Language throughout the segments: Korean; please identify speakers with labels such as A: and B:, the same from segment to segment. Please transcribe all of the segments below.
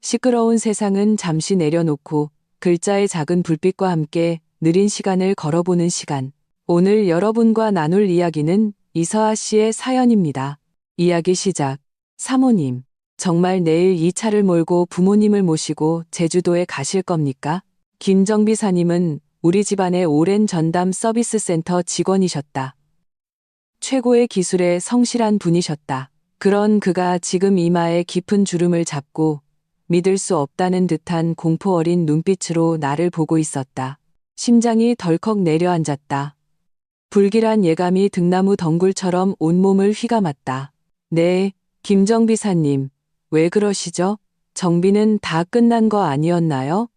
A: 시끄러운 세상은 잠시 내려놓고 글자의 작은 불빛과 함께 느린 시간을 걸어보는 시간. 오늘 여러분과 나눌 이야기는 이서아 씨의 사연입니다. 이야기 시작. 사모님, 정말 내일 이 차를 몰고 부모님을 모시고 제주도에 가실 겁니까? 김정비사님은 우리 집안의 오랜 전담 서비스 센터 직원이셨다. 최고의 기술에 성실한 분이셨다. 그런 그가 지금 이마에 깊은 주름을 잡고 믿을 수 없다는 듯한 공포 어린 눈빛으로 나를 보고 있었다. 심장이 덜컥 내려앉았다. 불길한 예감이 등나무 덩굴처럼 온몸을 휘감았다. 네, 김정비사님, 왜 그러시죠? 정비는 다 끝난 거 아니었나요?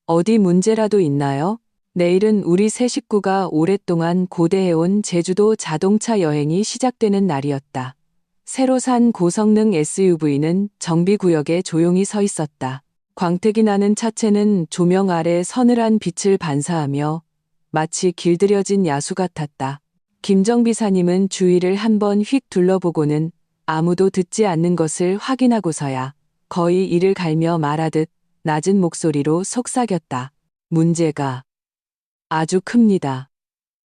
A: 어디 문제라도 있나요? 내일은 우리 세 식구가 오랫동안 고대해온 제주도 자동차 여행이 시작되는 날이었다. 새로 산 고성능 SUV는 정비구역에 조용히 서 있었다. 광택이 나는 차체는 조명 아래 서늘한 빛을 반사하며 마치 길들여진 야수 같았다. 김정비사님은 주위를 한번 휙 둘러보고는 아무도 듣지 않는 것을 확인하고서야 거의 이를 갈며 말하듯 낮은 목소리로 속삭였다. 문제가 아주 큽니다.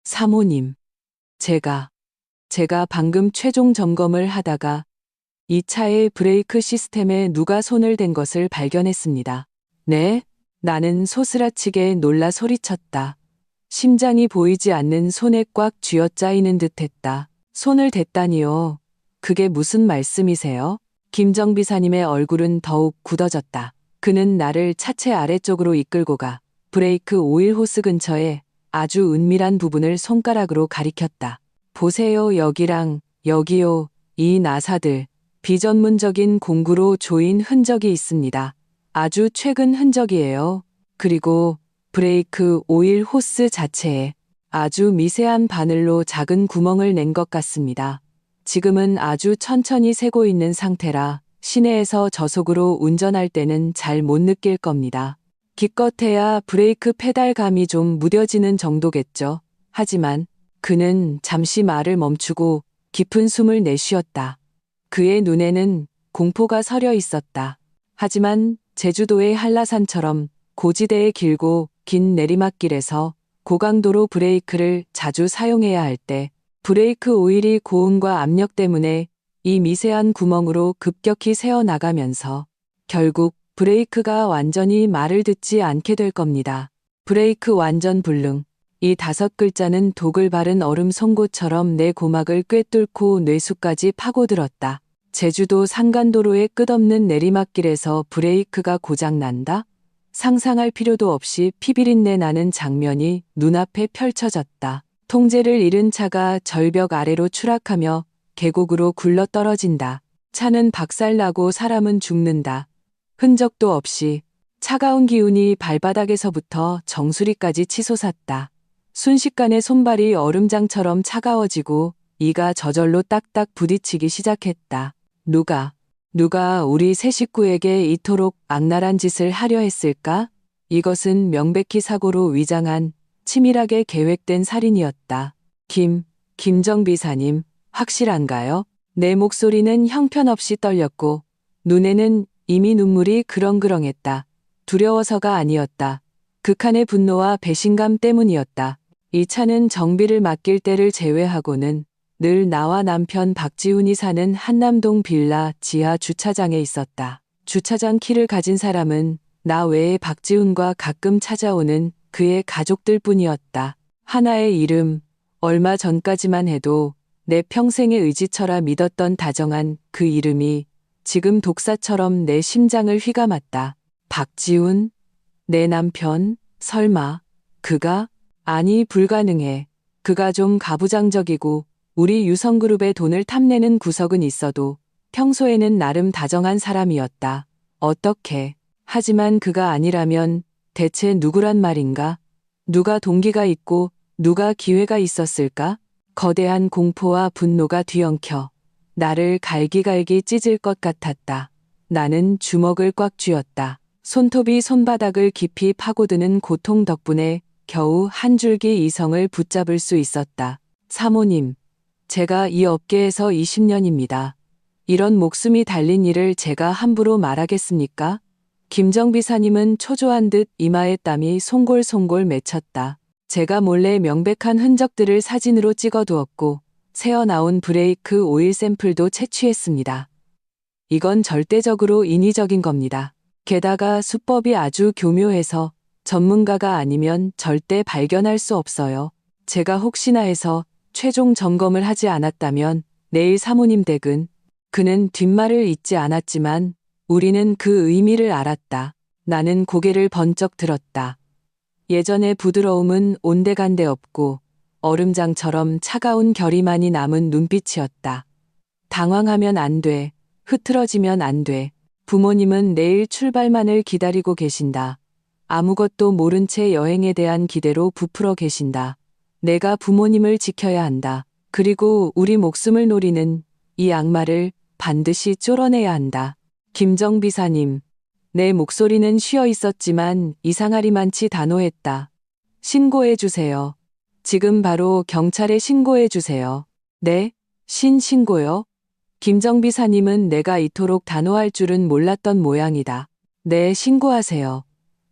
A: 사모님, 제가 방금 최종 점검을 하다가 이 차의 브레이크 시스템에 누가 손을 댄 것을 발견했습니다. 네? 나는 소스라치게 놀라 소리쳤다. 심장이 보이지 않는 손에 꽉 쥐어짜이는 듯했다. 손을 댔다니요. 그게 무슨 말씀이세요? 김정비사님의 얼굴은 더욱 굳어졌다. 그는 나를 차체 아래쪽으로 이끌고 가 브레이크 오일 호스 근처에 아주 은밀한 부분을 손가락으로 가리켰다. 보세요, 여기랑 여기요. 이 나사들 비전문적인 공구로 조인 흔적이 있습니다. 아주 최근 흔적이에요. 그리고 브레이크 오일 호스 자체에 아주 미세한 바늘로 작은 구멍을 낸 것 같습니다. 지금은 아주 천천히 새고 있는 상태라 시내에서 저속으로 운전할 때는 잘 못 느낄 겁니다. 기껏해야 브레이크 페달감이 좀 무뎌지는 정도겠죠. 하지만 그는 잠시 말을 멈추고 깊은 숨을 내쉬었다. 그의 눈에는 공포가 서려 있었다. 하지만 제주도의 한라산처럼 고지대의 길고 긴 내리막길에서 고강도로 브레이크를 자주 사용해야 할 때 브레이크 오일이 고온과 압력 때문에 이 미세한 구멍으로 급격히 새어나가면서 결국 브레이크가 완전히 말을 듣지 않게 될 겁니다. 브레이크 완전 불능. 이 5글자는 독을 바른 얼음 송곳처럼 내 고막을 꿰뚫고 뇌수까지 파고들었다. 제주도 산간도로의 끝없는 내리막길에서 브레이크가 고장난다? 상상할 필요도 없이 피비린내 나는 장면이 눈앞에 펼쳐졌다. 통제를 잃은 차가 절벽 아래로 추락하며 계곡으로 굴러떨어진다. 차는 박살나고 사람은 죽는다. 흔적도 없이 차가운 기운이 발바닥에서부터 정수리까지 치솟았다. 순식간에 손발이 얼음장처럼 차가워지고 이가 저절로 딱딱 부딪히기 시작했다. 누가 우리 세 식구에게 이토록 악랄한 짓을 하려 했을까? 이것은 명백히 사고로 위장한 치밀하게 계획된 살인이었다. 김정비사님, 확실한가요? 내 목소리는 형편없이 떨렸고 눈에는 이미 눈물이 그렁그렁했다. 두려워서가 아니었다. 극한의 분노와 배신감 때문이었다. 이 차는 정비를 맡길 때를 제외하고는 늘 나와 남편 박지훈이 사는 한남동 빌라 지하 주차장에 있었다. 주차장 키를 가진 사람은 나 외에 박지훈과 가끔 찾아오는 그의 가족들 뿐이었다. 하나의 이름, 얼마 전까지만 해도 내 평생의 의지처럼 믿었던 다정한 그 이름이 지금 독사처럼 내 심장을 휘감았다. 박지훈? 내 남편? 설마 그가? 아니, 불가능해. 그가 좀 가부장적이고 우리 유성그룹의 돈을 탐내는 구석은 있어도 평소에는 나름 다정한 사람이었다. 어떻게? 하지만 그가 아니라면 대체 누구란 말인가? 누가 동기가 있고 누가 기회가 있었을까? 거대한 공포와 분노가 뒤엉켜 나를 갈기갈기 찢을 것 같았다. 나는 주먹을 꽉 쥐었다. 손톱이 손바닥을 깊이 파고드는 고통 덕분에 겨우 한 줄기 이성을 붙잡을 수 있었다. 사모님, 제가 이 업계에서 20년입니다. 이런 목숨이 달린 일을 제가 함부로 말하겠습니까? 김정 비사님은 초조한 듯 이마에 땀이 송골송골 맺혔다. 제가 몰래 명백한 흔적들을 사진으로 찍어두었고 새어나온 브레이크 오일 샘플도 채취했습니다. 이건 절대적으로 인위적인 겁니다. 게다가 수법이 아주 교묘해서 전문가가 아니면 절대 발견할 수 없어요. 제가 혹시나 해서 최종 점검을 하지 않았다면 내일 사모님 댁은 그는 뒷말을 잇지 않았지만 우리는 그 의미를 알았다. 나는 고개를 번쩍 들었다. 예전의 부드러움은 온데간데 없고 얼음장처럼 차가운 결의만이 남은 눈빛이었다. 당황하면 안 돼. 흐트러지면 안 돼. 부모님은 내일 출발만을 기다리고 계신다. 아무것도 모른 채 여행에 대한 기대로 부풀어 계신다. 내가 부모님을 지켜야 한다. 그리고 우리 목숨을 노리는 이 악마를 반드시 쫓아내야 한다. 김정 비사님. 내 목소리는 쉬어 있었지만 이상하리만치 단호했다. 신고해 주세요. 지금 바로 경찰에 신고해 주세요. 네? 신고요? 김정 비사님은 내가 이토록 단호할 줄은 몰랐던 모양이다. 네, 신고하세요.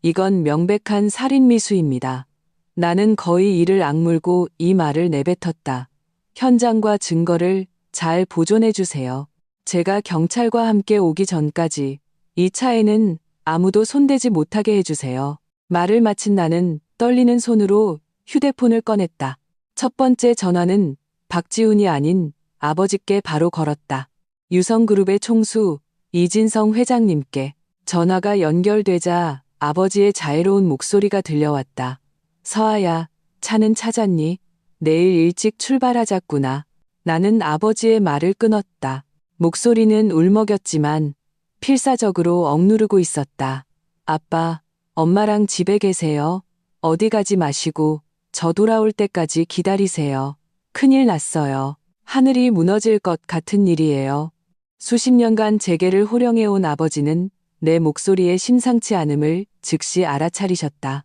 A: 이건 명백한 살인미수입니다. 나는 거의 이를 악물고 이 말을 내뱉었다. 현장과 증거를 잘 보존해 주세요. 제가 경찰과 함께 오기 전까지 이 차에는 아무도 손대지 못하게 해주세요. 말을 마친 나는 떨리는 손으로 휴대폰을 꺼냈다. 첫 번째 전화는 박지훈이 아닌 아버지께 바로 걸었다. 유성그룹의 총수 이진성 회장님께. 전화가 연결되자 아버지의 자애로운 목소리가 들려왔다. 서아야, 차는 찾았니? 내일 일찍 출발하자꾸나. 나는 아버지의 말을 끊었다. 목소리는 울먹였지만 필사적으로 억누르고 있었다. 아빠, 엄마랑 집에 계세요. 어디 가지 마시고 저 돌아올 때까지 기다리세요. 큰일 났어요. 하늘이 무너질 것 같은 일이에요. 수십 년간 제게를 호령해온 아버지는 내 목소리에 심상치 않음을 즉시 알아차리셨다.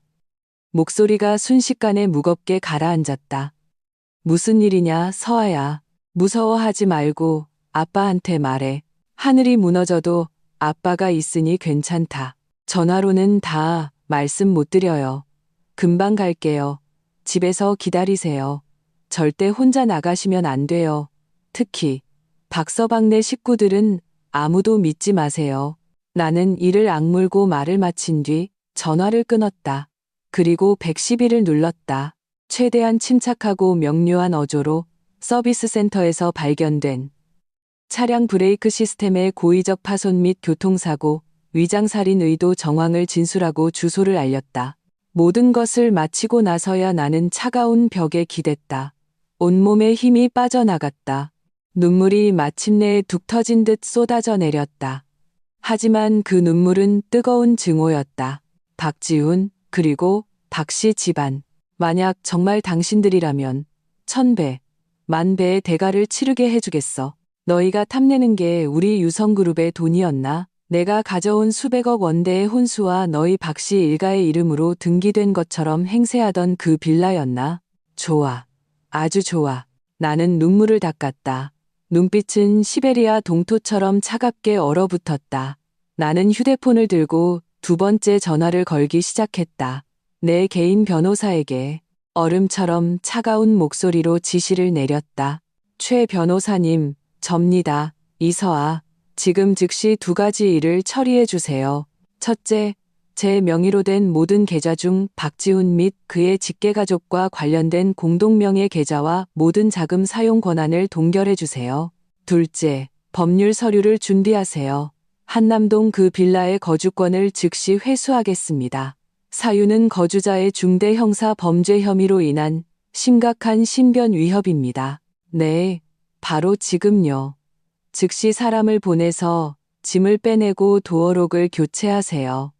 A: 목소리가 순식간에 무겁게 가라앉았다. 무슨 일이냐, 서아야. 무서워하지 말고 아빠한테 말해. 하늘이 무너져도 아빠가 있으니 괜찮다. 전화로는 다 말씀 못 드려요. 금방 갈게요. 집에서 기다리세요. 절대 혼자 나가시면 안 돼요. 특히 박서방네 식구들은 아무도 믿지 마세요. 나는 이를 악물고 말을 마친 뒤 전화를 끊었다. 그리고 111을 눌렀다. 최대한 침착하고 명료한 어조로 서비스 센터에서 발견된 차량 브레이크 시스템의 고의적 파손 및 교통사고, 위장살인 의도 정황을 진술하고 주소를 알렸다. 모든 것을 마치고 나서야 나는 차가운 벽에 기댔다. 온몸에 힘이 빠져나갔다. 눈물이 마침내 뚝 터진 듯 쏟아져 내렸다. 하지만 그 눈물은 뜨거운 증오였다. 박지훈, 그리고 박씨 집안. 만약 정말 당신들이라면 1000배, 10,000배의 대가를 치르게 해주겠어. 너희가 탐내는 게 우리 유성그룹의 돈이었나? 내가 가져온 수백억 원대의 혼수와 너희 박씨 일가의 이름으로 등기된 것처럼 행세하던 그 빌라였나? 좋아. 아주 좋아. 나는 눈물을 닦았다. 눈빛은 시베리아 동토처럼 차갑게 얼어붙었다. 나는 휴대폰을 들고 두 번째 전화를 걸기 시작했다. 내 개인 변호사에게 얼음처럼 차가운 목소리로 지시를 내렸다. 최 변호사님, 접니다. 이서아, 지금 즉시 두 가지 일을 처리해 주세요. 첫째, 제 명의로 된 모든 계좌 중 박지훈 및 그의 직계가족과 관련된 공동명의 계좌와 모든 자금 사용 권한을 동결해 주세요. 둘째, 법률 서류를 준비하세요. 한남동 그 빌라의 거주권을 즉시 회수하겠습니다. 사유는 거주자의 중대 형사 범죄 혐의로 인한 심각한 신변 위협입니다. 네, 바로 지금요. 즉시 사람을 보내서 짐을 빼내고 도어록을 교체하세요.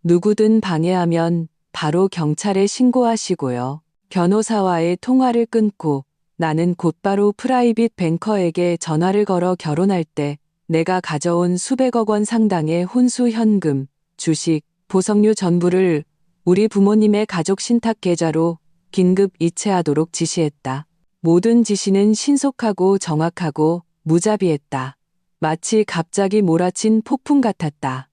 A: 누구든 방해하면 바로 경찰에 신고하시고요. 변호사와의 통화를 끊고 나는 곧바로 프라이빗 뱅커에게 전화를 걸어 결혼할 때 내가 가져온 수백억 원 상당의 혼수 현금, 주식, 보석류 전부를 우리 부모님의 가족 신탁 계좌로 긴급 이체하도록 지시했다. 모든 지시는 신속하고 정확하고 무자비했다. 마치 갑자기 몰아친 폭풍 같았다.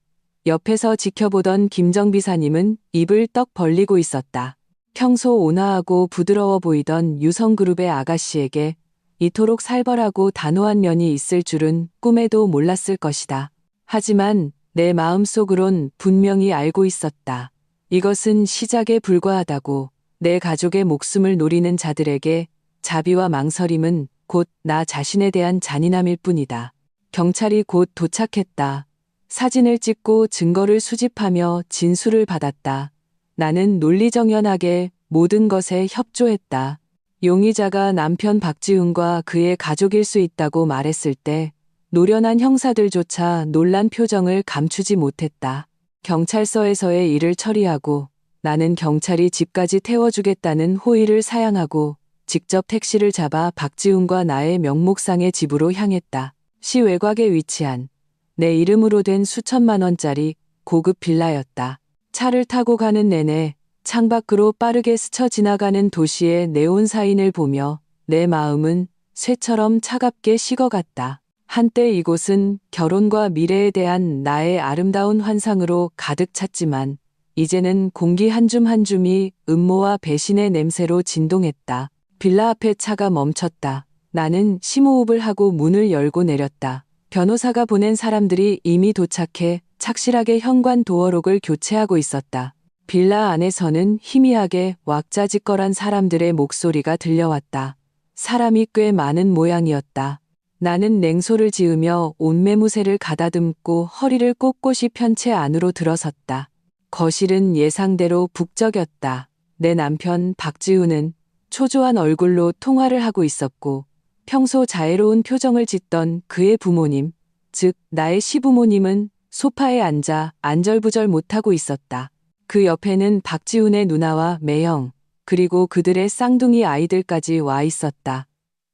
A: 옆에서 지켜보던 김정비사님은 입을 떡 벌리고 있었다. 평소 온화하고 부드러워 보이던 유성그룹의 아가씨에게 이토록 살벌하고 단호한 면이 있을 줄은 꿈에도 몰랐을 것이다. 하지만 내 마음속으론 분명히 알고 있었다. 이것은 시작에 불과하다고. 내 가족의 목숨을 노리는 자들에게 자비와 망설임은 곧 나 자신에 대한 잔인함일 뿐이다. 경찰이 곧 도착했다. 사진을 찍고 증거를 수집하며 진술을 받았다. 나는 논리정연하게 모든 것에 협조했다. 용의자가 남편 박지훈과 그의 가족일 수 있다고 말했을 때 노련한 형사들조차 놀란 표정을 감추지 못했다. 경찰서에서의 일을 처리하고 나는 경찰이 집까지 태워주겠다는 호의를 사양하고 직접 택시를 잡아 박지훈과 나의 명목상의 집으로 향했다. 시 외곽에 위치한 내 이름으로 된 수천만 원짜리 고급 빌라였다. 차를 타고 가는 내내 창밖으로 빠르게 스쳐 지나가는 도시의 네온 사인을 보며 내 마음은 쇠처럼 차갑게 식어갔다. 한때 이곳은 결혼과 미래에 대한 나의 아름다운 환상으로 가득 찼지만 이제는 공기 한 줌 한 줌이 음모와 배신의 냄새로 진동했다. 빌라 앞에 차가 멈췄다. 나는 심호흡을 하고 문을 열고 내렸다. 변호사가 보낸 사람들이 이미 도착해 착실하게 현관 도어록을 교체하고 있었다. 빌라 안에서는 희미하게 왁자지껄한 사람들의 목소리가 들려왔다. 사람이 꽤 많은 모양이었다. 나는 냉소를 지으며 옷매무새를 가다듬고 허리를 꼿꼿이 편 채 안으로 들어섰다. 거실은 예상대로 북적였다. 내 남편 박지훈은 초조한 얼굴로 통화를 하고 있었고 평소 자애로운 표정을 짓던 그의 부모님, 즉 나의 시부모님은 소파에 앉아 안절부절 못하고 있었다. 그 옆에는 박지훈의 누나와 매형, 그리고 그들의 쌍둥이 아이들까지 와 있었다.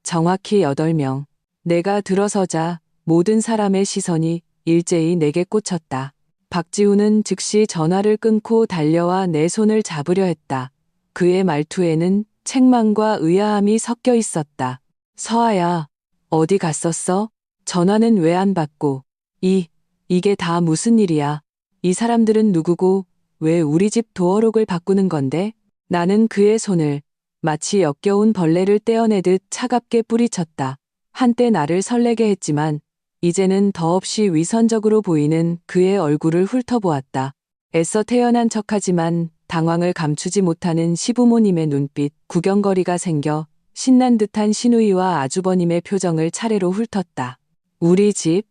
A: 정확히 8명. 내가 들어서자 모든 사람의 시선이 일제히 내게 꽂혔다. 박지훈은 즉시 전화를 끊고 달려와 내 손을 잡으려 했다. 그의 말투에는 책망과 의아함이 섞여 있었다. 서아야, 어디 갔었어? 전화는 왜 안 받고? 이게 다 무슨 일이야? 이 사람들은 누구고 왜 우리 집 도어록을 바꾸는 건데? 나는 그의 손을 마치 역겨운 벌레를 떼어내듯 차갑게 뿌리쳤다. 한때 나를 설레게 했지만 이제는 더없이 위선적으로 보이는 그의 얼굴을 훑어보았다. 애써 태연한 척하지만 당황을 감추지 못하는 시부모님의 눈빛, 구경거리가 생겨 신난 듯한 시누이와 아주버님의 표정을 차례로 훑었다. 우리 집?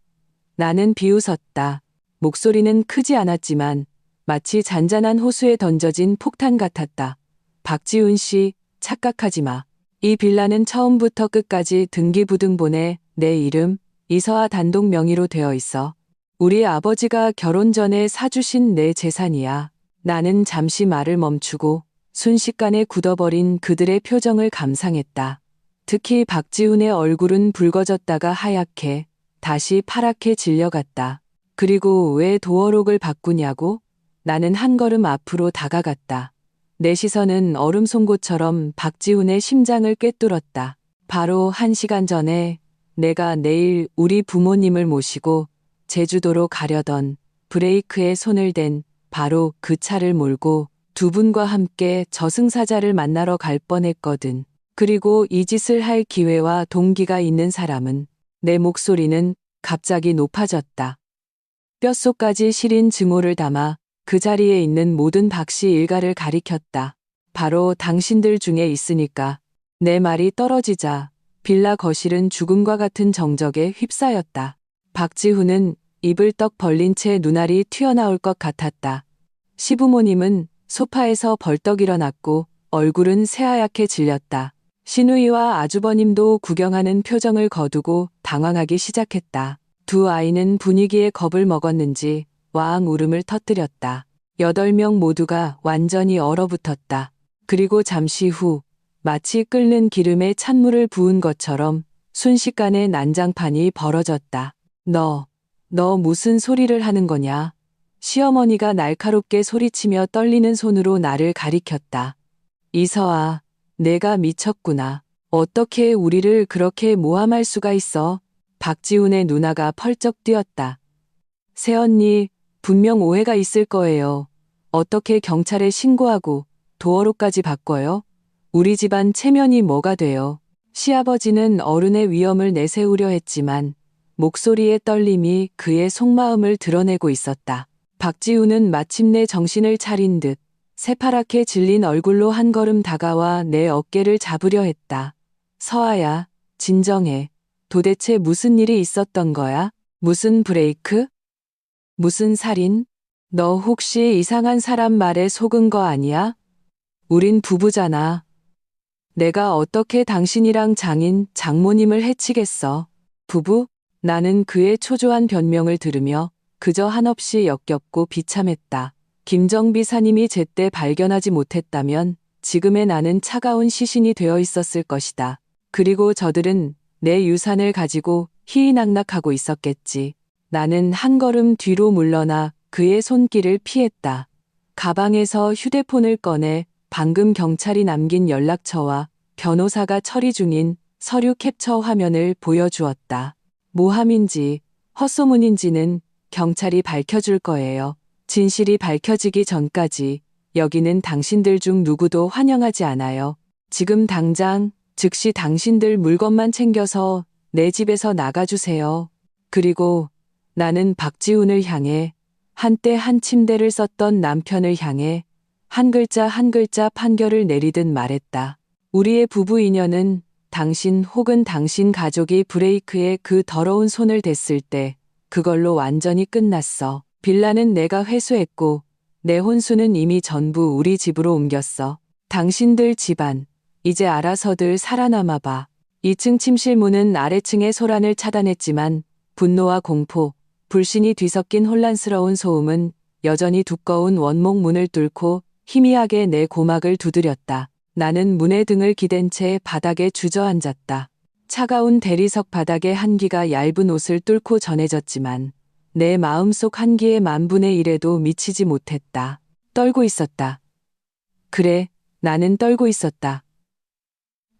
A: 나는 비웃었다. 목소리는 크지 않았지만 마치 잔잔한 호수에 던져진 폭탄 같았다. 박지훈 씨, 착각하지 마. 이 빌라는 처음부터 끝까지 등기부등본에 내 이름, 이서아 단독 명의로 되어 있어. 우리 아버지가 결혼 전에 사주신 내 재산이야. 나는 잠시 말을 멈추고 순식간에 굳어버린 그들의 표정을 감상했다. 특히 박지훈의 얼굴은 붉어졌다가 하얗게, 다시 파랗게 질려갔다. 그리고 왜 도어록을 바꾸냐고? 나는 한 걸음 앞으로 다가갔다. 내 시선은 얼음 송곳처럼 박지훈의 심장을 꿰뚫었다. 바로 1시간 전에 내가 내일 우리 부모님을 모시고 제주도로 가려던 브레이크에 손을 댄 바로 그 차를 몰고 두 분과 함께 저승사자를 만나러 갈 뻔했거든. 그리고 이 짓을 할 기회와 동기가 있는 사람은, 내 목소리는 갑자기 높아졌다. 뼛속까지 시린 증오를 담아 그 자리에 있는 모든 박씨 일가를 가리켰다. 바로 당신들 중에 있으니까. 내 말이 떨어지자 빌라 거실은 죽음과 같은 정적에 휩싸였다. 박지훈은 입을 떡 벌린 채 눈알이 튀어나올 것 같았다. 시부모님은 소파에서 벌떡 일어났고 얼굴은 새하얗게 질렸다. 시누이와 아주버님도 구경하는 표정을 거두고 당황하기 시작했다. 두 아이는 분위기에 겁을 먹었는지 와앙 울음을 터뜨렸다. 8명 모두가 완전히 얼어붙었다. 그리고 잠시 후 마치 끓는 기름에 찬물을 부은 것처럼 순식간에 난장판이 벌어졌다. 너 무슨 소리를 하는 거냐? 시어머니가 날카롭게 소리치며 떨리는 손으로 나를 가리켰다. 이서아, 내가 미쳤구나. 어떻게 우리를 그렇게 모함할 수가 있어? 박지훈의 누나가 펄쩍 뛰었다. 새언니, 분명 오해가 있을 거예요. 어떻게 경찰에 신고하고 도어로까지 바꿔요? 우리 집안 체면이 뭐가 돼요? 시아버지는 어른의 위엄을 내세우려 했지만 목소리의 떨림이 그의 속마음을 드러내고 있었다. 박지우는 마침내 정신을 차린 듯 새파랗게 질린 얼굴로 한 걸음 다가와 내 어깨를 잡으려 했다. 서아야, 진정해. 도대체 무슨 일이 있었던 거야? 무슨 브레이크? 무슨 살인? 너 혹시 이상한 사람 말에 속은 거 아니야? 우린 부부잖아. 내가 어떻게 당신이랑 장모님을 해치겠어? 부부? 나는 그의 초조한 변명을 들으며 그저 한없이 역겹고 비참했다. 김정비 사님이 제때 발견하지 못했다면 지금의 나는 차가운 시신이 되어 있었을 것이다. 그리고 저들은 내 유산을 가지고 희희낙낙하고 있었겠지. 나는 한 걸음 뒤로 물러나 그의 손길을 피했다. 가방에서 휴대폰을 꺼내 방금 경찰이 남긴 연락처와 변호사가 처리 중인 서류 캡처 화면을 보여주었다. 모함인지 헛소문인지는 경찰이 밝혀줄 거예요. 진실이 밝혀지기 전까지 여기는 당신들 중 누구도 환영하지 않아요. 지금 당장 즉시 당신들 물건만 챙겨서 내 집에서 나가주세요. 그리고 나는 박지훈을 향해 한때 한 침대를 썼던 남편을 향해 한 글자 한 글자 판결을 내리듯 말했다. 우리의 부부 인연은 당신 혹은 당신 가족이 브레이크에 그 더러운 손을 댔을 때 그걸로 완전히 끝났어. 빌라는 내가 회수했고 내 혼수는 이미 전부 우리 집으로 옮겼어. 당신들 집안 이제 알아서들 살아남아 봐. 2층 침실 문은 아래층의 소란을 차단했지만 분노와 공포, 불신이 뒤섞인 혼란스러운 소음은 여전히 두꺼운 원목 문을 뚫고 희미하게 내 고막을 두드렸다. 나는 문에 등을 기댄 채 바닥에 주저앉았다. 차가운 대리석 바닥의 한기가 얇은 옷을 뚫고 전해졌지만 내 마음속 한기의 만분의 1에도 미치지 못했다. 떨고 있었다. 그래, 나는 떨고 있었다.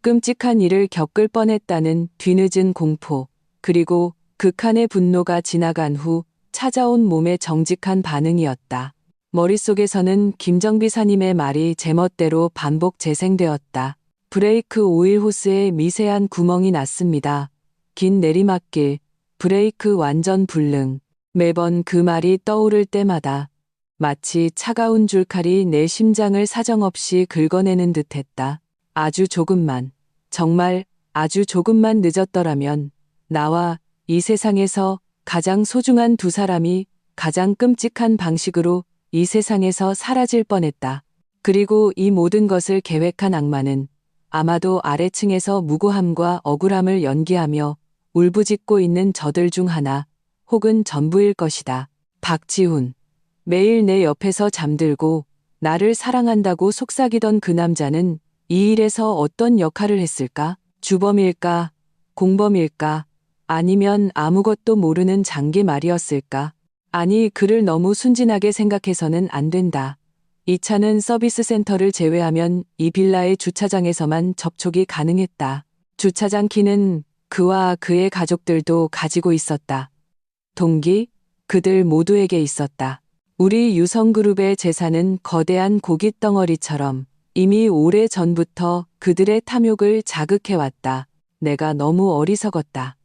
A: 끔찍한 일을 겪을 뻔했다는 뒤늦은 공포, 그리고 극한의 분노가 지나간 후 찾아온 몸의 정직한 반응이었다. 머릿속에서는 김정비 사님의 말이 제멋대로 반복 재생되었다. 브레이크 오일 호스에 미세한 구멍이 났습니다. 긴 내리막길, 브레이크 완전 불능. 매번 그 말이 떠오를 때마다 마치 차가운 줄칼이 내 심장을 사정없이 긁어내는 듯했다. 아주 조금만, 정말 아주 조금만 늦었더라면 나와 이 세상에서 가장 소중한 두 사람이 가장 끔찍한 방식으로 이 세상에서 사라질 뻔했다. 그리고 이 모든 것을 계획한 악마는 아마도 아래층에서 무고함과 억울함을 연기하며 울부짖고 있는 저들 중 하나 혹은 전부일 것이다. 박지훈. 매일 내 옆에서 잠들고 나를 사랑한다고 속삭이던 그 남자는 이 일에서 어떤 역할을 했을까? 주범일까? 공범일까? 아니면 아무것도 모르는 장기 말이었을까? 아니, 그를 너무 순진하게 생각해서는 안 된다. 이 차는 서비스 센터를 제외하면 이 빌라의 주차장에서만 접촉이 가능했다. 주차장 키는 그와 그의 가족들도 가지고 있었다. 동기? 그들 모두에게 있었다. 우리 유성그룹의 재산은 거대한 고깃덩어리처럼 이미 오래 전부터 그들의 탐욕을 자극해왔다. 내가 너무 어리석었다.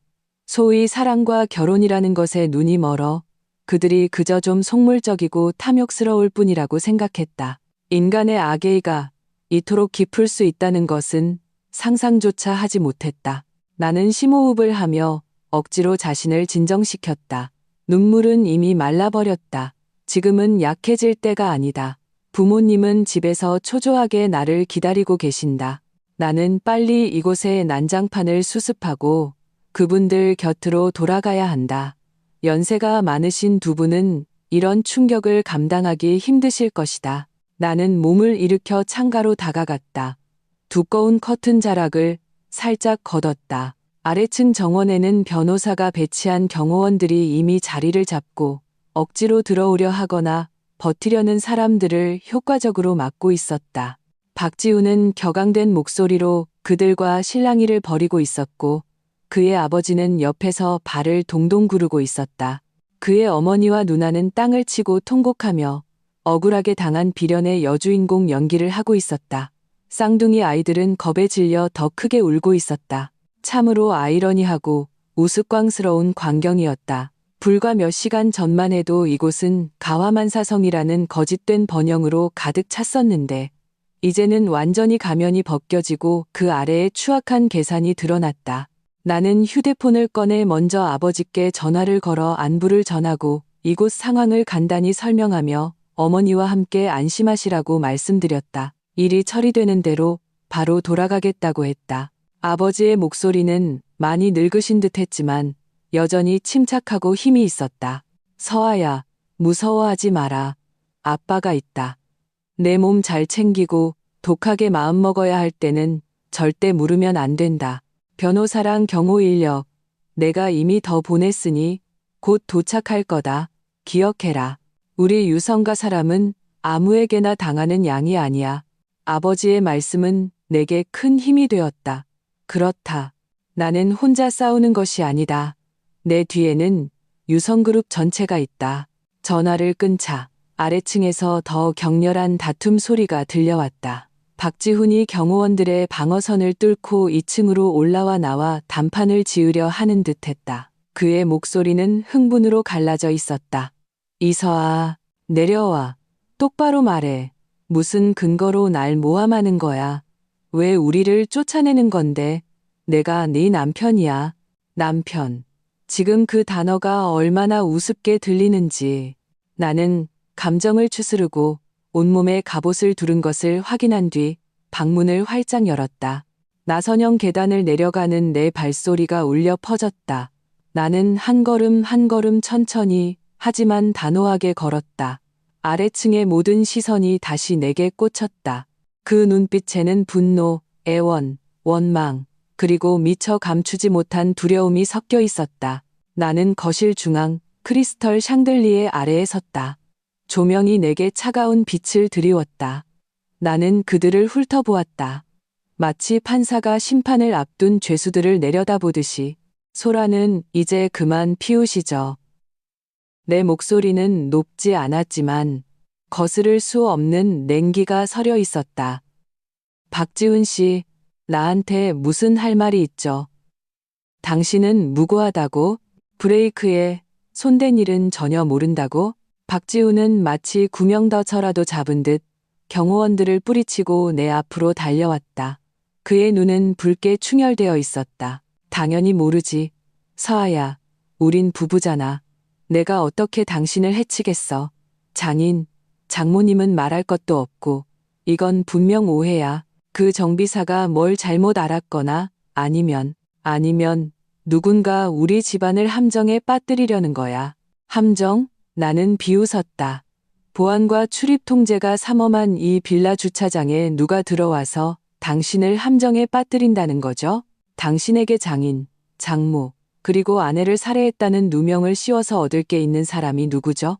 A: 소위 사랑과 결혼이라는 것에 눈이 멀어 그들이 그저 좀 속물적이고 탐욕스러울 뿐이라고 생각했다. 인간의 악의가 이토록 깊을 수 있다는 것은 상상조차 하지 못했다. 나는 심호흡을 하며 억지로 자신을 진정시켰다. 눈물은 이미 말라버렸다. 지금은 약해질 때가 아니다. 부모님은 집에서 초조하게 나를 기다리고 계신다. 나는 빨리 이곳의 난장판을 수습하고 그분들 곁으로 돌아가야 한다. 연세가 많으신 두 분은 이런 충격을 감당하기 힘드실 것이다. 나는 몸을 일으켜 창가로 다가갔다. 두꺼운 커튼 자락을 살짝 걷었다. 아래층 정원에는 변호사가 배치한 경호원들이 이미 자리를 잡고 억지로 들어오려 하거나 버티려는 사람들을 효과적으로 막고 있었다. 박지훈은 격앙된 목소리로 그들과 실랑이를 벌이고 있었고 그의 아버지는 옆에서 발을 동동 구르고 있었다. 그의 어머니와 누나는 땅을 치고 통곡하며 억울하게 당한 비련의 여주인공 연기를 하고 있었다. 쌍둥이 아이들은 겁에 질려 더 크게 울고 있었다. 참으로 아이러니하고 우스꽝스러운 광경이었다. 불과 몇 시간 전만 해도 이곳은 가화만사성이라는 거짓된 번영으로 가득 찼었는데 이제는 완전히 가면이 벗겨지고 그 아래에 추악한 계산이 드러났다. 나는 휴대폰을 꺼내 먼저 아버지께 전화를 걸어 안부를 전하고 이곳 상황을 간단히 설명하며 어머니와 함께 안심하시라고 말씀드렸다. 일이 처리되는 대로 바로 돌아가겠다고 했다. 아버지의 목소리는 많이 늙으신 듯 했지만 여전히 침착하고 힘이 있었다. 서아야, 무서워하지 마라. 아빠가 있다. 내 몸 잘 챙기고 독하게 마음먹어야 할 때는 절대 물으면 안 된다. 변호사랑 경호 인력, 내가 이미 더 보냈으니 곧 도착할 거다. 기억해라. 우리 유성가 사람은 아무에게나 당하는 양이 아니야. 아버지의 말씀은 내게 큰 힘이 되었다. 그렇다. 나는 혼자 싸우는 것이 아니다. 내 뒤에는 유성그룹 전체가 있다. 전화를 끊자 아래층에서 더 격렬한 다툼 소리가 들려왔다. 박지훈이 경호원들의 방어선을 뚫고 2층으로 올라와 나와 단판을 지으려 하는 듯했다. 그의 목소리는 흥분으로 갈라져 있었다. 이서아, 내려와. 똑바로 말해. 무슨 근거로 날 모함하는 거야? 왜 우리를 쫓아내는 건데? 내가 네 남편이야. 남편. 지금 그 단어가 얼마나 우습게 들리는지. 나는 감정을 추스르고 온몸에 갑옷을 두른 것을 확인한 뒤 방문을 활짝 열었다. 나선형 계단을 내려가는 내 발소리가 울려 퍼졌다. 나는 한 걸음 한 걸음 천천히 하지만 단호하게 걸었다. 아래층의 모든 시선이 다시 내게 꽂혔다. 그 눈빛에는 분노, 애원, 원망, 그리고 미처 감추지 못한 두려움이 섞여 있었다. 나는 거실 중앙 크리스털 샹들리에 아래에 섰다. 조명이 내게 차가운 빛을 드리웠다. 나는 그들을 훑어보았다. 마치 판사가 심판을 앞둔 죄수들을 내려다보듯이. 소라는 이제 그만 피우시죠. 내 목소리는 높지 않았지만 거스를 수 없는 냉기가 서려 있었다. 박지훈 씨, 나한테 무슨 할 말이 있죠? 당신은 무고하다고? 브레이크에 손댄 일은 전혀 모른다고? 박지훈은 마치 구명더처라도 잡은 듯 경호원들을 뿌리치고 내 앞으로 달려왔다. 그의 눈은 붉게 충혈되어 있었다. 당연히 모르지. 서아야, 우린 부부잖아. 내가 어떻게 당신을 해치겠어. 장인, 장모님은 말할 것도 없고 이건 분명 오해야. 그 정비사가 뭘 잘못 알았거나 아니면 누군가 우리 집안을 함정에 빠뜨리려는 거야. 함정? 나는 비웃었다. 보안과 출입 통제가 삼엄한 이 빌라 주차장에 누가 들어와서 당신을 함정에 빠뜨린다는 거죠? 당신에게 장인, 장모, 그리고 아내를 살해했다는 누명을 씌워서 얻을 게 있는 사람이 누구죠?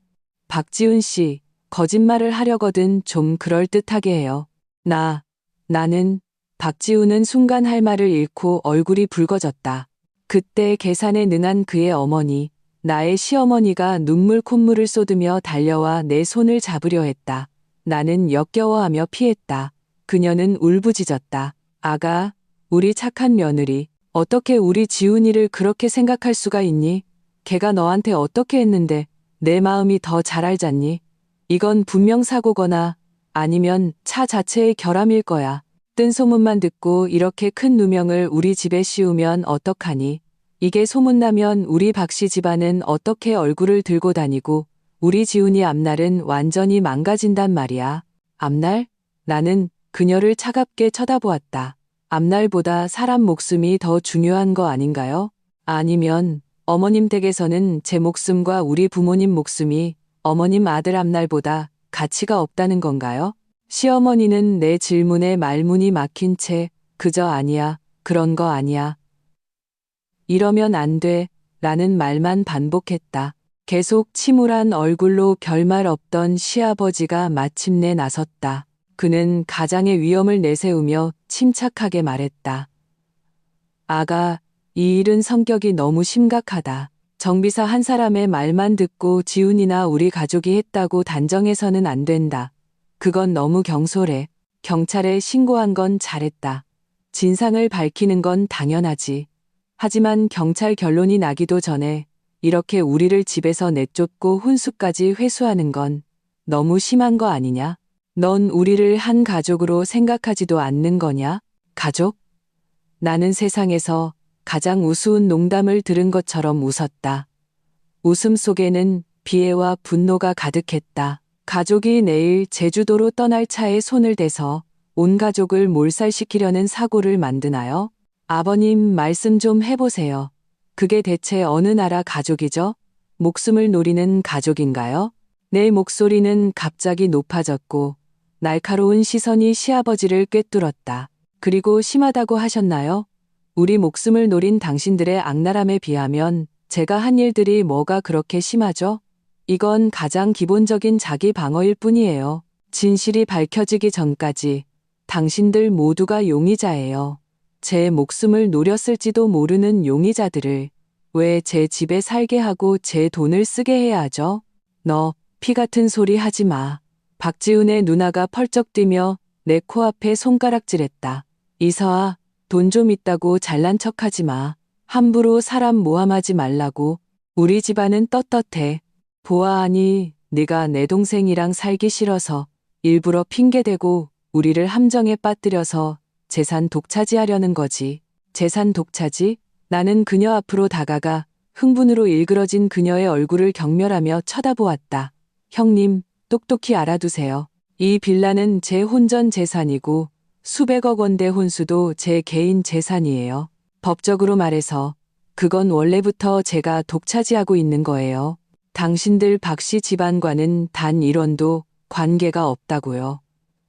A: 박지훈 씨, 거짓말을 하려거든 좀 그럴듯하게 해요. 나는 박지훈은 순간 할 말을 잃고 얼굴이 붉어졌다. 그때 계산에 능한 그의 어머니, 나의 시어머니가 눈물 콧물을 쏟으며 달려와 내 손을 잡으려 했다. 나는 역겨워하며 피했다. 그녀는 울부짖었다. 아가, 우리 착한 며느리, 어떻게 우리 지훈이를 그렇게 생각할 수가 있니? 걔가 너한테 어떻게 했는데 내 마음이 더 잘 알잖니? 이건 분명 사고거나 아니면 차 자체의 결함일 거야. 뜬 소문만 듣고 이렇게 큰 누명을 우리 집에 씌우면 어떡하니? 이게 소문나면 우리 박씨 집안은 어떻게 얼굴을 들고 다니고 우리 지훈이 앞날은 완전히 망가진단 말이야. 앞날? 나는 그녀를 차갑게 쳐다보았다. 앞날보다 사람 목숨이 더 중요한 거 아닌가요? 아니면 어머님 댁에서는 제 목숨과 우리 부모님 목숨이 어머님 아들 앞날보다 가치가 없다는 건가요? 시어머니는 내 질문에 말문이 막힌 채 그저 아니야, 그런 거 아니야. 이러면 안 돼, 라는 말만 반복했다. 계속 침울한 얼굴로 별말 없던 시아버지가 마침내 나섰다. 그는 가장의 위험을 내세우며 침착하게 말했다. 아가, 이 일은 성격이 너무 심각하다. 정비사 한 사람의 말만 듣고 지훈이나 우리 가족이 했다고 단정해서는 안 된다. 그건 너무 경솔해. 경찰에 신고한 건 잘했다. 진상을 밝히는 건 당연하지. 하지만 경찰 결론이 나기도 전에 이렇게 우리를 집에서 내쫓고 훈수까지 회수하는 건 너무 심한 거 아니냐? 넌 우리를 한 가족으로 생각하지도 않는 거냐? 가족? 나는 세상에서 가장 우스운 농담을 들은 것처럼 웃었다. 웃음 속에는 비애와 분노가 가득했다. 가족이 내일 제주도로 떠날 차에 손을 대서 온 가족을 몰살시키려는 사고를 만드나요? 아버님 말씀 좀 해보세요. 그게 대체 어느 나라 가족이죠? 목숨을 노리는 가족인가요? 내 목소리는 갑자기 높아졌고 날카로운 시선이 시아버지를 꿰뚫었다. 그리고 심하다고 하셨나요? 우리 목숨을 노린 당신들의 악랄함에 비하면 제가 한 일들이 뭐가 그렇게 심하죠? 이건 가장 기본적인 자기 방어일 뿐이에요. 진실이 밝혀지기 전까지 당신들 모두가 용의자예요. 제 목숨을 노렸을지도 모르는 용의자들을 왜 제 집에 살게 하고 제 돈을 쓰게 해야 하죠? 너 피 같은 소리 하지 마. 박지훈의 누나가 펄쩍 뛰며 내 코앞에 손가락질했다. 이서아, 돈 좀 있다고 잘난 척하지 마. 함부로 사람 모함하지 말라고. 우리 집안은 떳떳해. 보아하니 네가 내 동생이랑 살기 싫어서 일부러 핑계대고 우리를 함정에 빠뜨려서 재산 독차지하려는 거지. 재산 독차지? 나는 그녀 앞으로 다가가 흥분으로 일그러진 그녀의 얼굴을 경멸하며 쳐다보았다. 형님, 똑똑히 알아두세요. 이 빌라는 제 혼전 재산이고 수백억 원대 혼수도 제 개인 재산이에요. 법적으로 말해서 그건 원래부터 제가 독차지하고 있는 거예요. 당신들 박씨 집안과는 단 1원도 관계가 없다고요.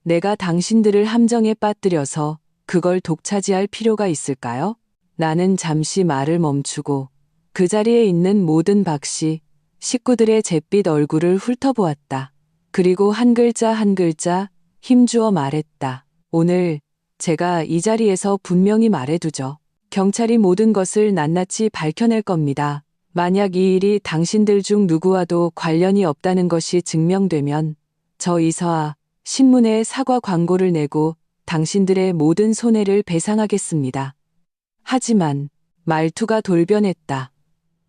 A: 내가 당신들을 함정에 빠뜨려서 그걸 독차지할 필요가 있을까요? 나는 잠시 말을 멈추고 그 자리에 있는 모든 박씨, 식구들의 잿빛 얼굴을 훑어보았다. 그리고 한 글자 한 글자 힘주어 말했다. 오늘 제가 이 자리에서 분명히 말해두죠. 경찰이 모든 것을 낱낱이 밝혀낼 겁니다. 만약 이 일이 당신들 중 누구와도 관련이 없다는 것이 증명되면 저 이서아 신문에 사과 광고를 내고 당신들의 모든 손해를 배상하겠습니다. 하지만 말투가 돌변했다.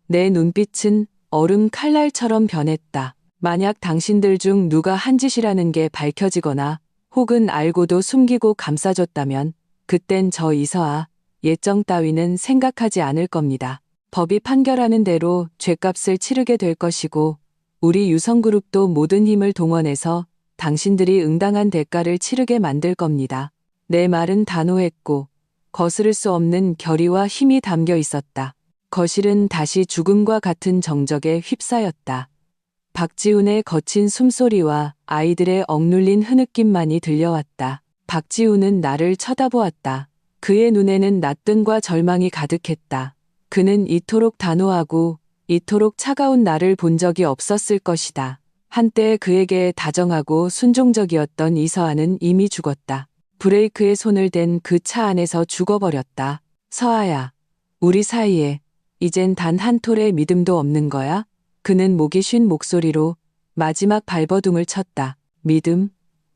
A: 내 눈빛은 얼음 칼날처럼 변했다. 만약 당신들 중 누가 한 짓이라는 게 밝혀지거나 혹은 알고도 숨기고 감싸줬다면 그땐 저 이서아 예정 따위는 생각하지 않을 겁니다. 법이 판결하는 대로 죗값을 치르게 될 것이고 우리 유성그룹도 모든 힘을 동원해서 당신들이 응당한 대가를 치르게 만들 겁니다. 내 말은 단호했고 거스를 수 없는 결의와 힘이 담겨 있었다. 거실은 다시 죽음과 같은 정적에 휩싸였다. 박지훈의 거친 숨소리와 아이들의 억눌린 흐느낌만이 들려왔다. 박지훈은 나를 쳐다보았다. 그의 눈에는 낯등과 절망이 가득했다. 그는 이토록 단호하고 이토록 차가운 나를 본 적이 없었을 것이다. 한때 그에게 다정하고 순종적이었던 이서아는 이미 죽었다. 브레이크에 손을 댄 그 차 안에서 죽어버렸다. 서아야, 우리 사이에 이젠 단 한 톨의 믿음도 없는 거야? 그는 목이 쉰 목소리로 마지막 발버둥을 쳤다. 믿음?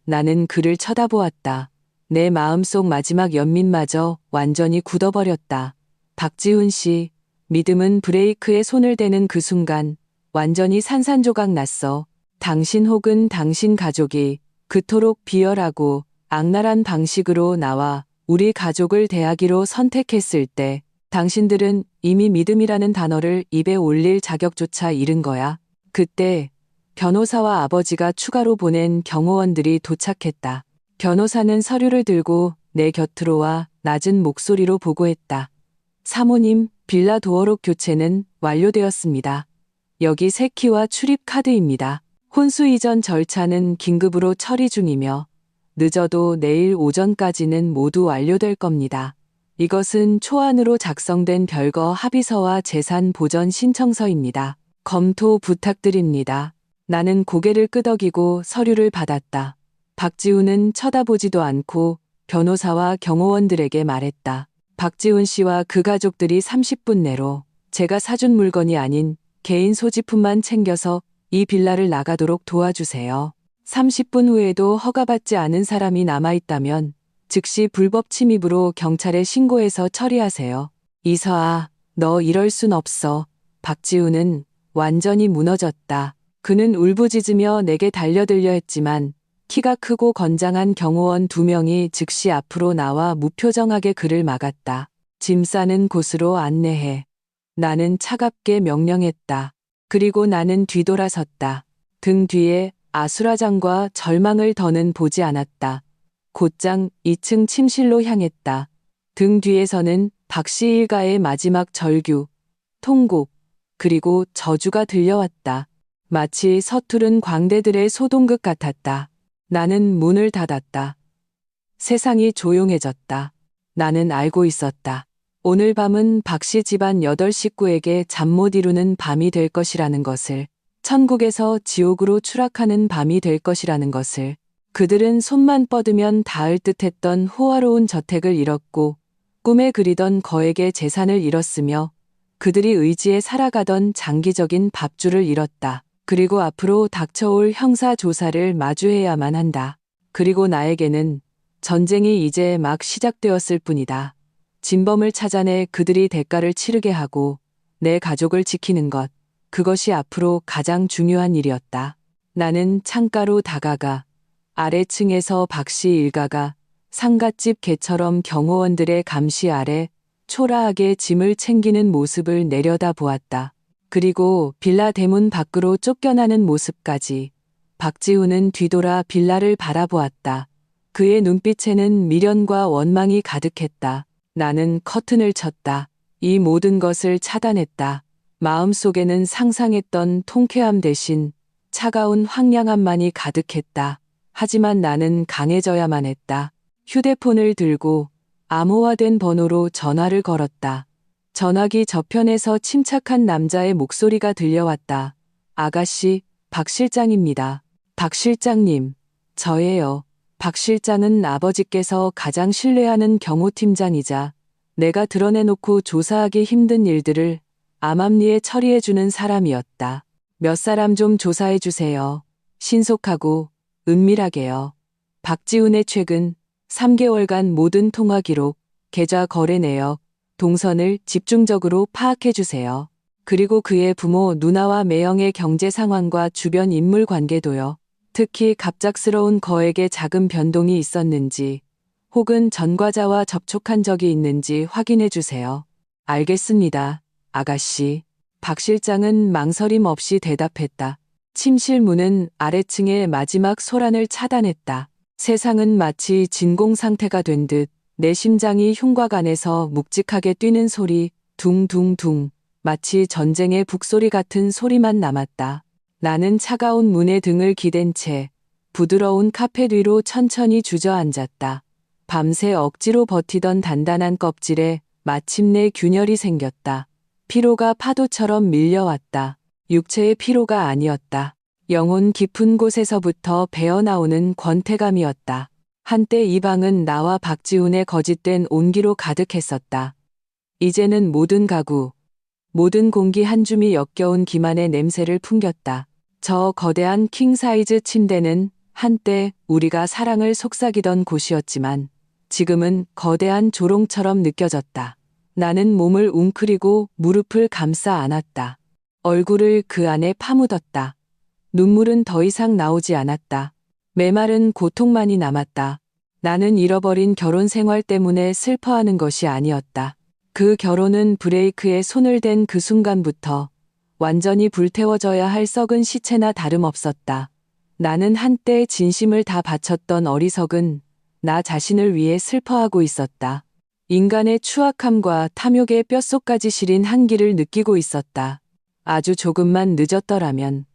A: 나는 그를 쳐다보았다. 내 마음속 마지막 연민마저 완전히 굳어버렸다. 박지훈 씨, 믿음은 브레이크에 손을 대는 그 순간 완전히 산산조각 났어. 당신 혹은 당신 가족이 그토록 비열하고 악랄한 방식으로 나와 우리 가족을 대하기로 선택했을 때 당신들은 이미 믿음이라는 단어를 입에 올릴 자격조차 잃은 거야. 그때 변호사와 아버지가 추가로 보낸 경호원들이 도착했다. 변호사는 서류를 들고 내 곁으로 와 낮은 목소리로 보고했다. 사모님, 빌라 도어록 교체는 완료되었습니다. 여기 새키와 출입 카드입니다. 혼수 이전 절차는 긴급으로 처리 중이며 늦어도 내일 오전까지는 모두 완료될 겁니다. 이것은 초안으로 작성된 별거 합의서와 재산 보전 신청서입니다. 검토 부탁드립니다. 나는 고개를 끄덕이고 서류를 받았다. 박지훈은 쳐다보지도 않고 변호사와 경호원들에게 말했다. 박지훈 씨와 그 가족들이 30분 내로 제가 사준 물건이 아닌 개인 소지품만 챙겨서 이 빌라를 나가도록 도와주세요. 30분 후에도 허가받지 않은 사람이 남아있다면 즉시 불법 침입으로 경찰에 신고해서 처리하세요. 이서아, 너 이럴 순 없어. 박지우는 완전히 무너졌다. 그는 울부짖으며 내게 달려들려 했지만 키가 크고 건장한 경호원 2명이 즉시 앞으로 나와 무표정하게 그를 막았다. 짐 싸는 곳으로 안내해. 나는 차갑게 명령했다. 그리고 나는 뒤돌아섰다. 등 뒤에 아수라장과 절망을 더는 보지 않았다. 곧장 2층 침실로 향했다. 등 뒤에서는 박씨 일가의 마지막 절규, 통곡, 그리고 저주가 들려왔다. 마치 서투른 광대들의 소동극 같았다. 나는 문을 닫았다. 세상이 조용해졌다. 나는 알고 있었다. 오늘 밤은 박씨 집안 8식구에게 잠 못 이루는 밤이 될 것이라는 것을, 천국에서 지옥으로 추락하는 밤이 될 것이라는 것을. 그들은 손만 뻗으면 닿을 듯했던 호화로운 저택을 잃었고 꿈에 그리던 거액의 재산을 잃었으며 그들이 의지에 살아가던 장기적인 밥줄을 잃었다. 그리고 앞으로 닥쳐올 형사 조사를 마주해야만 한다. 그리고 나에게는 전쟁이 이제 막 시작되었을 뿐이다. 진범을 찾아내 그들이 대가를 치르게 하고 내 가족을 지키는 것, 그것이 앞으로 가장 중요한 일이었다. 나는 창가로 다가가 아래층에서 박씨 일가가 상갓집 개처럼 경호원들의 감시 아래 초라하게 짐을 챙기는 모습을 내려다 보았다. 그리고 빌라 대문 밖으로 쫓겨나는 모습까지. 박지우는 뒤돌아 빌라를 바라보았다. 그의 눈빛에는 미련과 원망이 가득했다. 나는 커튼을 쳤다. 이 모든 것을 차단했다. 마음속에는 상상했던 통쾌함 대신 차가운 황량함만이 가득했다. 하지만 나는 강해져야만 했다. 휴대폰을 들고 암호화된 번호로 전화를 걸었다. 전화기 저편에서 침착한 남자의 목소리가 들려왔다. 아가씨, 박 실장입니다. 박 실장님, 저예요. 박 실장은 아버지께서 가장 신뢰하는 경호팀장이자 내가 드러내놓고 조사하기 힘든 일들을 암암리에 처리해주는 사람이었다. 몇 사람 좀 조사해주세요. 신속하고 은밀하게요. 박지훈의 최근 3개월간 모든 통화 기록, 계좌 거래 내역, 동선을 집중적으로 파악해주세요. 그리고 그의 부모 누나와 매형의 경제 상황과 주변 인물 관계도요. 특히 갑작스러운 거액의 자금 변동이 있었는지 혹은 전과자와 접촉한 적이 있는지 확인해주세요. 알겠습니다, 아가씨. 박 실장은 망설임 없이 대답했다. 침실 문은 아래층의 마지막 소란을 차단했다. 세상은 마치 진공 상태가 된 듯 내 심장이 흉곽 안에서 묵직하게 뛰는 소리, 둥둥둥, 마치 전쟁의 북소리 같은 소리만 남았다. 나는 차가운 문에 등을 기댄 채 부드러운 카펫 위로 천천히 주저앉았다. 밤새 억지로 버티던 단단한 껍질에 마침내 균열이 생겼다. 피로가 파도처럼 밀려왔다. 육체의 피로가 아니었다. 영혼 깊은 곳에서부터 배어나오는 권태감이었다. 한때 이 방은 나와 박지훈의 거짓된 온기로 가득했었다. 이제는 모든 가구, 모든 공기 한 줌이 역겨운 기만의 냄새를 풍겼다. 저 거대한 킹사이즈 침대는 한때 우리가 사랑을 속삭이던 곳이었지만 지금은 거대한 조롱처럼 느껴졌다. 나는 몸을 웅크리고 무릎을 감싸 안았다. 얼굴을 그 안에 파묻었다. 눈물은 더 이상 나오지 않았다. 메마른 고통만이 남았다. 나는 잃어버린 결혼 생활 때문에 슬퍼하는 것이 아니었다. 그 결혼은 브레이크에 손을 댄 그 순간부터 완전히 불태워져야 할 썩은 시체나 다름없었다. 나는 한때 진심을 다 바쳤던 어리석은 나 자신을 위해 슬퍼하고 있었다. 인간의 추악함과 탐욕의 뼛속까지 시린 한기를 느끼고 있었다. 아주 조금만 늦었더라면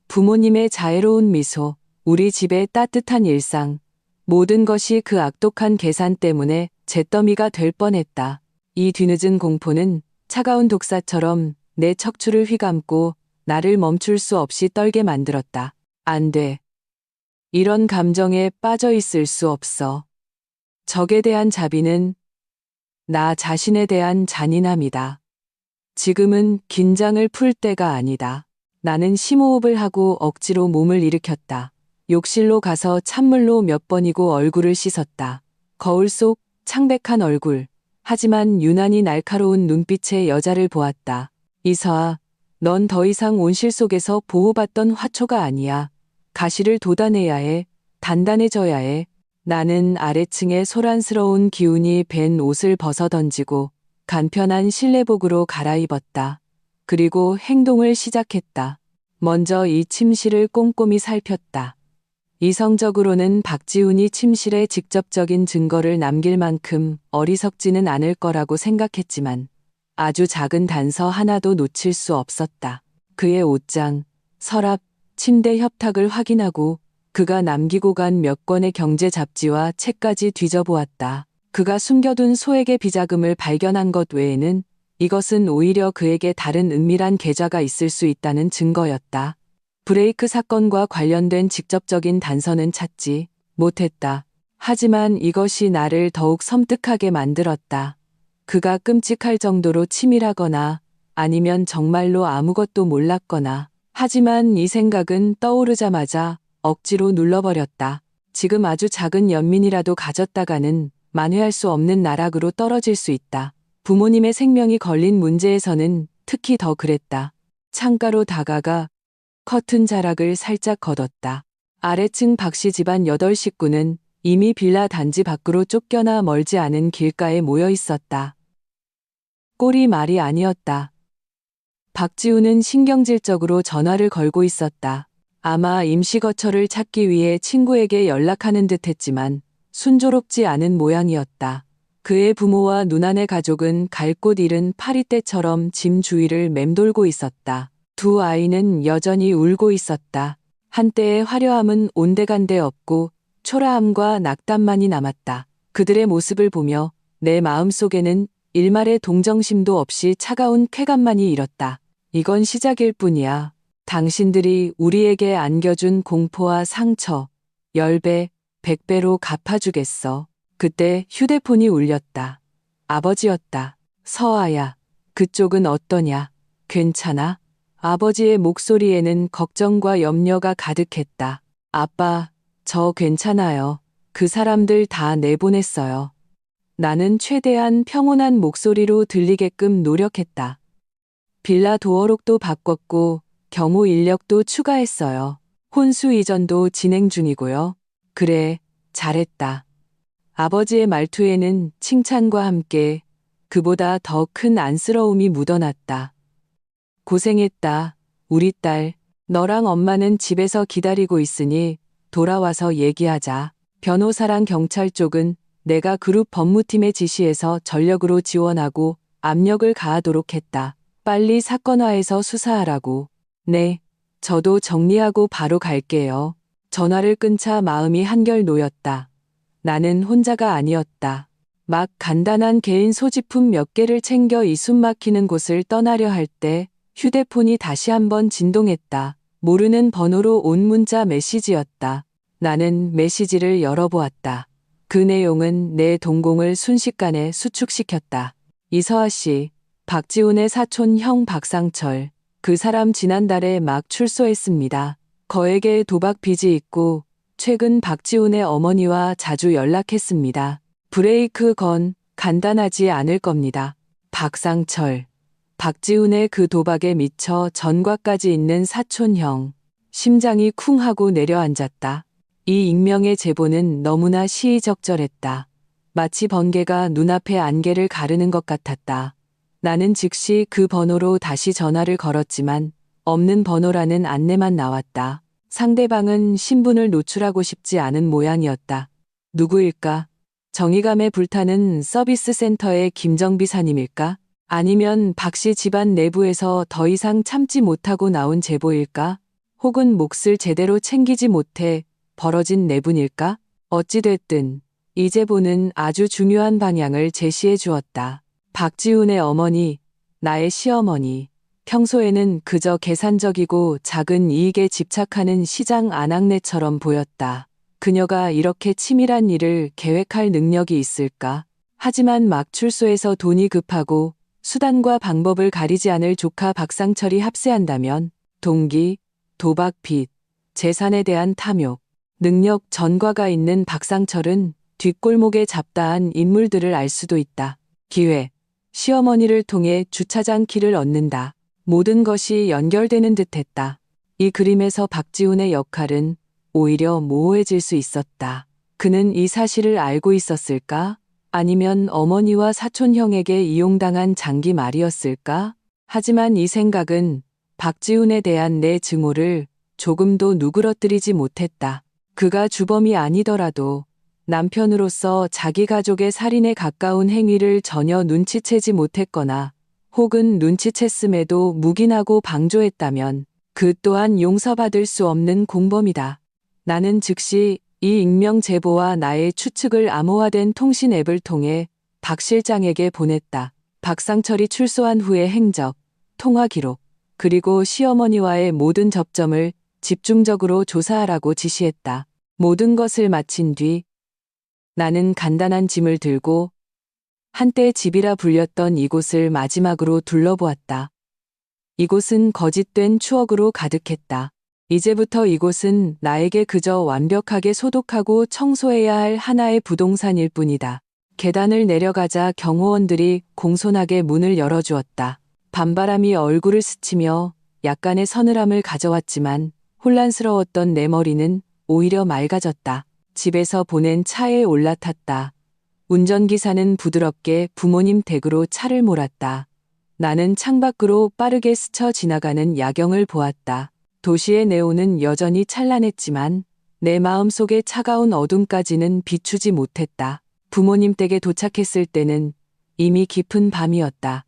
A: 부모님의 자애로운 미소, 우리 집의 따뜻한 일상, 모든 것이 그 악독한 계산 때문에 잿더미가 될 뻔했다. 이 뒤늦은 공포는 차가운 독사처럼 내 척추를 휘감고 나를 멈출 수 없이 떨게 만들었다. 안 돼. 이런 감정에 빠져 있을 수 없어. 적에 대한 자비는 나 자신에 대한 잔인함이다. 지금은 긴장을 풀 때가 아니다. 나는 심호흡을 하고 억지로 몸을 일으켰다. 욕실로 가서 찬물로 몇 번이고 얼굴을 씻었다. 거울 속 창백한 얼굴. 하지만 유난히 날카로운 눈빛의 여자를 보았다. 이서아, 넌 더 이상 온실 속에서 보호받던 화초가 아니야. 가시를 돋아내야 해. 단단해져야 해. 나는 아래층에 소란스러운 기운이 밴 옷을 벗어던지고 간편한 실내복으로 갈아입었다. 그리고 행동을 시작했다. 먼저 이 침실을 꼼꼼히 살폈다. 이성적으로는 박지훈이 침실에 직접적인 증거를 남길 만큼 어리석지는 않을 거라고 생각했지만 아주 작은 단서 하나도 놓칠 수 없었다. 그의 옷장, 서랍, 침대 협탁을 확인하고 그가 남기고 간 몇 권의 경제 잡지와 책까지 뒤져보았다. 그가 숨겨둔 소액의 비자금을 발견한 것 외에는 이것은 오히려 그에게 다른 은밀한 계좌가 있을 수 있다는 증거였다. 브레이크 사건과 관련된 직접적인 단서는 찾지 못했다. 하지만 이것이 나를 더욱 섬뜩하게 만들었다. 그가 끔찍할 정도로 치밀하거나 아니면 정말로 아무것도 몰랐거나. 하지만 이 생각은 떠오르자마자 억지로 눌러버렸다. 지금 아주 작은 연민이라도 가졌다가는 만회할 수 없는 나락으로 떨어질 수 있다. 부모님의 생명이 걸린 문제에서는 특히 더 그랬다. 창가로 다가가 커튼 자락을 살짝 걷었다. 아래층 박씨 집안 8식구는 이미 빌라 단지 밖으로 쫓겨나 멀지 않은 길가에 모여 있었다. 꼴이 말이 아니었다. 박지훈은 신경질적으로 전화를 걸고 있었다. 아마 임시거처를 찾기 위해 친구에게 연락하는 듯 했지만 순조롭지 않은 모양이었다. 그의 부모와 누나네 가족은 갈 곳 잃은 파리떼처럼 짐 주위를 맴돌고 있었다. 두 아이는 여전히 울고 있었다. 한때의 화려함은 온데간데 없고 초라함과 낙담만이 남았다. 그들의 모습을 보며 내 마음속에는 일말의 동정심도 없이 차가운 쾌감만이 일었다. 이건 시작일 뿐이야. 당신들이 우리에게 안겨준 공포와 상처 10배, 100배로 갚아주겠어. 그때 휴대폰이 울렸다. 아버지였다. 서아야, 그쪽은 어떠냐? 괜찮아? 아버지의 목소리에는 걱정과 염려가 가득했다. 아빠, 저 괜찮아요. 그 사람들 다 내보냈어요. 나는 최대한 평온한 목소리로 들리게끔 노력했다. 빌라 도어록도 바꿨고 경호 인력도 추가했어요. 혼수 이전도 진행 중이고요. 그래, 잘했다. 아버지의 말투에는 칭찬과 함께 그보다 더 큰 안쓰러움이 묻어났다. 고생했다, 우리 딸. 너랑 엄마는 집에서 기다리고 있으니 돌아와서 얘기하자. 변호사랑 경찰 쪽은 내가 그룹 법무팀의 지시에서 전력으로 지원하고 압력을 가하도록 했다. 빨리 사건화해서 수사하라고. 네, 저도 정리하고 바로 갈게요. 전화를 끊자 마음이 한결 놓였다. 나는 혼자가 아니었다. 막 간단한 개인 소지품 몇 개를 챙겨 이 숨막히는 곳을 떠나려 할 때 휴대폰이 다시 한번 진동했다. 모르는 번호로 온 문자 메시지였다. 나는 메시지를 열어보았다. 그 내용은 내 동공을 순식간에 수축시켰다. 이서아 씨, 박지훈의 사촌 형 박상철. 그 사람 지난달에 막 출소했습니다. 거액의 도박 빚이 있고 최근 박지훈의 어머니와 자주 연락했습니다. 브레이크 건 간단하지 않을 겁니다. 박상철. 박지훈의 그 도박에 미쳐 전과까지 있는 사촌형. 심장이 쿵 하고 내려앉았다. 이 익명의 제보는 너무나 시의적절했다. 마치 번개가 눈앞에 안개를 가르는 것 같았다. 나는 즉시 그 번호로 다시 전화를 걸었지만 없는 번호라는 안내만 나왔다. 상대방은 신분을 노출하고 싶지 않은 모양이었다. 누구일까? 정의감에 불타는 서비스 센터의 김정비사님일까? 아니면 박씨 집안 내부에서 더 이상 참지 못하고 나온 제보일까? 혹은 몫을 제대로 챙기지 못해 벌어진 내분일까? 어찌됐든 이 제보는 아주 중요한 방향을 제시해 주었다. 박지훈의 어머니, 나의 시어머니. 평소에는 그저 계산적이고 작은 이익에 집착하는 시장 아낙네처럼 보였다. 그녀가 이렇게 치밀한 일을 계획할 능력이 있을까? 하지만 막 출소해서 돈이 급하고 수단과 방법을 가리지 않을 조카 박상철이 합세한다면 동기, 도박 빚, 재산에 대한 탐욕, 능력 전과가 있는 박상철은 뒷골목에 잡다한 인물들을 알 수도 있다. 기회, 시어머니를 통해 주차장 키를 얻는다. 모든 것이 연결되는 듯했다. 이 그림에서 박지훈의 역할은 오히려 모호해질 수 있었다. 그는 이 사실을 알고 있었을까? 아니면 어머니와 사촌형에게 이용당한 장기 말이었을까? 하지만 이 생각은 박지훈에 대한 내 증오를 조금도 누그러뜨리지 못했다. 그가 주범이 아니더라도 남편으로서 자기 가족의 살인에 가까운 행위를 전혀 눈치채지 못했거나 혹은 눈치챘음에도 묵인하고 방조했다면 그 또한 용서받을 수 없는 공범이다. 나는 즉시 이 익명 제보와 나의 추측을 암호화된 통신 앱을 통해 박 실장에게 보냈다. 박상철이 출소한 후의 행적, 통화 기록, 그리고 시어머니와의 모든 접점을 집중적으로 조사하라고 지시했다. 모든 것을 마친 뒤 나는 간단한 짐을 들고 한때 집이라 불렸던 이곳을 마지막으로 둘러보았다. 이곳은 거짓된 추억으로 가득했다. 이제부터 이곳은 나에게 그저 완벽하게 소독하고 청소해야 할 하나의 부동산일 뿐이다. 계단을 내려가자 경호원들이 공손하게 문을 열어주었다. 밤바람이 얼굴을 스치며 약간의 서늘함을 가져왔지만 혼란스러웠던 내 머리는 오히려 맑아졌다. 집에서 보낸 차에 올라탔다. 운전기사는 부드럽게 부모님 댁으로 차를 몰았다. 나는 창밖으로 빠르게 스쳐 지나가는 야경을 보았다. 도시의 네온은 여전히 찬란했지만 내 마음속의 차가운 어둠까지는 비추지 못했다. 부모님 댁에 도착했을 때는 이미 깊은 밤이었다.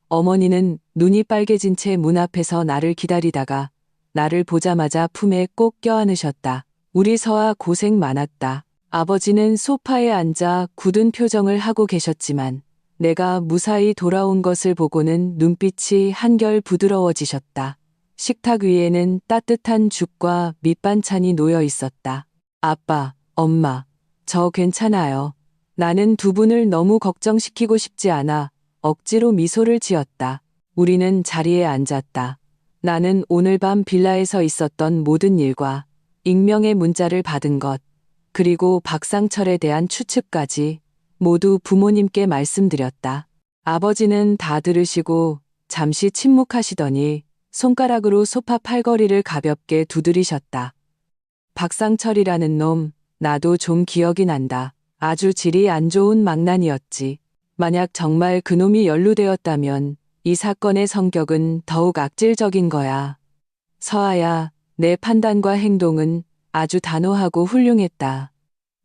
A: 어머니는 눈이 빨개진 채 문 앞에서 나를 기다리다가 나를 보자마자 품에 꼭 껴안으셨다. 우리 서아 고생 많았다. 아버지는 소파에 앉아 굳은 표정을 하고 계셨지만 내가 무사히 돌아온 것을 보고는 눈빛이 한결 부드러워지셨다. 식탁 위에는 따뜻한 죽과 밑반찬이 놓여 있었다. 아빠, 엄마, 저 괜찮아요. 나는 두 분을 너무 걱정시키고 싶지 않아 억지로 미소를 지었다. 우리는 자리에 앉았다. 나는 오늘 밤 빌라에서 있었던 모든 일과 익명의 문자를 받은 것, 그리고 박상철에 대한 추측까지 모두 부모님께 말씀드렸다. 아버지는 다 들으시고 잠시 침묵하시더니 손가락으로 소파 팔걸이를 가볍게 두드리셨다. 박상철이라는 놈, 나도 좀 기억이 난다. 아주 질이 안 좋은 망난이었지. 만약 정말 그놈이 연루되었다면 이 사건의 성격은 더욱 악질적인 거야. 서아야, 내 판단과 행동은 아주 단호하고 훌륭했다.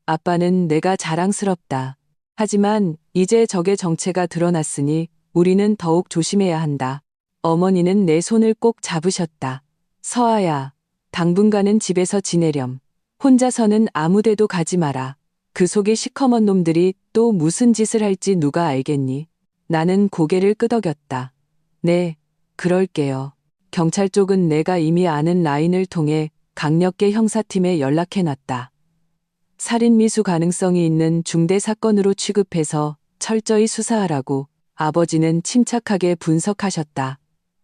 A: 아빠는 내가 자랑스럽다. 하지만 이제 적의 정체가 드러났으니 우리는 더욱 조심해야 한다. 어머니는 내 손을 꼭 잡으셨다. 서아야, 당분간은 집에서 지내렴. 혼자서는 아무데도 가지 마라. 그 속에 시커먼 놈들이 또 무슨 짓을 할지 누가 알겠니? 나는 고개를 끄덕였다. 네, 그럴게요. 경찰 쪽은 내가 이미 아는 라인을 통해 강력계 형사팀에 연락해놨다. 살인 미수 가능성이 있는 중대 사건으로 취급해서 철저히 수사하라고 아버지는 침착하게 분석하셨다.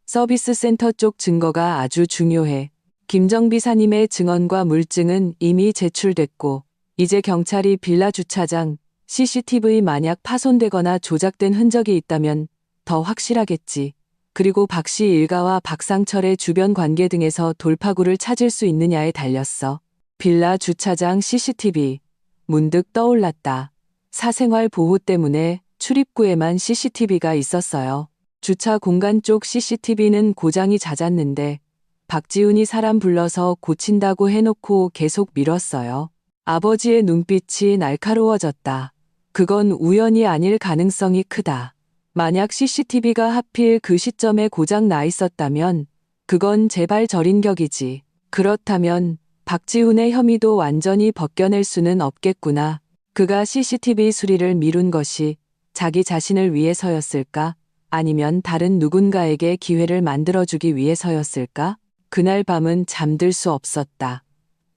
A: 서비스 센터 쪽 증거가 아주 중요해. 김정 비사님의 증언과 물증은 이미 제출됐고 이제 경찰이 빌라 주차장 CCTV 만약 파손되거나 조작된 흔적이 있다면 더 확실하겠지. 그리고 박 씨 일가와 박상철의 주변 관계 등에서 돌파구를 찾을 수 있느냐에 달렸어. 빌라 주차장 CCTV. 문득 떠올랐다. 사생활 보호 때문에 출입구에만 CCTV가 있었어요. 주차 공간 쪽 CCTV는 고장이 잦았는데 박지훈이 사람 불러서 고친다고 해놓고 계속 미뤘어요. 아버지의 눈빛이 날카로워졌다. 그건 우연이 아닐 가능성이 크다. 만약 CCTV가 하필 그 시점에 고장 나 있었다면 그건 제발 저린격이지. 그렇다면 박지훈의 혐의도 완전히 벗겨낼 수는 없겠구나. 그가 CCTV 수리를 미룬 것이 자기 자신을 위해서였을까? 아니면 다른 누군가에게 기회를 만들어주기 위해서였을까? 그날 밤은 잠들 수 없었다.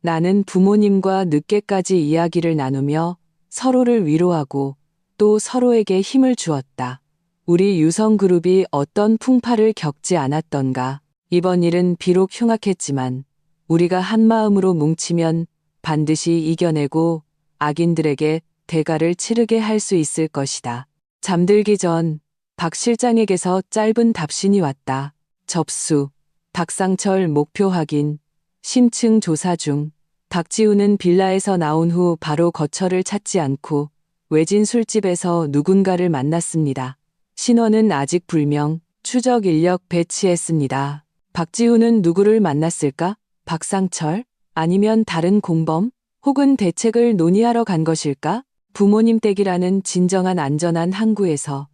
A: 나는 부모님과 늦게까지 이야기를 나누며 서로를 위로하고 또 서로에게 힘을 주었다. 우리 유성그룹이 어떤 풍파를 겪지 않았던가. 이번 일은 비록 흉악했지만 우리가 한마음으로 뭉치면 반드시 이겨내고 악인들에게 대가를 치르게 할 수 있을 것이다. 잠들기 전 박 실장에게서 짧은 답신이 왔다. 접수. 박상철 목표 확인. 심층 조사 중. 박지훈은 빌라에서 나온 후 바로 거처를 찾지 않고 외진 술집에서 누군가를 만났습니다. 신원은 아직 불명. 추적 인력 배치했습니다. 박지훈은 누구를 만났을까? 박상철? 아니면 다른 공범? 혹은 대책을 논의하러 간 것일까? 부모님 댁이라는 진정한 안전한 항구에서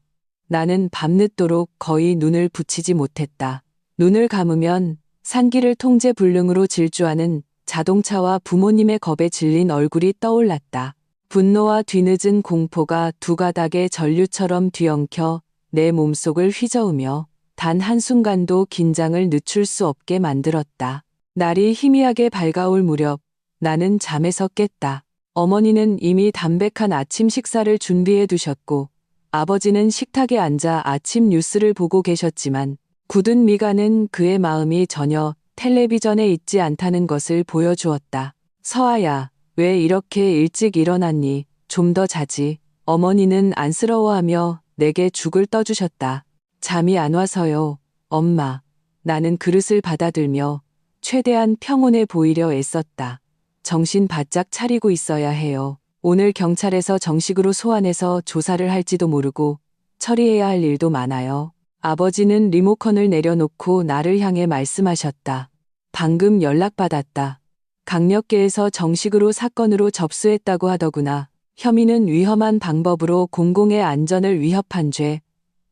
A: 나는 밤늦도록 거의 눈을 붙이지 못했다. 눈을 감으면 산길을 통제불능으로 질주하는 자동차와 부모님의 겁에 질린 얼굴이 떠올랐다. 분노와 뒤늦은 공포가 두 가닥의 전류처럼 뒤엉켜 내 몸속을 휘저으며 단 한순간도 긴장을 늦출 수 없게 만들었다. 날이 희미하게 밝아올 무렵 나는 잠에서 깼다. 어머니는 이미 담백한 아침 식사를 준비해 두셨고 아버지는 식탁에 앉아 아침 뉴스를 보고 계셨지만 굳은 미간은 그의 마음이 전혀 텔레비전에 있지 않다는 것을 보여주었다. 서아야, 왜 이렇게 일찍 일어났니? 좀 더 자지. 어머니는 안쓰러워하며 내게 죽을 떠주셨다. 잠이 안 와서요, 엄마. 나는 그릇을 받아들며 최대한 평온해 보이려 애썼다. 정신 바짝 차리고 있어야 해요. 오늘 경찰에서 정식으로 소환해서 조사를 할지도 모르고 처리해야 할 일도 많아요. 아버지는 리모컨을 내려놓고 나를 향해 말씀하셨다. 방금 연락받았다. 강력계에서 정식으로 사건으로 접수했다고 하더구나. 혐의는 위험한 방법으로 공공의 안전을 위협한 죄,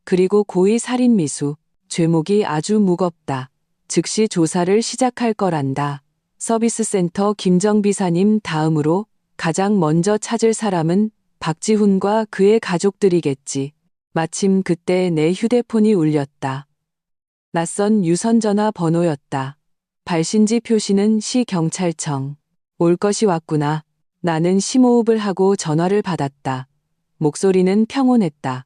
A: 그리고 고의 살인 미수, 죄목이 아주 무겁다. 즉시 조사를 시작할 거란다. 서비스센터 김정비사님 다음으로 가장 먼저 찾을 사람은 박지훈과 그의 가족들이겠지. 마침 그때 내 휴대폰이 울렸다. 낯선 유선전화 번호였다. 발신지 표시는 시경찰청. 올 것이 왔구나. 나는 심호흡을 하고 전화를 받았다. 목소리는 평온했다.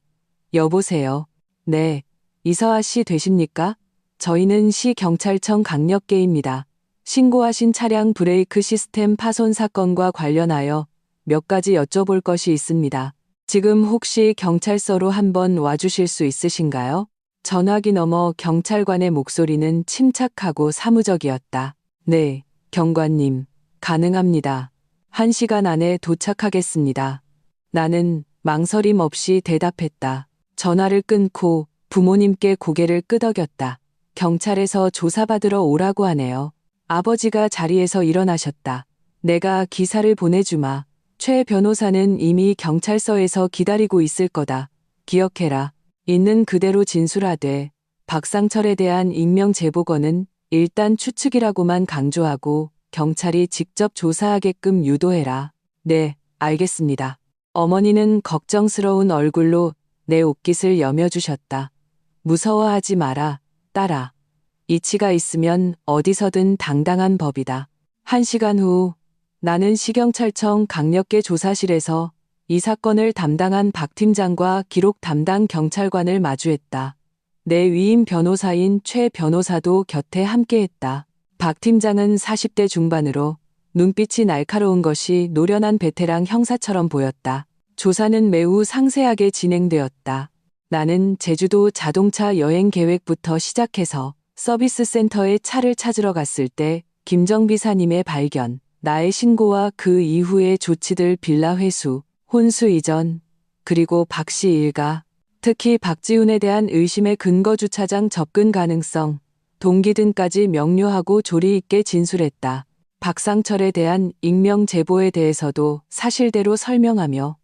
A: 여보세요. 네. 이서아 씨 되십니까? 저희는 시경찰청 강력계입니다. 신고하신 차량 브레이크 시스템 파손 사건과 관련하여 몇 가지 여쭤볼 것이 있습니다. 지금 혹시 경찰서로 한번 와주실 수 있으신가요? 전화기 너머 경찰관의 목소리는 침착하고 사무적이었다. 네, 경관님, 가능합니다. 1시간 안에 도착하겠습니다. 나는 망설임 없이 대답했다. 전화를 끊고 부모님께 고개를 끄덕였다. 경찰에서 조사받으러 오라고 하네요. 아버지가 자리에서 일어나셨다. 내가 기사를 보내주마. 최 변호사는 이미 경찰서에서 기다리고 있을 거다. 기억해라. 있는 그대로 진술하되 박상철에 대한 익명 제보건은 일단 추측이라고만 강조하고 경찰이 직접 조사하게끔 유도해라. 네, 알겠습니다. 어머니는 걱정스러운 얼굴로 내 옷깃을 여며주셨다. 무서워하지 마라, 딸아. 이치가 있으면 어디서든 당당한 법이다. 1시간 후 나는 시경찰청 강력계 조사실에서 이 사건을 담당한 박 팀장과 기록 담당 경찰관을 마주했다. 내 위임 변호사인 최 변호사도 곁에 함께했다. 박 팀장은 40대 중반으로 눈빛이 날카로운 것이 노련한 베테랑 형사처럼 보였다. 조사는 매우 상세하게 진행되었다. 나는 제주도 자동차 여행 계획부터 시작해서 서비스 센터에 차를 찾으러 갔을 때 김정비사님의 발견, 나의 신고와 그 이후의 조치들 빌라 회수, 혼수 이전, 그리고 박 씨 일가, 특히 박지훈에 대한 의심의 근거 주차장 접근 가능성, 동기 등까지 명료하고 조리 있게 진술했다. 박상철에 대한 익명 제보에 대해서도 사실대로 설명하며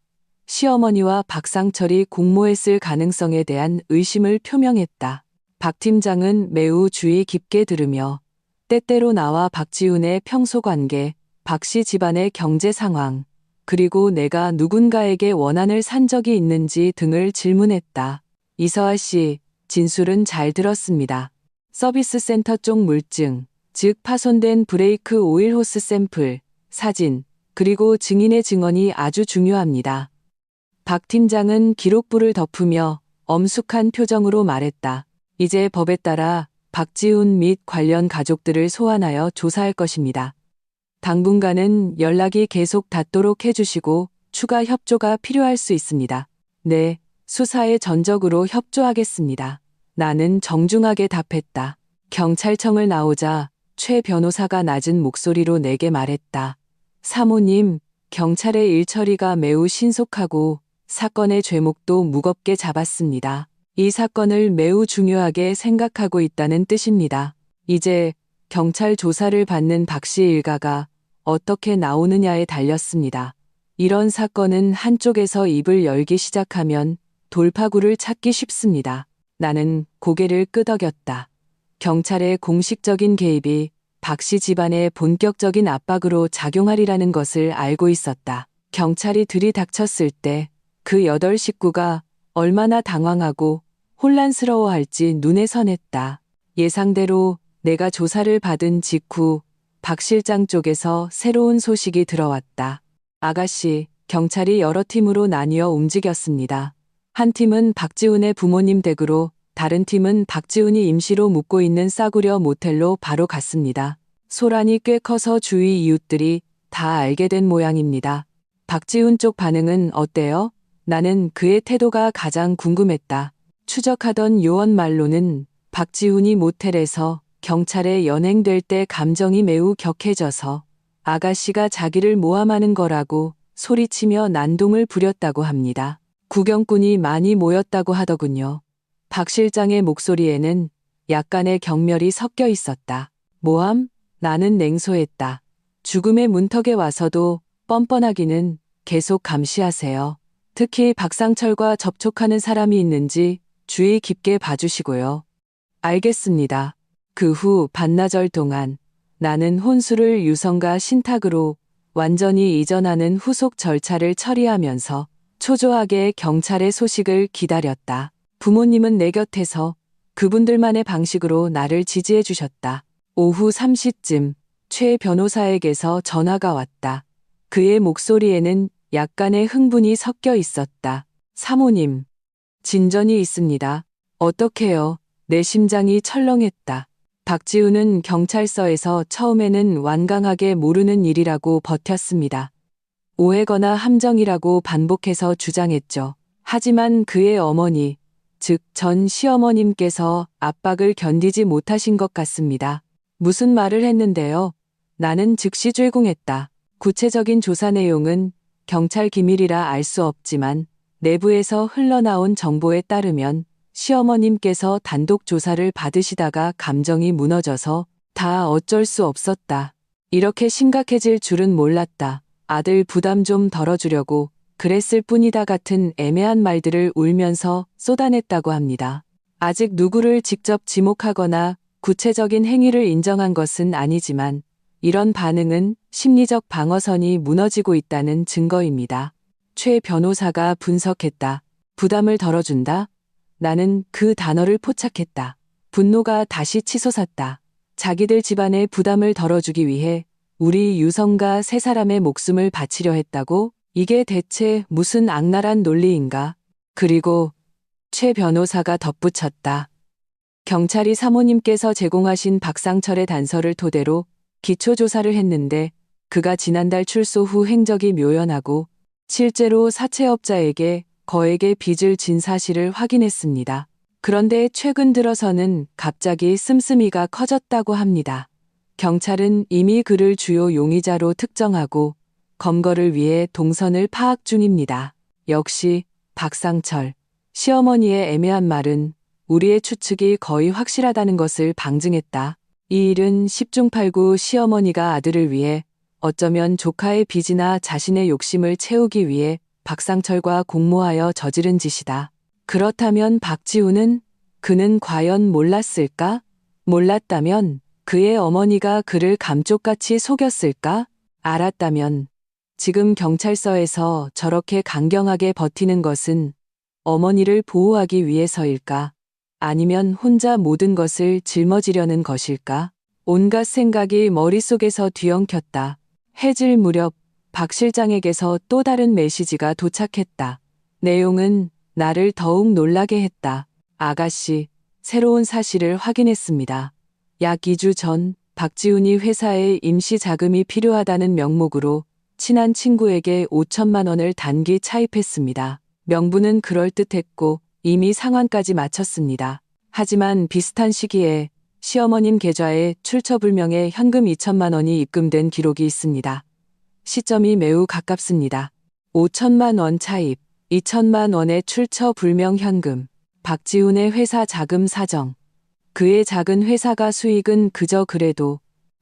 A: 시어머니와 박상철이 공모했을 가능성에 대한 의심을 표명했다. 박 팀장은 매우 주의 깊게 들으며 때때로 나와 박지훈의 평소 관계, 박 씨 집안의 경제 상황, 그리고 내가 누군가에게 원한을 산 적이 있는지 등을 질문했다. 이서아 씨, 진술은 잘 들었습니다. 서비스 센터 쪽 물증, 즉 파손된 브레이크 오일 호스 샘플, 사진, 그리고 증인의 증언이 아주 중요합니다. 박 팀장은 기록부를 덮으며 엄숙한 표정으로 말했다. 이제 법에 따라 박지훈 및 관련 가족들을 소환하여 조사할 것입니다. 당분간은 연락이 계속 닿도록 해주시고 추가 협조가 필요할 수 있습니다. 네, 수사에 전적으로 협조하겠습니다. 나는 정중하게 답했다. 경찰청을 나오자 최 변호사가 낮은 목소리로 내게 말했다. 사모님, 경찰의 일처리가 매우 신속하고 사건의 죄목도 무겁게 잡았습니다. 이 사건을 매우 중요하게 생각하고 있다는 뜻입니다. 이제 경찰 조사를 받는 박 씨 일가가 어떻게 나오느냐에 달렸습니다. 이런 사건은 한쪽에서 입을 열기 시작하면 돌파구를 찾기 쉽습니다. 나는 고개를 끄덕였다. 경찰의 공식적인 개입이 박 씨 집안의 본격적인 압박으로 작용하리라는 것을 알고 있었다. 경찰이 들이닥쳤을 때 그 8식구가 얼마나 당황하고 혼란스러워할지 눈에 선했다. 예상대로 내가 조사를 받은 직후 박 실장 쪽에서 새로운 소식이 들어왔다. 아가씨, 경찰이 여러 팀으로 나뉘어 움직였습니다. 한 팀은 박지훈의 부모님 댁으로, 다른 팀은 박지훈이 임시로 묵고 있는 싸구려 모텔로 바로 갔습니다. 소란이 꽤 커서 주위 이웃들이 다 알게 된 모양입니다. 박지훈 쪽 반응은 어때요? 나는 그의 태도가 가장 궁금했다. 추적하던 요원 말로는 박지훈이 모텔에서 경찰에 연행될 때 감정이 매우 격해져서 아가씨가 자기를 모함하는 거라고 소리치며 난동을 부렸다고 합니다. 구경꾼이 많이 모였다고 하더군요. 박 실장의 목소리에는 약간의 경멸이 섞여 있었다. 모함? 나는 냉소했다. 죽음의 문턱에 와서도 뻔뻔하기는 계속 감시하세요. 특히 박상철과 접촉하는 사람이 있는지 주의 깊게 봐주시고요. 알겠습니다. 그 후 반나절 동안 나는 혼수를 유성과 신탁으로 완전히 이전하는 후속 절차를 처리하면서 초조하게 경찰의 소식을 기다렸다. 부모님은 내 곁에서 그분들만의 방식으로 나를 지지해 주셨다. 오후 3시쯤 최 변호사에게서 전화가 왔다. 그의 목소리에는 약간의 흥분이 섞여 있었다. 사모님, 진전이 있습니다. 어떡해요? 내 심장이 철렁했다. 박지훈은 경찰서에서 처음에는 완강하게 모르는 일이라고 버텼습니다. 오해거나 함정이라고 반복해서 주장했죠. 하지만 그의 어머니, 즉 전 시어머님께서 압박을 견디지 못하신 것 같습니다. 무슨 말을 했는데요? 나는 즉시追궁했다. 구체적인 조사 내용은 경찰 기밀이라 알 수 없지만 내부에서 흘러나온 정보에 따르면 시어머님께서 단독 조사를 받으시다가 감정이 무너져서 다 어쩔 수 없었다. 이렇게 심각해질 줄은 몰랐다. 아들 부담 좀 덜어주려고 그랬을 뿐이다 같은 애매한 말들을 울면서 쏟아냈다고 합니다. 아직 누구를 직접 지목하거나 구체적인 행위를 인정한 것은 아니지만 이런 반응은 심리적 방어선이 무너지고 있다는 증거입니다. 최 변호사가 분석했다. 부담을 덜어준다? 나는 그 단어를 포착했다. 분노가 다시 치솟았다. 자기들 집안의 부담을 덜어주기 위해 우리 유성과 세 사람의 목숨을 바치려 했다고? 이게 대체 무슨 악랄한 논리인가? 그리고 최 변호사가 덧붙였다. 경찰이 사모님께서 제공하신 박상철의 단서를 토대로 기초조사를 했는데 그가 지난달 출소 후 행적이 묘연하고 실제로 사채업자에게 거액의 빚을 진 사실을 확인했습니다. 그런데 최근 들어서는 갑자기 씀씀이가 커졌다고 합니다. 경찰은 이미 그를 주요 용의자로 특정하고 검거를 위해 동선을 파악 중입니다. 역시 박상철, 시어머니의 애매한 말은 우리의 추측이 거의 확실하다는 것을 방증했다. 이 일은 10중 8구 시어머니가 아들을 위해 어쩌면 조카의 빚이나 자신의 욕심을 채우기 위해 박상철과 공모하여 저지른 짓이다. 그렇다면 박지훈은 그는 과연 몰랐을까? 몰랐다면 그의 어머니가 그를 감쪽같이 속였을까? 알았다면 지금 경찰서에서 저렇게 강경하게 버티는 것은 어머니를 보호하기 위해서일까? 아니면 혼자 모든 것을 짊어지려는 것일까? 온갖 생각이 머릿속에서 뒤엉켰다. 해질 무렵 박 실장에게서 또 다른 메시지가 도착했다. 내용은 나를 더욱 놀라게 했다. 아가씨, 새로운 사실을 확인했습니다. 약 2주 전 박지훈이 회사에 임시 자금이 필요하다는 명목으로 친한 친구에게 5천만 원을 단기 차입했습니다. 명분은 그럴듯했고 이미 상환까지 마쳤습니다. 하지만 비슷한 시기에 시어머님 계좌에 출처불명의 현금 2천만 원이 입금된 기록이 있습니다. 시점이 매우 가깝습니다. 5천만 원 차입, 2천만 원의 출처불명 현금, 박지훈의 회사 자금 사정. 그의 작은 회사가 수익은 그저 그래도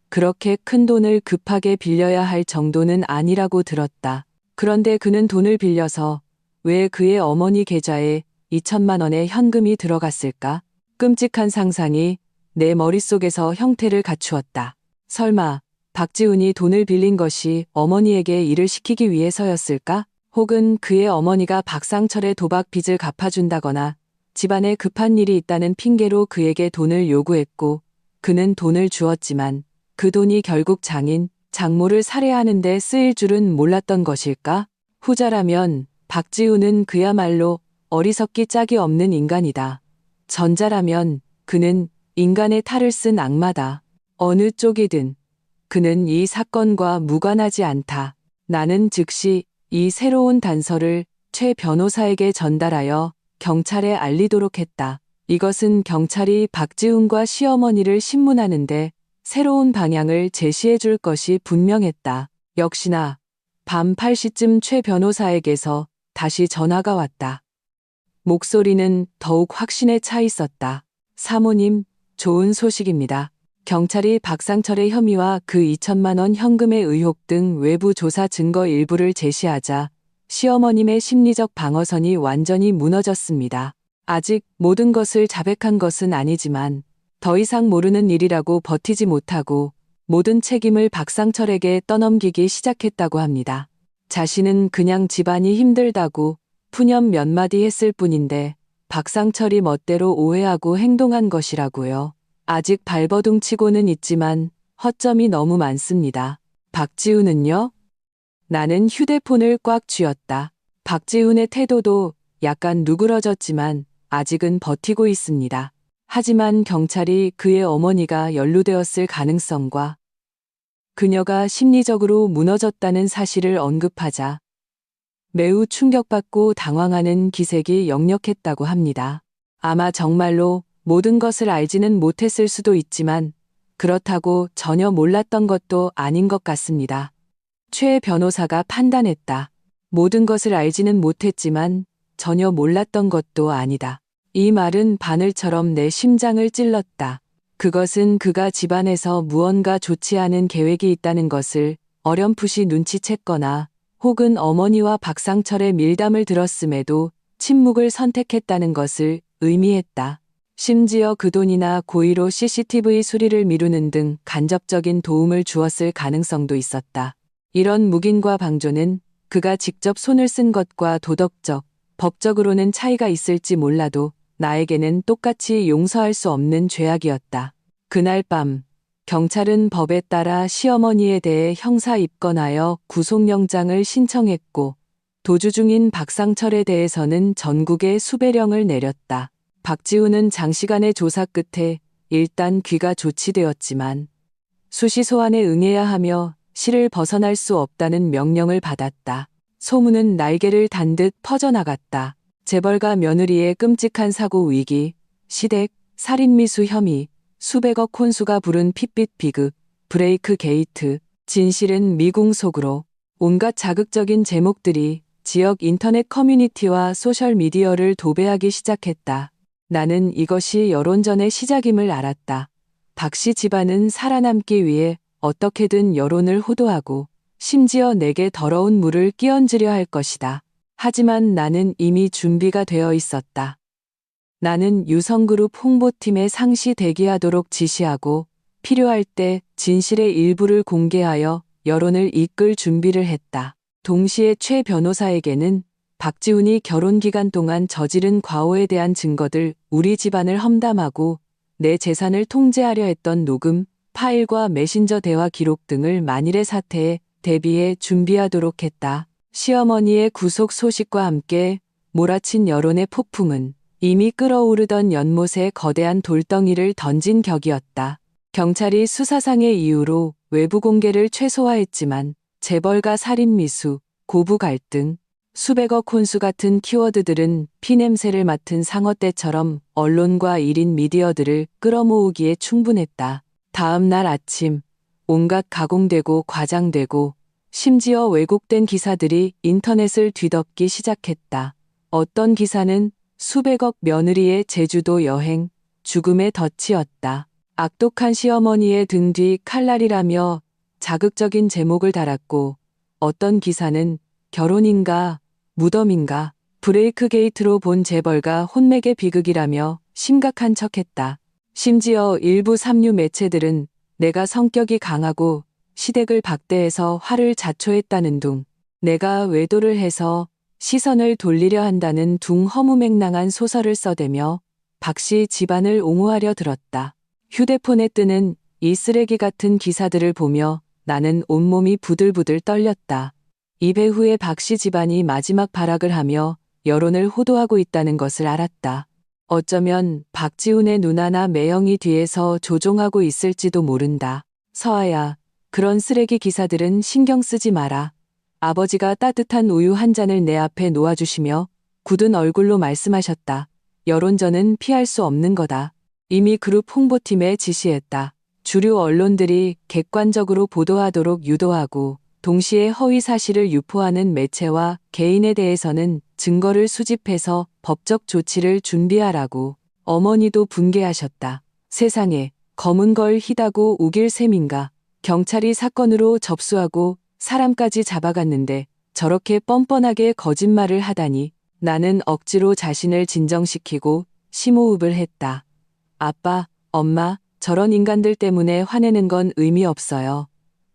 A: 그렇게 큰 돈을 급하게 빌려야 할 정도는 아니라고 들었다. 그런데 그는 돈을 빌려서 왜 그의 어머니 계좌에 2천만 원의 현금이 들어갔을까? 끔찍한 상상이 내 머릿속에서 형태를 갖추었다. 설마 박지훈이 돈을 빌린 것이 어머니에게 일을 시키기 위해서였을까? 혹은 그의 어머니가 박상철의 도박 빚을 갚아준다거나 집안에 급한 일이 있다는 핑계로 그에게 돈을 요구했고 그는 돈을 주었지만 그 돈이 결국 장모를 살해하는 데 쓰일 줄은 몰랐던 것일까? 후자라면 박지훈은 그야말로 어리석기 짝이 없는 인간이다. 전자라면 그는 인간의 탈을 쓴 악마다. 어느 쪽이든 그는 이 사건과 무관하지 않다. 나는 즉시 이 새로운 단서를 최 변호사에게 전달하여 경찰에 알리도록 했다. 이것은 경찰이 박지훈과 시어머니를 신문하는데 새로운 방향을 제시해 줄 것이 분명했다. 역시나 밤 8시쯤 최 변호사에게서 다시 전화가 왔다. 목소리는 더욱 확신에 차 있었다. 사모님, 좋은 소식입니다. 경찰이 박상철의 혐의와 그 2천만 원 현금의 의혹 등 외부 조사 증거 일부를 제시하자 시어머님의 심리적 방어선이 완전히 무너졌습니다. 아직 모든 것을 자백한 것은 아니지만 더 이상 모르는 일이라고 버티지 못하고 모든 책임을 박상철에게 떠넘기기 시작했다고 합니다. 자신은 그냥 집안이 힘들다고 푸념 몇 마디 했을 뿐인데 박상철이 멋대로 오해하고 행동한 것이라고요. 아직 발버둥 치고는 있지만 허점이 너무 많습니다. 박지훈은요? 나는 휴대폰을 꽉 쥐었다. 박지훈의 태도도 약간 누그러졌지만 아직은 버티고 있습니다. 하지만 경찰이 그의 어머니가 연루되었을 가능성과 그녀가 심리적으로 무너졌다는 사실을 언급하자 매우 충격받고 당황하는 기색이 역력했다고 합니다. 아마 정말로 모든 것을 알지는 못했을 수도 있지만 그렇다고 전혀 몰랐던 것도 아닌 것 같습니다. 최 변호사가 판단했다. 모든 것을 알지는 못했지만 전혀 몰랐던 것도 아니다. 이 말은 바늘처럼 내 심장을 찔렀다. 그것은 그가 집안에서 무언가 좋지 않은 계획이 있다는 것을 어렴풋이 눈치챘거나 혹은 어머니와 박상철의 밀담을 들었음에도 침묵을 선택했다는 것을 의미했다. 심지어 그 돈이나 고의로 CCTV 수리를 미루는 등 간접적인 도움을 주었을 가능성도 있었다. 이런 묵인과 방조는 그가 직접 손을 쓴 것과 도덕적, 법적으로는 차이가 있을지 몰라도 나에게는 똑같이 용서할 수 없는 죄악이었다. 그날 밤 경찰은 법에 따라 시어머니에 대해 형사 입건하여 구속영장을 신청했고 도주 중인 박상철에 대해서는 전국에 수배령을 내렸다. 박지훈은 장시간의 조사 끝에 일단 귀가 조치되었지만 수시 소환에 응해야 하며 시를 벗어날 수 없다는 명령을 받았다. 소문은 날개를 단 듯 퍼져나갔다. 재벌가 며느리의 끔찍한 사고 위기, 시댁, 살인미수 혐의, 수백억 혼수가 부른 핏빛 비극, 브레이크 게이트, 진실은 미궁 속으로 온갖 자극적인 제목들이 지역 인터넷 커뮤니티와 소셜미디어를 도배하기 시작했다. 나는 이것이 여론전의 시작임을 알았다. 박씨 집안은 살아남기 위해 어떻게든 여론을 호도하고 심지어 내게 더러운 물을 끼얹으려 할 것이다. 하지만 나는 이미 준비가 되어 있었다. 나는 유성그룹 홍보팀에 상시 대기하도록 지시하고 필요할 때 진실의 일부를 공개하여 여론을 이끌 준비를 했다. 동시에 최 변호사에게는 박지훈이 결혼 기간 동안 저지른 과오에 대한 증거들, 우리 집안을 험담하고 내 재산을 통제하려 했던 녹음, 파일과 메신저 대화 기록 등을 만일의 사태에 대비해 준비하도록 했다. 시어머니의 구속 소식과 함께 몰아친 여론의 폭풍은 이미 끓어오르던 연못에 거대한 돌덩이를 던진 격이었다. 경찰이 수사상의 이유로 외부 공개를 최소화했지만 재벌가 살인 미수, 고부 갈등, 수백억 혼수 같은 키워드들은 피냄새를 맡은 상어떼처럼 언론과 1인 미디어들을 끌어모으기에 충분했다. 다음 날 아침, 온갖 가공되고 과장되고 심지어 왜곡된 기사들이 인터넷을 뒤덮기 시작했다. 어떤 기사는 수백억 며느리의 제주도 여행, 죽음의 덫이었다. 악독한 시어머니의 등 뒤 칼날이라며 자극적인 제목을 달았고, 어떤 기사는 결혼인가 무덤인가 브레이크 게이트로 본 재벌가 혼맥의 비극이라며 심각한 척했다. 심지어 일부 삼류 매체들은 내가 성격이 강하고 시댁을 박대해서 화를 자초했다는 둥, 내가 외도를 해서 시선을 돌리려 한다는 둥 허무맹랑한 소설을 써대며 박씨 집안을 옹호하려 들었다. 휴대폰에 뜨는 이 쓰레기 같은 기사들을 보며 나는 온몸이 부들부들 떨렸다. 이 배후에 박씨 집안이 마지막 발악을 하며 여론을 호도하고 있다는 것을 알았다. 어쩌면 박지훈의 누나나 매형이 뒤에서 조종하고 있을지도 모른다. 서아야, 그런 쓰레기 기사들은 신경 쓰지 마라. 아버지가 따뜻한 우유 한 잔을 내 앞에 놓아주시며 굳은 얼굴로 말씀하셨다. 여론전은 피할 수 없는 거다. 이미 그룹 홍보팀에 지시했다. 주류 언론들이 객관적으로 보도하도록 유도하고 동시에 허위 사실을 유포하는 매체와 개인에 대해서는 증거를 수집해서 법적 조치를 준비하라고. 어머니도 분개하셨다. 세상에 검은 걸 희다고 우길 셈인가. 경찰이 사건으로 접수하고 사람까지 잡아갔는데 저렇게 뻔뻔하게 거짓말을 하다니. 나는 억지로 자신을 진정시키고 심호흡을 했다. 아빠, 엄마, 저런 인간들 때문에 화내는 건 의미 없어요.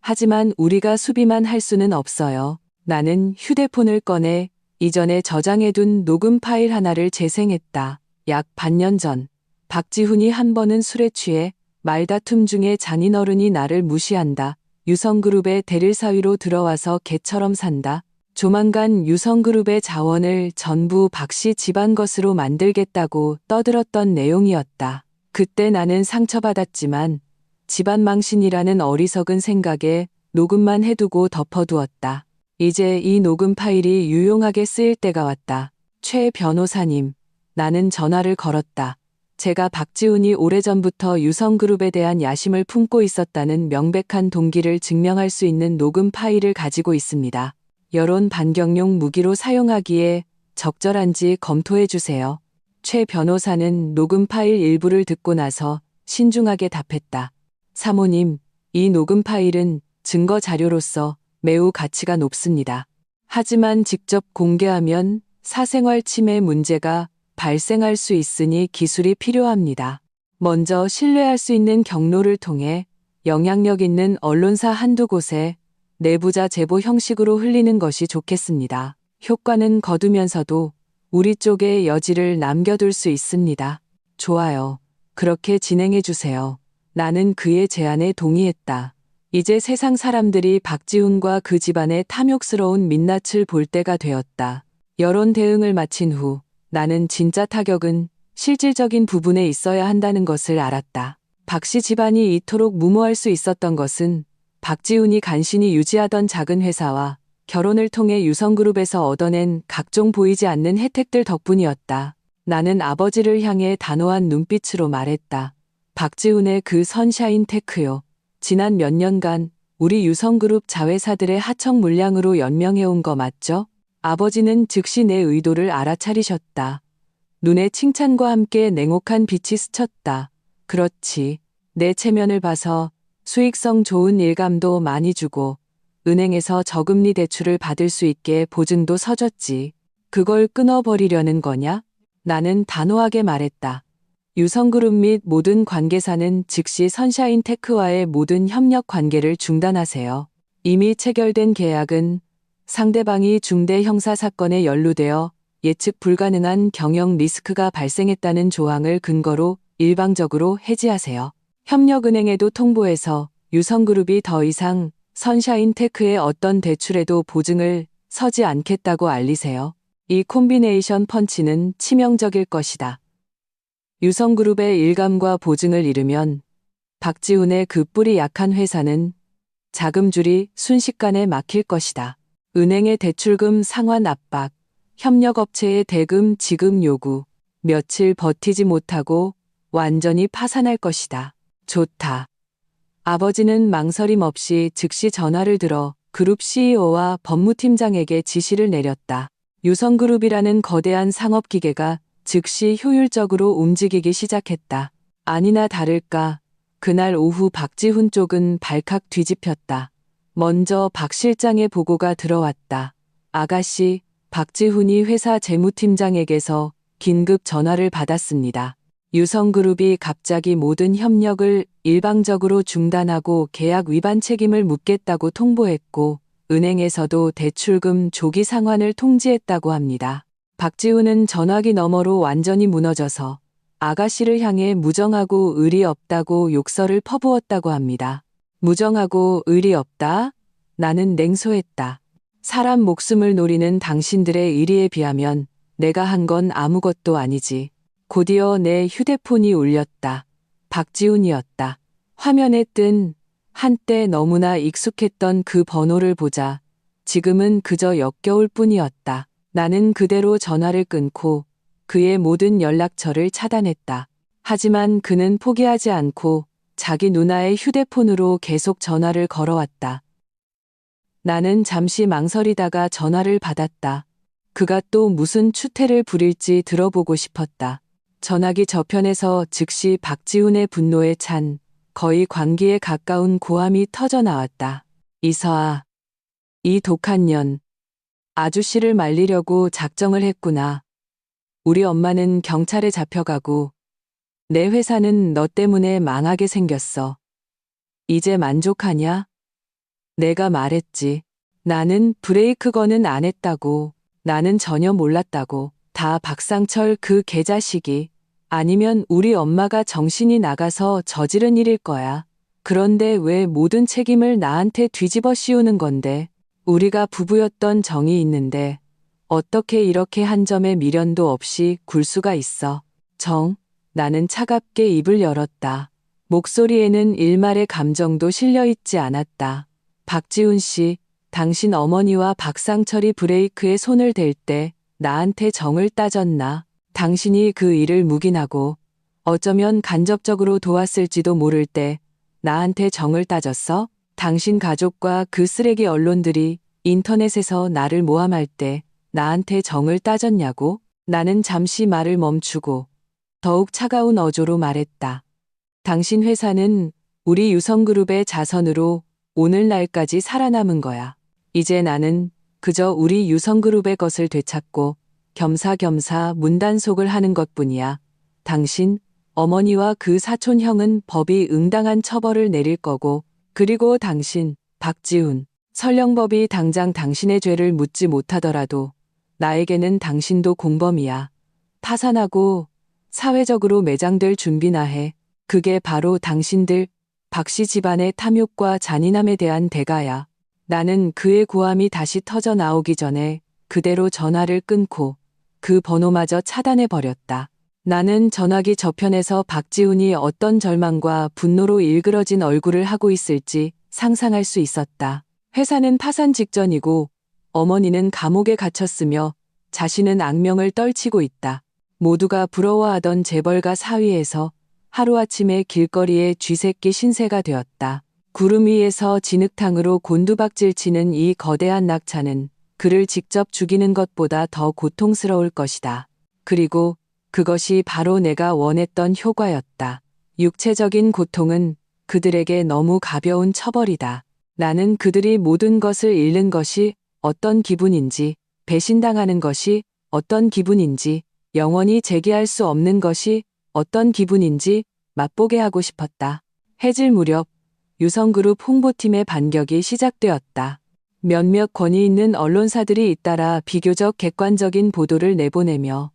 A: 하지만 우리가 수비만 할 수는 없어요. 나는 휴대폰을 꺼내 이전에 저장해둔 녹음 파일 하나를 재생했다. 약 반년 전, 박지훈이 한 번은 술에 취해 말다툼 중에 장인어른이 나를 무시한다. 유성그룹의 대릴사위로 들어와서 개처럼 산다. 조만간 유성그룹의 자원을 전부 박씨 집안 것으로 만들겠다고 떠들었던 내용이었다. 그때 나는 상처받았지만 집안 망신이라는 어리석은 생각에 녹음만 해두고 덮어두었다. 이제 이 녹음 파일이 유용하게 쓰일 때가 왔다. 최 변호사님, 나는 전화를 걸었다. 제가 박지훈이 오래전부터 유성그룹에 대한 야심을 품고 있었다는 명백한 동기를 증명할 수 있는 녹음 파일을 가지고 있습니다. 여론 반경용 무기로 사용하기에 적절한지 검토해 주세요. 최 변호사는 녹음 파일 일부를 듣고 나서 신중하게 답했다. 사모님, 이 녹음 파일은 증거 자료로서 매우 가치가 높습니다. 하지만 직접 공개하면 사생활 침해 문제가 발생할 수 있으니 기술이 필요합니다. 먼저 신뢰할 수 있는 경로를 통해 영향력 있는 언론사 한두 곳에 내부자 제보 형식으로 흘리는 것이 좋겠습니다. 효과는 거두면서도 우리 쪽에 여지를 남겨둘 수 있습니다. 좋아요. 그렇게 진행해 주세요. 나는 그의 제안에 동의했다. 이제 세상 사람들이 박지훈과 그 집안의 탐욕스러운 민낯을 볼 때가 되었다. 여론 대응을 마친 후 나는 진짜 타격은 실질적인 부분에 있어야 한다는 것을 알았다. 박씨 집안이 이토록 무모할 수 있었던 것은 박지훈이 간신히 유지하던 작은 회사와 결혼을 통해 유성그룹에서 얻어낸 각종 보이지 않는 혜택들 덕분이었다. 나는 아버지를 향해 단호한 눈빛으로 말했다. 박지훈의 그 선샤인 테크요. 지난 몇 년간 우리 유성그룹 자회사들의 하청 물량으로 연명해온 거 맞죠? 아버지는 즉시 내 의도를 알아차리셨다. 눈에 칭찬과 함께 냉혹한 빛이 스쳤다. 그렇지. 내 체면을 봐서 수익성 좋은 일감도 많이 주고 은행에서 저금리 대출을 받을 수 있게 보증도 서줬지. 그걸 끊어버리려는 거냐? 나는 단호하게 말했다. 유성그룹 및 모든 관계사는 즉시 선샤인 테크와의 모든 협력 관계를 중단하세요. 이미 체결된 계약은 상대방이 중대 형사 사건에 연루되어 예측 불가능한 경영 리스크가 발생했다는 조항을 근거로 일방적으로 해지하세요. 협력은행에도 통보해서 유성그룹이 더 이상 선샤인 테크의 어떤 대출에도 보증을 서지 않겠다고 알리세요. 이 콤비네이션 펀치는 치명적일 것이다. 유성그룹의 일감과 보증을 잃으면 박지훈의 그 뿔이 약한 회사는 자금줄이 순식간에 막힐 것이다. 은행의 대출금 상환 압박, 협력업체의 대금 지급 요구, 며칠 버티지 못하고 완전히 파산할 것이다. 좋다. 아버지는 망설임 없이 즉시 전화를 들어 그룹 CEO와 법무팀장에게 지시를 내렸다. 유성그룹이라는 거대한 상업기계가 즉시 효율적으로 움직이기 시작했다. 아니나 다를까 그날 오후 박지훈 쪽은 발칵 뒤집혔다. 먼저 박 실장의 보고가 들어왔다. 아가씨, 박지훈이 회사 재무팀장에게서 긴급 전화를 받았습니다. 유성그룹이 갑자기 모든 협력을 일방적으로 중단하고 계약 위반 책임을 묻겠다고 통보했고 은행에서도 대출금 조기 상환을 통지했다고 합니다. 박지훈은 전화기 너머로 완전히 무너져서 아가씨를 향해 무정하고 의리 없다고 욕설을 퍼부었다고 합니다. 무정하고 의리 없다? 나는 냉소했다. 사람 목숨을 노리는 당신들의 의리에 비하면 내가 한 건 아무것도 아니지. 곧이어 내 휴대폰이 울렸다. 박지훈이었다. 화면에 뜬 한때 너무나 익숙했던 그 번호를 보자 지금은 그저 역겨울 뿐이었다. 나는 그대로 전화를 끊고 그의 모든 연락처를 차단했다. 하지만 그는 포기하지 않고 자기 누나의 휴대폰으로 계속 전화를 걸어왔다. 나는 잠시 망설이다가 전화를 받았다. 그가 또 무슨 추태를 부릴지 들어보고 싶었다. 전화기 저편에서 즉시 박지훈의 분노에 찬 거의 광기에 가까운 고함이 터져 나왔다. 이서아, 이 독한 년, 아주씨를 말리려고 작정을 했구나. 우리 엄마는 경찰에 잡혀가고 내 회사는 너 때문에 망하게 생겼어. 이제 만족하냐? 내가 말했지. 나는 브레이크 건은 안 했다고. 나는 전혀 몰랐다고. 다 박상철 그 개자식이 아니면 우리 엄마가 정신이 나가서 저지른 일일 거야. 그런데 왜 모든 책임을 나한테 뒤집어 씌우는 건데? 우리가 부부였던 정이 있는데 어떻게 이렇게 한 점의 미련도 없이 굴 수가 있어. 정, 나는 차갑게 입을 열었다. 목소리에는 일말의 감정도 실려 있지 않았다. 박지훈 씨, 당신 어머니와 박상철이 브레이크에 손을 댈 때 나한테 정을 따졌나? 당신이 그 일을 묵인하고 어쩌면 간접적으로 도왔을지도 모를 때 나한테 정을 따졌어? 당신 가족과 그 쓰레기 언론들이 인터넷에서 나를 모함할 때 나한테 정을 따졌냐고? 나는 잠시 말을 멈추고 더욱 차가운 어조로 말했다. 당신 회사는 우리 유성그룹의 자선으로 오늘날까지 살아남은 거야. 이제 나는 그저 우리 유성그룹의 것을 되찾고 겸사겸사 문단속을 하는 것뿐이야. 당신, 어머니와 그 사촌 형은 법이 응당한 처벌을 내릴 거고 그리고 당신, 박지훈, 설령 법이 당장 당신의 죄를 묻지 못하더라도 나에게는 당신도 공범이야. 파산하고 사회적으로 매장될 준비나 해. 그게 바로 당신들 박씨 집안의 탐욕과 잔인함에 대한 대가야. 나는 그의 고함이 다시 터져 나오기 전에 그대로 전화를 끊고 그 번호마저 차단해버렸다. 나는 전화기 저편에서 박지훈이 어떤 절망과 분노로 일그러진 얼굴을 하고 있을지 상상할 수 있었다. 회사는 파산 직전이고 어머니는 감옥에 갇혔으며 자신은 악명을 떨치고 있다. 모두가 부러워하던 재벌가 사위에서 하루아침에 길거리에 쥐새끼 신세가 되었다. 구름 위에서 진흙탕으로 곤두박질 치는 이 거대한 낙차는 그를 직접 죽이는 것보다 더 고통스러울 것이다. 그리고 그것이 바로 내가 원했던 효과였다. 육체적인 고통은 그들에게 너무 가벼운 처벌이다. 나는 그들이 모든 것을 잃는 것이 어떤 기분인지, 배신당하는 것이 어떤 기분인지, 영원히 재기할 수 없는 것이 어떤 기분인지 맛보게 하고 싶었다. 해질 무렵 유성그룹 홍보팀의 반격이 시작되었다. 몇몇 권위 있는 언론사들이 잇따라 비교적 객관적인 보도를 내보내며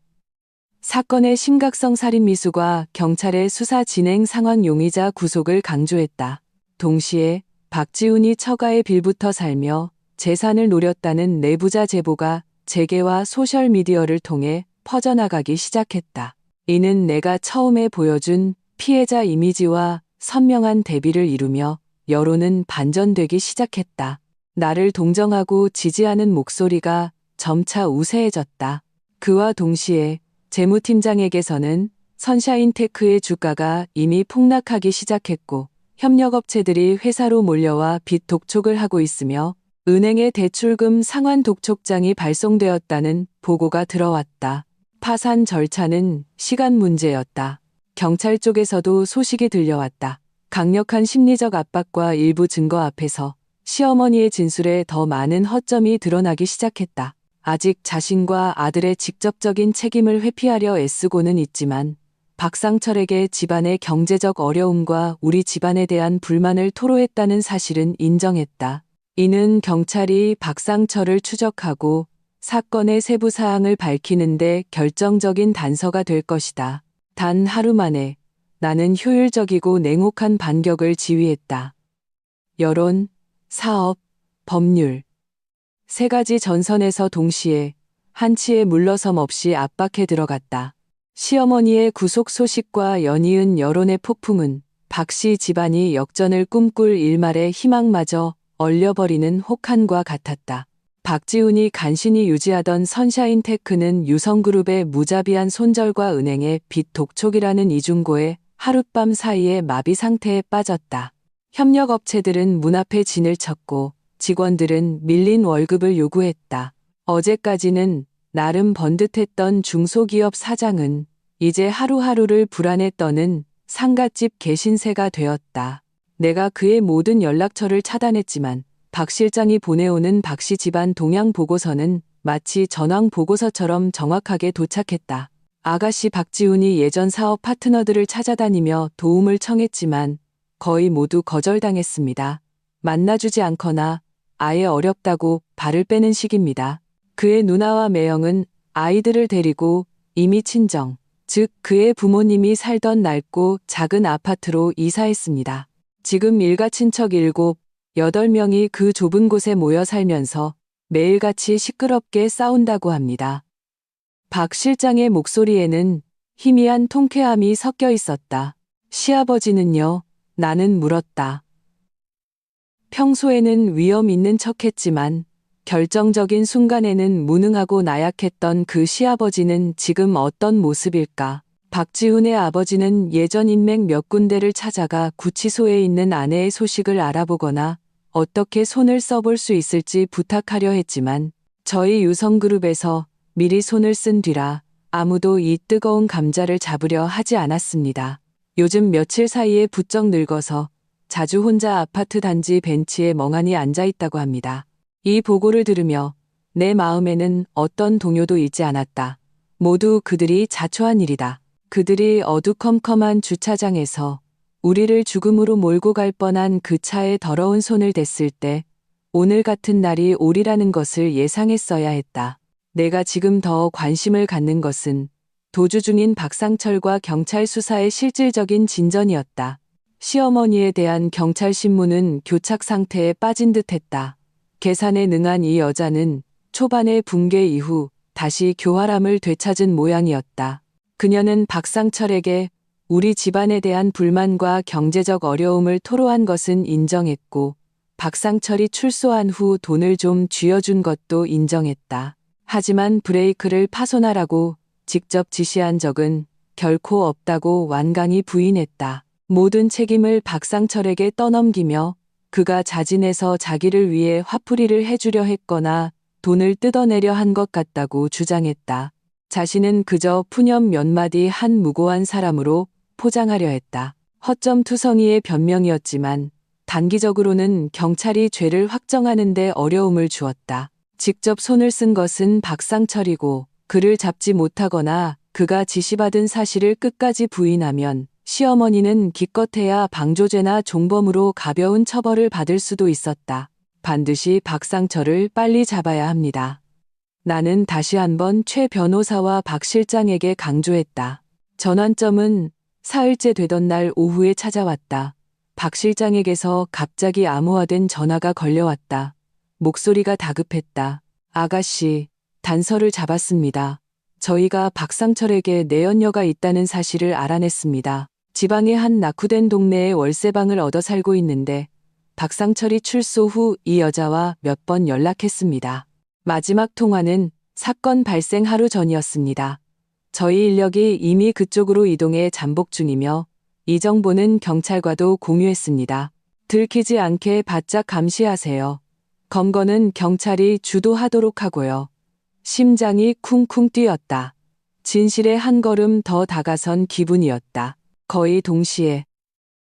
A: 사건의 심각성 살인 미수과 경찰의 수사 진행 상황 용의자 구속을 강조했다. 동시에 박지훈이 처가의 빌부터 살며 재산을 노렸다는 내부자 제보가 재계와 소셜미디어를 통해 퍼져나가기 시작했다. 이는 내가 처음에 보여준 피해자 이미지와 선명한 대비를 이루며 여론은 반전되기 시작했다. 나를 동정하고 지지하는 목소리가 점차 우세해졌다. 그와 동시에 재무팀장에게서는 선샤인테크의 주가가 이미 폭락하기 시작했고 협력업체들이 회사로 몰려와 빚 독촉을 하고 있으며 은행의 대출금 상환 독촉장이 발송되었다는 보고가 들어왔다. 파산 절차는 시간 문제였다. 경찰 쪽에서도 소식이 들려왔다. 강력한 심리적 압박과 일부 증거 앞에서 시어머니의 진술에 더 많은 허점이 드러나기 시작했다. 아직 자신과 아들의 직접적인 책임을 회피하려 애쓰고는 있지만 박상철에게 집안의 경제적 어려움과 우리 집안에 대한 불만을 토로했다는 사실은 인정했다. 이는 경찰이 박상철을 추적하고 사건의 세부 사항을 밝히는데 결정적인 단서가 될 것이다. 단 하루 만에 나는 효율적이고 냉혹한 반격을 지휘했다. 여론, 사업, 법률. 세 가지 전선에서 동시에 한치의 물러섬 없이 압박해 들어갔다. 시어머니의 구속 소식과 연이은 여론의 폭풍은 박씨 집안이 역전을 꿈꿀 일말의 희망마저 얼려버리는 혹한과 같았다. 박지훈이 간신히 유지하던 선샤인테크는 유성그룹의 무자비한 손절과 은행의 빚 독촉이라는 이중고에 하룻밤 사이에 마비 상태에 빠졌다. 협력업체들은 문 앞에 진을 쳤고 직원들은 밀린 월급을 요구했다. 어제까지는 나름 번듯했던 중소기업 사장은 이제 하루하루를 불안에 떠는 상갓집 개신세가 되었다. 내가 그의 모든 연락처를 차단했지만 박 실장이 보내오는 박씨 집안 동향 보고서는 마치 전황 보고서처럼 정확하게 도착했다. 아가씨 박지훈이 예전 사업 파트너들을 찾아다니며 도움을 청했지만 거의 모두 거절당했습니다. 만나주지 않거나 아예 어렵다고 발을 빼는 식입니다. 그의 누나와 매형은 아이들을 데리고 이미 친정, 즉 그의 부모님이 살던 낡고 작은 아파트로 이사했습니다. 지금 일가 친척 7, 8명이 그 좁은 곳에 모여 살면서 매일같이 시끄럽게 싸운다고 합니다. 박 실장의 목소리에는 희미한 통쾌함이 섞여 있었다. 시아버지는요? 나는 물었다. 평소에는 위험 있는 척했지만 결정적인 순간에는 무능하고 나약했던 그 시아버지는 지금 어떤 모습일까? 박지훈의 아버지는 예전 인맥 몇 군데를 찾아가 구치소에 있는 아내의 소식을 알아보거나 어떻게 손을 써볼 수 있을지 부탁하려 했지만 저희 유성그룹에서 미리 손을 쓴 뒤라 아무도 이 뜨거운 감자를 잡으려 하지 않았습니다. 요즘 며칠 사이에 부쩍 늙어서 자주 혼자 아파트 단지 벤치에 멍하니 앉아 있다고 합니다. 이 보고를 들으며 내 마음에는 어떤 동요도 있지 않았다. 모두 그들이 자초한 일이다. 그들이 어두컴컴한 주차장에서 우리를 죽음으로 몰고 갈 뻔한 그 차에 더러운 손을 댔을 때 오늘 같은 날이 오리라는 것을 예상했어야 했다. 내가 지금 더 관심을 갖는 것은 도주 중인 박상철과 경찰 수사의 실질적인 진전이었다. 시어머니에 대한 경찰 신문은 교착 상태에 빠진 듯했다. 계산에 능한 이 여자는 초반의 붕괴 이후 다시 교활함을 되찾은 모양이었다. 그녀는 박상철에게 우리 집안에 대한 불만과 경제적 어려움을 토로한 것은 인정했고 박상철이 출소한 후 돈을 좀 쥐어준 것도 인정했다. 하지만 브레이크를 파손하라고 직접 지시한 적은 결코 없다고 완강히 부인했다. 모든 책임을 박상철에게 떠넘기며 그가 자진해서 자기를 위해 화풀이를 해주려 했거나 돈을 뜯어내려 한 것 같다고 주장했다. 자신은 그저 푸념 몇 마디 한 무고한 사람으로 포장하려 했다. 허점투성이의 변명이었지만 단기적으로는 경찰이 죄를 확정하는 데 어려움을 주었다. 직접 손을 쓴 것은 박상철이고 그를 잡지 못하거나 그가 지시받은 사실을 끝까지 부인하면 시어머니는 기껏해야 방조죄나 종범으로 가벼운 처벌을 받을 수도 있었다. 반드시 박상철을 빨리 잡아야 합니다. 나는 다시 한번 최 변호사와 박 실장에게 강조했다. 전환점은 사흘째 되던 날 오후에 찾아왔다. 박 실장에게서 갑자기 암호화된 전화가 걸려왔다. 목소리가 다급했다. 아가씨, 단서를 잡았습니다. 저희가 박상철에게 내연녀가 있다는 사실을 알아냈습니다. 지방의 한 낙후된 동네에 월세방을 얻어 살고 있는데 박상철이 출소 후 이 여자와 몇 번 연락했습니다. 마지막 통화는 사건 발생 하루 전이었습니다. 저희 인력이 이미 그쪽으로 이동해 잠복 중이며 이 정보는 경찰과도 공유했습니다. 들키지 않게 바짝 감시하세요. 검거는 경찰이 주도하도록 하고요. 심장이 쿵쿵 뛰었다. 진실에 한 걸음 더 다가선 기분이었다. 거의 동시에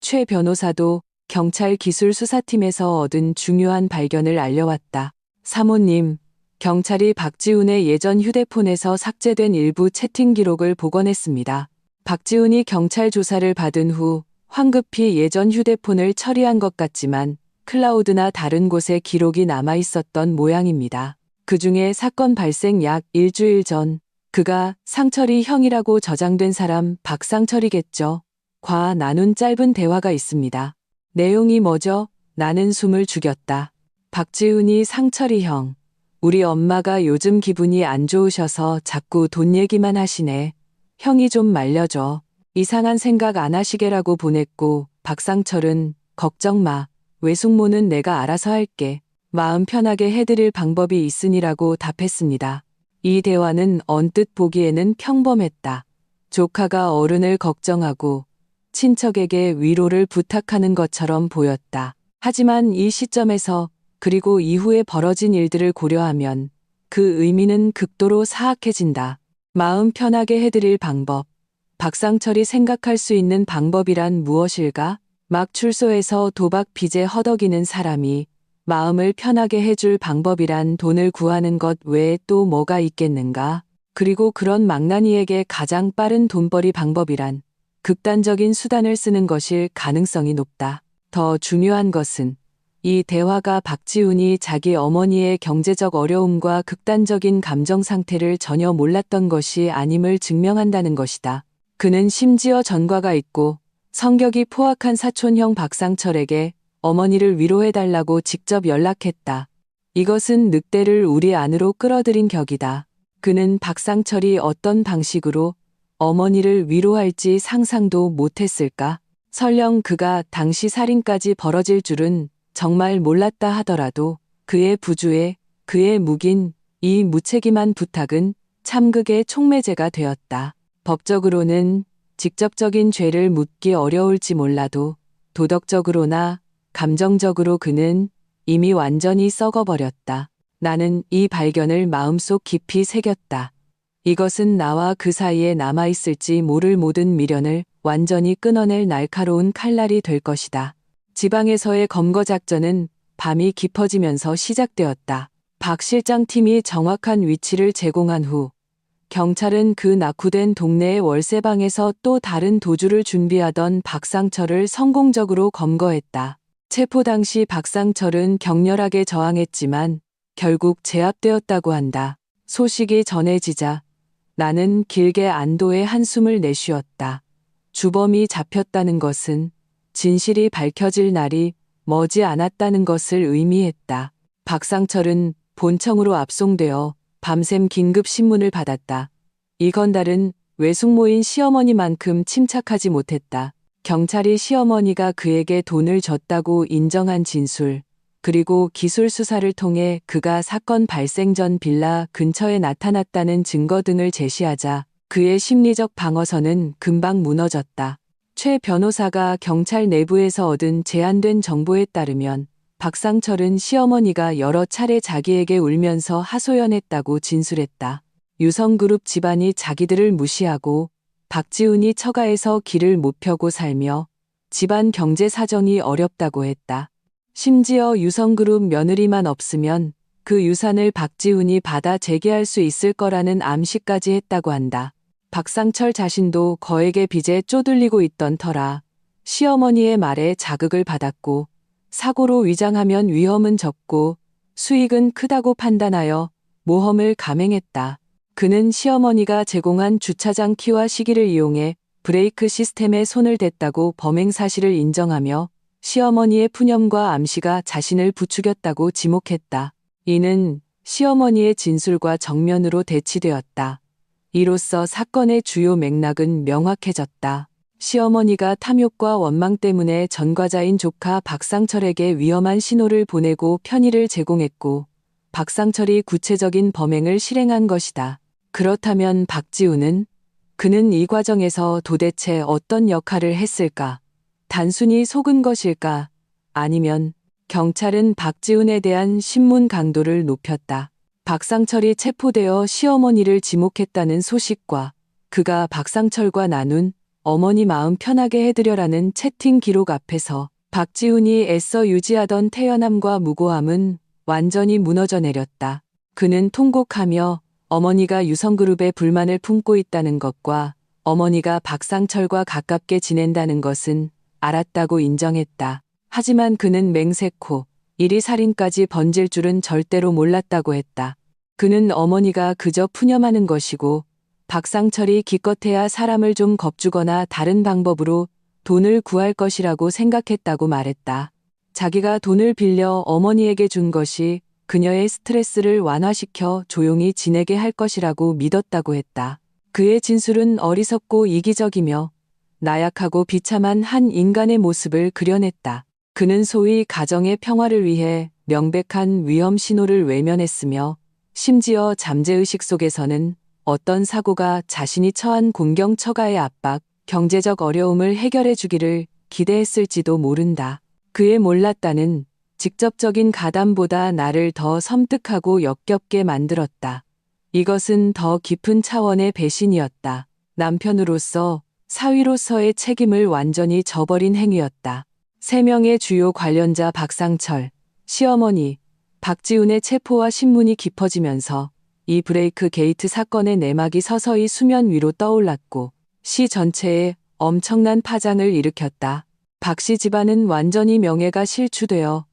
A: 최 변호사도 경찰 기술수사팀에서 얻은 중요한 발견을 알려왔다. 사모님, 경찰이 박지훈의 예전 휴대폰에서 삭제된 일부 채팅 기록을 복원했습니다. 박지훈이 경찰 조사를 받은 후 황급히 예전 휴대폰을 처리한 것 같지만 클라우드나 다른 곳에 기록이 남아 있었던 모양입니다. 그중에 사건 발생 약 일주일 전 그가 상철이 형이라고 저장된 사람 박상철이겠죠. 과 나눈 짧은 대화가 있습니다. 내용이 뭐죠? 나는 숨을 죽였다. 박지훈이 상철이 형. 우리 엄마가 요즘 기분이 안 좋으셔서 자꾸 돈 얘기만 하시네. 형이 좀 말려줘. 이상한 생각 안 하시게라고 보냈고 박상철은 걱정 마. 외숙모는 내가 알아서 할게. 마음 편하게 해드릴 방법이 있으니라고 답했습니다. 이 대화는 언뜻 보기에는 평범했다. 조카가 어른을 걱정하고 친척에게 위로를 부탁하는 것처럼 보였다. 하지만 이 시점에서 그리고 이후에 벌어진 일들을 고려하면 그 의미는 극도로 사악해진다. 마음 편하게 해드릴 방법. 박상철이 생각할 수 있는 방법이란 무엇일까? 막 출소해서 도박 빚에 허덕이는 사람이 마음을 편하게 해줄 방법이란 돈을 구하는 것 외에 또 뭐가 있겠는가? 그리고 그런 망나니에게 가장 빠른 돈벌이 방법이란 극단적인 수단을 쓰는 것일 가능성이 높다. 더 중요한 것은 이 대화가 박지훈이 자기 어머니의 경제적 어려움과 극단적인 감정 상태를 전혀 몰랐던 것이 아님을 증명한다는 것이다. 그는 심지어 전과가 있고 성격이 포악한 사촌형 박상철에게 어머니를 위로해달라고 직접 연락했다. 이것은 늑대를 우리 안으로 끌어들인 격이다. 그는 박상철이 어떤 방식으로 어머니를 위로할지 상상도 못했을까? 설령 그가 당시 살인까지 벌어질 줄은 정말 몰랐다 하더라도 그의 부주에 그의 묵인 이 무책임한 부탁은 참극의 촉매제가 되었다. 법적으로는 직접적인 죄를 묻기 어려울지 몰라도 도덕적으로나 감정적으로 그는 이미 완전히 썩어버렸다. 나는 이 발견을 마음속 깊이 새겼다. 이것은 나와 그 사이에 남아있을지 모를 모든 미련을 완전히 끊어낼 날카로운 칼날이 될 것이다. 지방에서의 검거 작전은 밤이 깊어지면서 시작되었다. 박 실장 팀이 정확한 위치를 제공한 후 경찰은 그 낙후된 동네의 월세방에서 또 다른 도주를 준비하던 박상철을 성공적으로 검거했다. 체포 당시 박상철은 격렬하게 저항했지만 결국 제압되었다고 한다. 소식이 전해지자 나는 길게 안도의 한숨을 내쉬었다. 주범이 잡혔다는 것은 진실이 밝혀질 날이 머지 않았다는 것을 의미했다. 박상철은 본청으로 압송되어 밤샘 긴급 신문을 받았다. 이 건달은 외숙모인 시어머니만큼 침착하지 못했다. 경찰이 시어머니가 그에게 돈을 줬다고 인정한 진술, 그리고 기술 수사를 통해 그가 사건 발생 전 빌라 근처에 나타났다는 증거 등을 제시하자 그의 심리적 방어선은 금방 무너졌다. 최 변호사가 경찰 내부에서 얻은 제한된 정보에 따르면 박상철은 시어머니가 여러 차례 자기에게 울면서 하소연했다고 진술했다. 유성그룹 집안이 자기들을 무시하고 박지훈이 처가에서 길을 못 펴고 살며 집안 경제 사정이 어렵다고 했다. 심지어 유성그룹 며느리만 없으면 그 유산을 박지훈이 받아 재개할 수 있을 거라는 암시까지 했다고 한다. 박상철 자신도 거액의 빚에 쪼들리고 있던 터라 시어머니의 말에 자극을 받았고 사고로 위장하면 위험은 적고 수익은 크다고 판단하여 모험을 감행했다. 그는 시어머니가 제공한 주차장 키와 시기를 이용해 브레이크 시스템에 손을 댔다고 범행 사실을 인정하며 시어머니의 푸념과 암시가 자신을 부추겼다고 지목했다. 이는 시어머니의 진술과 정면으로 대치되었다. 이로써 사건의 주요 맥락은 명확해졌다. 시어머니가 탐욕과 원망 때문에 전과자인 조카 박상철에게 위험한 신호를 보내고 편의를 제공했고, 박상철이 구체적인 범행을 실행한 것이다. 그렇다면 박지훈은? 그는 이 과정에서 도대체 어떤 역할을 했을까? 단순히 속은 것일까? 아니면 경찰은 박지훈에 대한 신문 강도를 높였다. 박상철이 체포되어 시어머니를 지목했다는 소식과 그가 박상철과 나눈 어머니 마음 편하게 해드려라는 채팅 기록 앞에서 박지훈이 애써 유지하던 태연함과 무고함은 완전히 무너져 내렸다. 그는 통곡하며 어머니가 유성그룹에 불만을 품고 있다는 것과 어머니가 박상철과 가깝게 지낸다는 것은 알았다고 인정했다. 하지만 그는 맹세코 일이 살인까지 번질 줄은 절대로 몰랐다고 했다. 그는 어머니가 그저 푸념하는 것이고 박상철이 기껏해야 사람을 좀 겁주거나 다른 방법으로 돈을 구할 것이라고 생각했다고 말했다. 자기가 돈을 빌려 어머니에게 준 것이 그녀의 스트레스를 완화시켜 조용히 지내게 할 것이라고 믿었다고 했다. 그의 진술은 어리석고 이기적이며 나약하고 비참한 한 인간의 모습을 그려냈다. 그는 소위 가정의 평화를 위해 명백한 위험 신호를 외면했으며 심지어 잠재의식 속에서는 어떤 사고가 자신이 처한 공경처가의 압박, 경제적 어려움을 해결해 주기를 기대했을지도 모른다. 그의 몰랐다는 직접적인 가담보다 나를 더 섬뜩하고 역겹게 만들었다. 이것은 더 깊은 차원의 배신이었다. 남편으로서, 사위로서의 책임을 완전히 저버린 행위였다. 3명의 주요 관련자 박상철, 시어머니, 박지훈의 체포와 신문이 깊어지면서 이 브레이크 게이트 사건의 내막이 서서히 수면 위로 떠올랐고 시 전체에 엄청난 파장을 일으켰다. 박씨 집안은 완전히 명예가 실추되어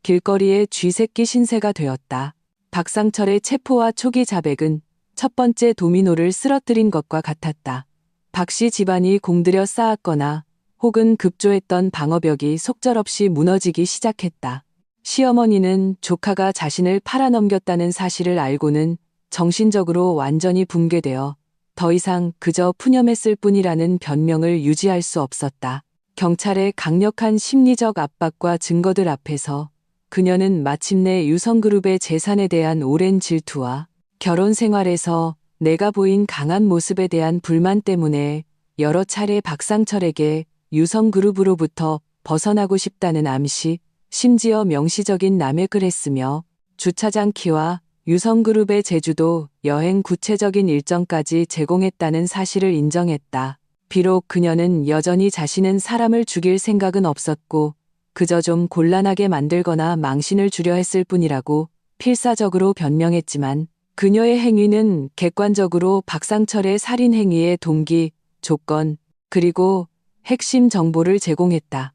A: 길거리의 쥐새끼 신세가 되었다. 박상철의 체포와 초기 자백은 첫 번째 도미노를 쓰러뜨린 것과 같았다. 박씨 집안이 공들여 쌓았거나 혹은 급조했던 방어벽이 속절없이 무너지기 시작했다. 시어머니는 조카가 자신을 팔아넘겼다는 사실을 알고는 정신적으로 완전히 붕괴되어 더 이상 그저 푸념했을 뿐이라는 변명을 유지할 수 없었다. 경찰의 강력한 심리적 압박과 증거들 앞에서 그녀는 마침내 유성그룹의 재산에 대한 오랜 질투와 결혼 생활에서 내가 보인 강한 모습에 대한 불만 때문에 여러 차례 박상철에게 유성그룹으로부터 벗어나고 싶다는 암시, 심지어 명시적인 남획을 했으며 주차장 키와 유성그룹의 제주도 여행 구체적인 일정까지 제공했다는 사실을 인정했다. 비록 그녀는 여전히 자신은 사람을 죽일 생각은 없었고 그저 좀 곤란하게 만들거나 망신을 주려 했을 뿐이라고 필사적으로 변명했지만 그녀의 행위는 객관적으로 박상철의 살인 행위의 동기, 조건, 그리고 핵심 정보를 제공했다.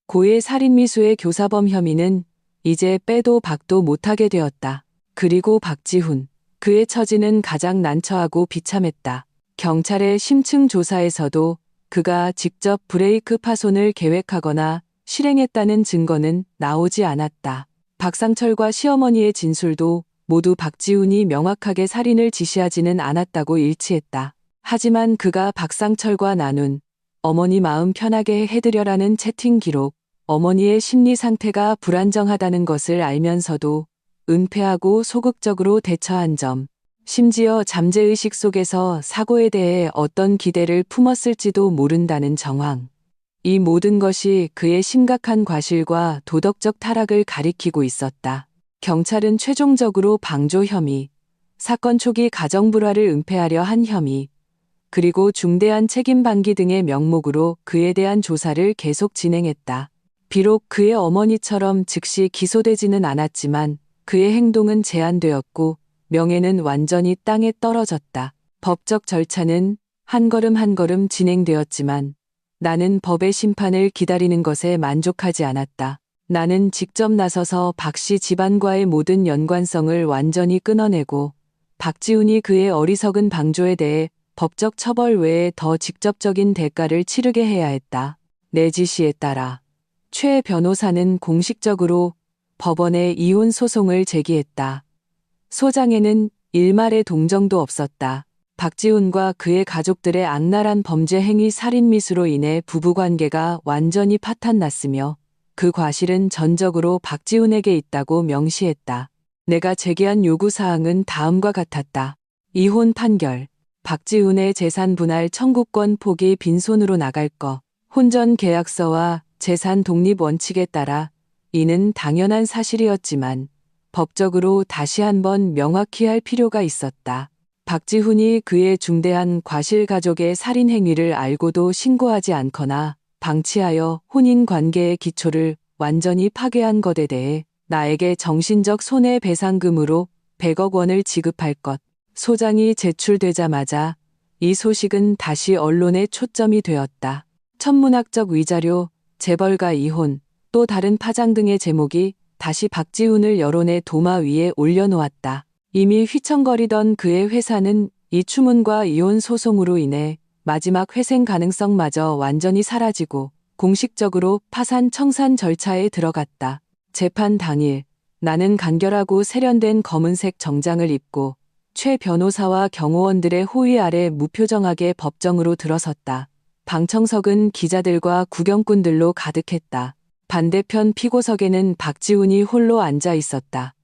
A: 고의 살인미수의 교사범 혐의는 이제 빼도 박도 못하게 되었다. 그리고 박지훈, 그의 처지는 가장 난처하고 비참했다. 경찰의 심층 조사에서도 그가 직접 브레이크 파손을 계획하거나 실행했다는 증거는 나오지 않았다. 박상철과 시어머니의 진술도 모두 박지훈이 명확하게 살인을 지시하지는 않았다고 일치했다. 하지만 그가 박상철과 나눈 어머니 마음 편하게 해드려라는 채팅 기록, 어머니의 심리 상태가 불안정하다는 것을 알면서도 은폐하고 소극적으로 대처한 점, 심지어 잠재의식 속에서 사고에 대해 어떤 기대를 품었을지도 모른다는 정황. 이 모든 것이 그의 심각한 과실과 도덕적 타락을 가리키고 있었다. 경찰은 최종적으로 방조 혐의, 사건 초기 가정 불화를 은폐하려 한 혐의, 그리고 중대한 책임 방기 등의 명목으로 그에 대한 조사를 계속 진행했다. 비록 그의 어머니처럼 즉시 기소되지는 않았지만 그의 행동은 제한되었고 명예는 완전히 땅에 떨어졌다. 법적 절차는 한 걸음 한 걸음 진행되었지만 나는 법의 심판을 기다리는 것에 만족하지 않았다. 나는 직접 나서서 박씨 집안과의 모든 연관성을 완전히 끊어내고 박지훈이 그의 어리석은 방조에 대해 법적 처벌 외에 더 직접적인 대가를 치르게 해야 했다. 내 지시에 따라 최 변호사는 공식적으로 법원에 이혼 소송을 제기했다. 소장에는 일말의 동정도 없었다. 박지훈과 그의 가족들의 악랄한 범죄 행위 살인미수로 인해 부부관계가 완전히 파탄났으며 그 과실은 전적으로 박지훈에게 있다고 명시했다. 내가 제기한 요구사항은 다음과 같았다. 이혼 판결, 박지훈의 재산 분할 청구권 포기 빈손으로 나갈 것, 혼전 계약서와 재산 독립 원칙에 따라 이는 당연한 사실이었지만 법적으로 다시 한번 명확히 할 필요가 있었다. 박지훈이 그의 중대한 과실 가족의 살인 행위를 알고도 신고하지 않거나 방치하여 혼인 관계의 기초를 완전히 파괴한 것에 대해 나에게 정신적 손해배상금으로 100억 원을 지급할 것. 소장이 제출되자마자 이 소식은 다시 언론의 초점이 되었다. 천문학적 위자료, 재벌가 이혼, 또 다른 파장 등의 제목이 다시 박지훈을 여론의 도마 위에 올려놓았다. 이미 휘청거리던 그의 회사는 이 추문과 이혼 소송으로 인해 마지막 회생 가능성마저 완전히 사라지고 공식적으로 파산 청산 절차에 들어갔다. 재판 당일 나는 간결하고 세련된 검은색 정장을 입고 최 변호사와 경호원들의 호위 아래 무표정하게 법정으로 들어섰다. 방청석은 기자들과 구경꾼들로 가득했다. 반대편 피고석에는 박지훈이 홀로 앉아 있었다.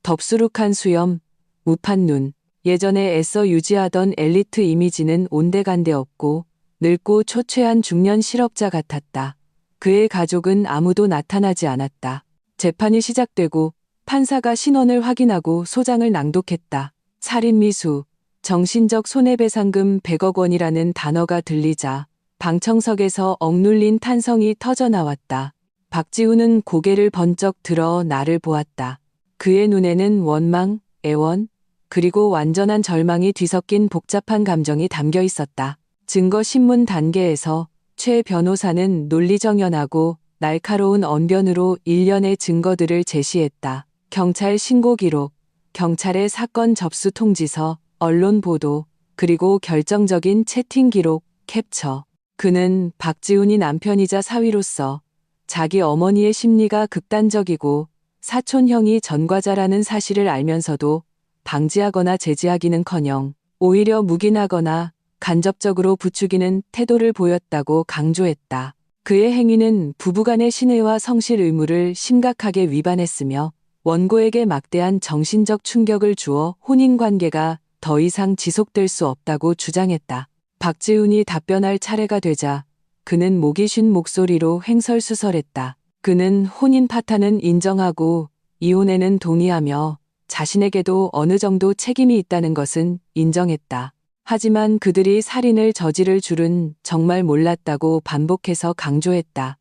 A: 덥수룩한 수염, 우판 눈, 예전에 애써 유지하던 엘리트 이미지는 온데간데 없고 늙고 초췌한 중년 실업자 같았다. 그의 가족은 아무도 나타나지 않았다. 재판이 시작되고 판사가 신원을 확인하고 소장을 낭독했다. 살인미수, 정신적 손해배상금 100억 원이라는 단어가 들리자 방청석에서 억눌린 탄성이 터져나왔다. 박지훈은 고개를 번쩍 들어 나를 보았다. 그의 눈에는 원망, 애원, 그리고 완전한 절망이 뒤섞인 복잡한 감정이 담겨 있었다. 증거신문 단계에서 최 변호사는 논리정연하고 날카로운 언변으로 일련의 증거들을 제시했다. 경찰 신고 기록, 경찰의 사건 접수 통지서, 언론 보도, 그리고 결정적인 채팅 기록, 캡처. 그는 박지훈이 남편이자 사위로서 자기 어머니의 심리가 극단적이고 사촌형이 전과자라는 사실을 알면서도 방지하거나 제지하기는커녕 오히려 묵인하거나 간접적으로 부추기는 태도를 보였다고 강조했다. 그의 행위는 부부간의 신뢰와 성실 의무를 심각하게 위반했으며 원고에게 막대한 정신적 충격을 주어 혼인관계가 더 이상 지속될 수 없다고 주장했다. 박지훈이 답변할 차례가 되자 그는 목이 쉰 목소리로 횡설수설했다. 그는 혼인 파탄은 인정하고 이혼에는 동의하며 자신에게도 어느 정도 책임이 있다는 것은 인정했다. 하지만 그들이 살인을 저지를 줄은 정말 몰랐다고 반복해서 강조했다.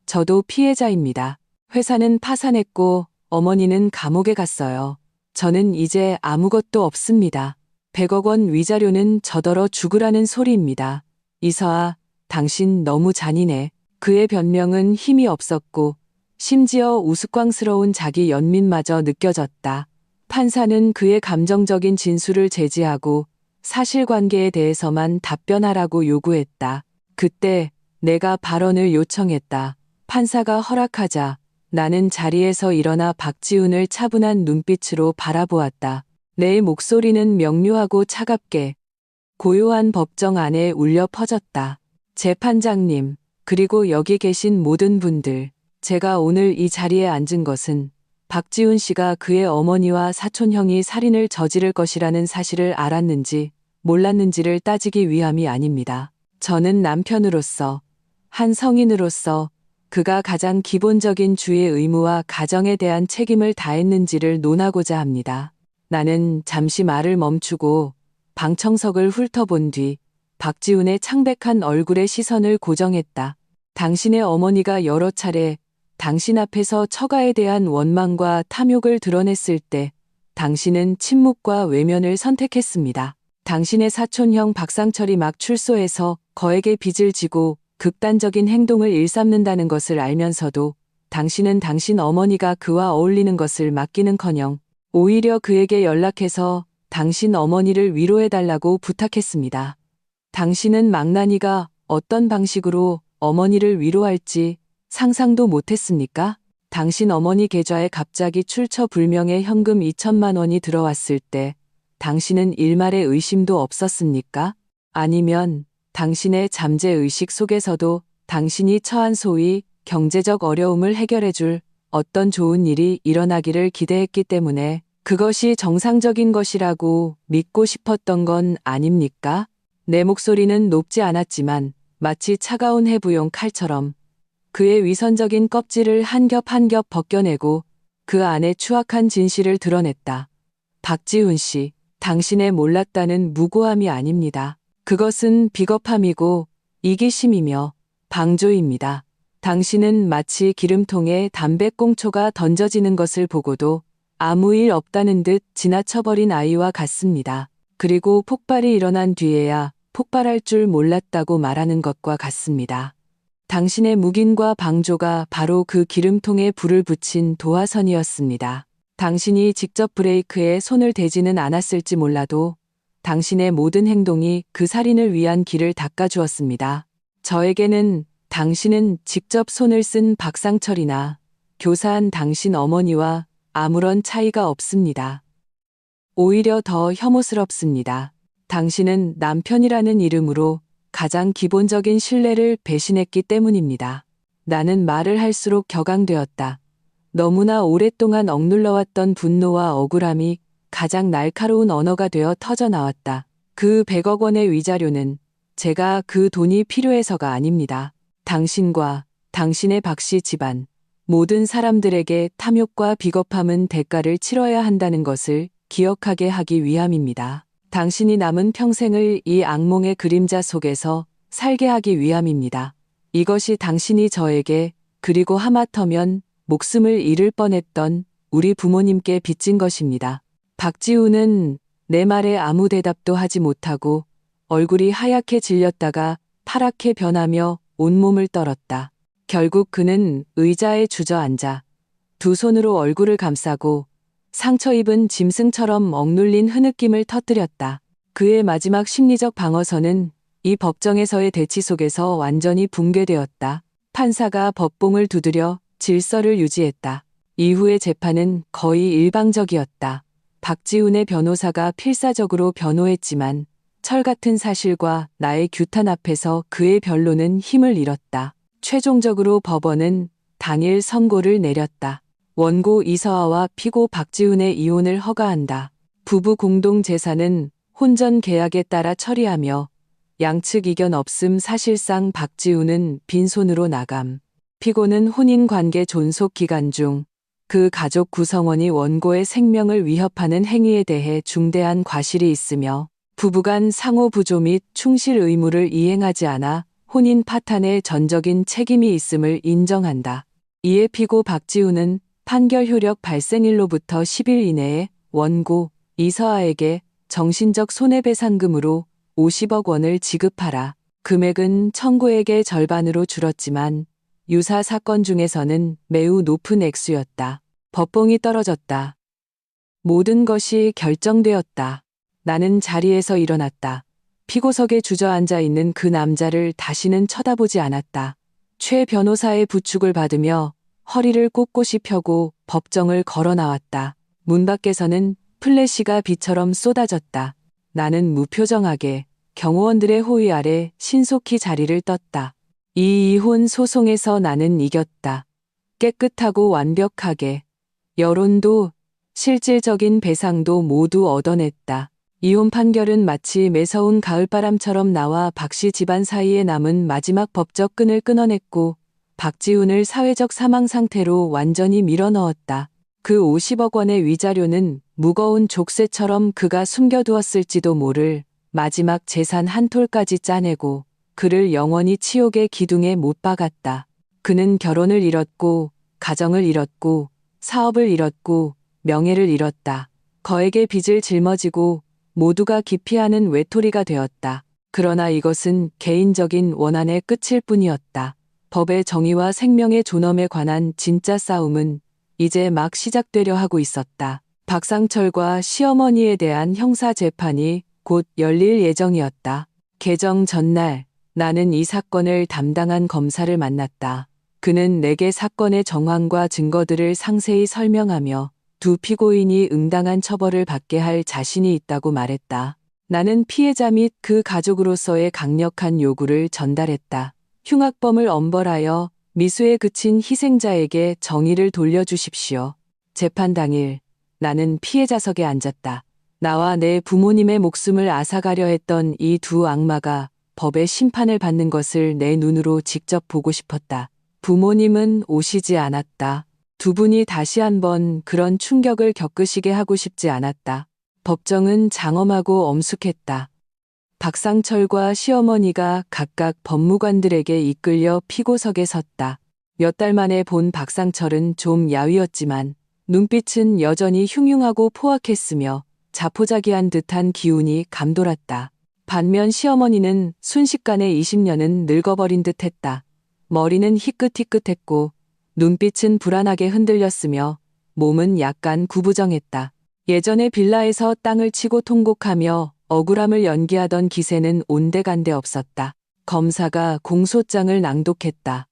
A: 저도 피해자입니다. 회사는 파산했고 어머니는 감옥에 갔어요. 저는 이제 아무것도 없습니다. 100억 원 위자료는 저더러 죽으라는 소리입니다. 이서아, 당신 너무 잔인해. 그의 변명은 힘이 없었고 심지어 우스꽝스러운 자기 연민마저 느껴졌다. 판사는 그의 감정적인 진술을 제지하고 사실관계에 대해서만 답변하라고 요구했다. 그때 내가 발언을 요청했다. 판사가 허락하자 나는 자리에서 일어나 박지훈을 차분한 눈빛으로 바라보았다. 내 목소리는 명료하고 차갑게 고요한 법정 안에 울려 퍼졌다. 재판장님, 그리고 여기 계신 모든 분들, 제가 오늘 이 자리에 앉은 것은 박지훈 씨가 그의 어머니와 사촌형이 살인을 저지를 것이라는 사실을 알았는지 몰랐는지를 따지기 위함이 아닙니다. 저는 남편으로서, 한 성인으로서 그가 가장 기본적인 주의 의무와 가정에 대한 책임을 다했는지를 논하고자 합니다. 나는 잠시 말을 멈추고 방청석을 훑어본 뒤 박지훈의 창백한 얼굴에 시선을 고정했다. 당신의 어머니가 여러 차례 당신 앞에서 처가에 대한 원망과 탐욕을 드러냈을 때 당신은 침묵과 외면을 선택했습니다. 당신의 사촌형 박상철이 막 출소해서 거액의 빚을 지고 극단적인 행동을 일삼는다는 것을 알면서도 당신은 당신 어머니가 그와 어울리는 것을 막기는커녕 오히려 그에게 연락해서 당신 어머니를 위로해달라고 부탁했습니다. 당신은 망나니가 어떤 방식으로 어머니를 위로할지 상상도 못했습니까? 당신 어머니 계좌에 갑자기 출처불명의 현금 2천만 원이 들어왔을 때 당신은 일말의 의심도 없었습니까? 아니면 당신의 잠재의식 속에서도 당신이 처한 소위 경제적 어려움을 해결해줄 어떤 좋은 일이 일어나기를 기대했기 때문에 그것이 정상적인 것이라고 믿고 싶었던 건 아닙니까? 내 목소리는 높지 않았지만 마치 차가운 해부용 칼처럼 그의 위선적인 껍질을 한 겹 한 겹 벗겨내고 그 안에 추악한 진실을 드러냈다. 박지훈 씨, 당신의 몰랐다는 무고함이 아닙니다. 그것은 비겁함이고 이기심이며 방조입니다. 당신은 마치 기름통에 담배꽁초가 던져지는 것을 보고도 아무 일 없다는 듯 지나쳐버린 아이와 같습니다. 그리고 폭발이 일어난 뒤에야 폭발할 줄 몰랐다고 말하는 것과 같습니다. 당신의 묵인과 방조가 바로 그 기름통에 불을 붙인 도화선이었습니다. 당신이 직접 브레이크에 손을 대지는 않았을지 몰라도 당신의 모든 행동이 그 살인을 위한 길을 닦아주었습니다. 저에게는 당신은 직접 손을 쓴 박상철이나 교사한 당신 어머니와 아무런 차이가 없습니다. 오히려 더 혐오스럽습니다. 당신은 남편이라는 이름으로 가장 기본적인 신뢰를 배신했기 때문입니다. 나는 말을 할수록 격앙되었다. 너무나 오랫동안 억눌러왔던 분노와 억울함이 가장 날카로운 언어가 되어 터져나왔다. 그 100억 원의 위자료는 제가 그 돈이 필요해서가 아닙니다. 당신과 당신의 박씨 집안, 모든 사람들에게 탐욕과 비겁함은 대가를 치러야 한다는 것을 기억하게 하기 위함입니다. 당신이 남은 평생을 이 악몽의 그림자 속에서 살게 하기 위함입니다. 이것이 당신이 저에게 그리고 하마터면 목숨을 잃을 뻔했던 우리 부모님께 빚진 것입니다. 박지훈은 내 말에 아무 대답도 하지 못하고 얼굴이 하얗게 질렸다가 파랗게 변하며 온몸을 떨었다. 결국 그는 의자에 주저앉아 두 손으로 얼굴을 감싸고 상처 입은 짐승처럼 억눌린 흐느낌을 터뜨렸다. 그의 마지막 심리적 방어선은 이 법정에서의 대치 속에서 완전히 붕괴되었다. 판사가 법봉을 두드려 질서를 유지했다. 이후의 재판은 거의 일방적이었다. 박지훈의 변호사가 필사적으로 변호했지만 철같은 사실과 나의 규탄 앞에서 그의 변론은 힘을 잃었다. 최종적으로 법원은 당일 선고를 내렸다. 원고 이서아와 피고 박지훈의 이혼을 허가한다. 부부 공동 재산은 혼전 계약에 따라 처리하며 양측 이견 없음. 사실상 박지훈은 빈손으로 나감. 피고는 혼인관계 존속 기간 중 그 가족 구성원이 원고의 생명을 위협하는 행위에 대해 중대한 과실이 있으며 부부간 상호 부조 및 충실 의무를 이행하지 않아 혼인 파탄의 전적인 책임이 있음을 인정한다. 이에 피고 박지훈은 판결 효력 발생일로부터 10일 이내에 원고 이서아에게 정신적 손해배상금으로 50억 원을 지급하라. 금액은 청구액의 절반으로 줄었지만 유사 사건 중에서는 매우 높은 액수였다. 법봉이 떨어졌다. 모든 것이 결정되었다. 나는 자리에서 일어났다. 피고석에 주저앉아 있는 그 남자를 다시는 쳐다보지 않았다. 최 변호사의 부축을 받으며 허리를 꼿꼿이 펴고 법정을 걸어 나왔다. 문 밖에서는 플래시가 비처럼 쏟아졌다. 나는 무표정하게 경호원들의 호위 아래 신속히 자리를 떴다. 이 이혼 소송에서 나는 이겼다. 깨끗하고 완벽하게. 여론도 실질적인 배상도 모두 얻어냈다. 이혼 판결은 마치 매서운 가을바람처럼 나와 박씨 집안 사이에 남은 마지막 법적 끈을 끊어냈고 박지훈을 사회적 사망 상태로 완전히 밀어넣었다. 그 50억 원의 위자료는 무거운 족쇄처럼 그가 숨겨두었을지도 모를 마지막 재산 한 톨까지 짜내고 그를 영원히 치욕의 기둥에 못 박았다. 그는 결혼을 잃었고 가정을 잃었고 사업을 잃었고 명예를 잃었다. 거액의 빚을 짊어지고 모두가 기피하는 외톨이가 되었다. 그러나 이것은 개인적인 원한의 끝일 뿐이었다. 법의 정의와 생명의 존엄에 관한 진짜 싸움은 이제 막 시작되려 하고 있었다. 박상철과 시어머니에 대한 형사 재판이 곧 열릴 예정이었다. 개정 전날 나는 이 사건을 담당한 검사를 만났다. 그는 내게 사건의 정황과 증거들을 상세히 설명하며 두 피고인이 응당한 처벌을 받게 할 자신이 있다고 말했다. 나는 피해자 및 그 가족으로서의 강력한 요구를 전달했다. 흉악범을 엄벌하여 미수에 그친 희생자에게 정의를 돌려주십시오. 재판 당일 나는 피해자석에 앉았다. 나와 내 부모님의 목숨을 앗아가려 했던 이 두 악마가 법의 심판을 받는 것을 내 눈으로 직접 보고 싶었다. 부모님은 오시지 않았다. 두 분이 다시 한번 그런 충격을 겪으시게 하고 싶지 않았다. 법정은 장엄하고 엄숙했다. 박상철과 시어머니가 각각 법무관들에게 이끌려 피고석에 섰다. 몇 달 만에 본 박상철은 좀 야위었지만 눈빛은 여전히 흉흉하고 포악했으며 자포자기한 듯한 기운이 감돌았다. 반면 시어머니는 순식간에 20년은 늙어버린 듯했다. 머리는 희끗희끗했고 눈빛은 불안하게 흔들렸으며 몸은 약간 구부정했다. 예전에 빌라에서 땅을 치고 통곡하며 억울함을 연기하던 기세는 온데간데 없었다. 검사가 공소장을 낭독했다.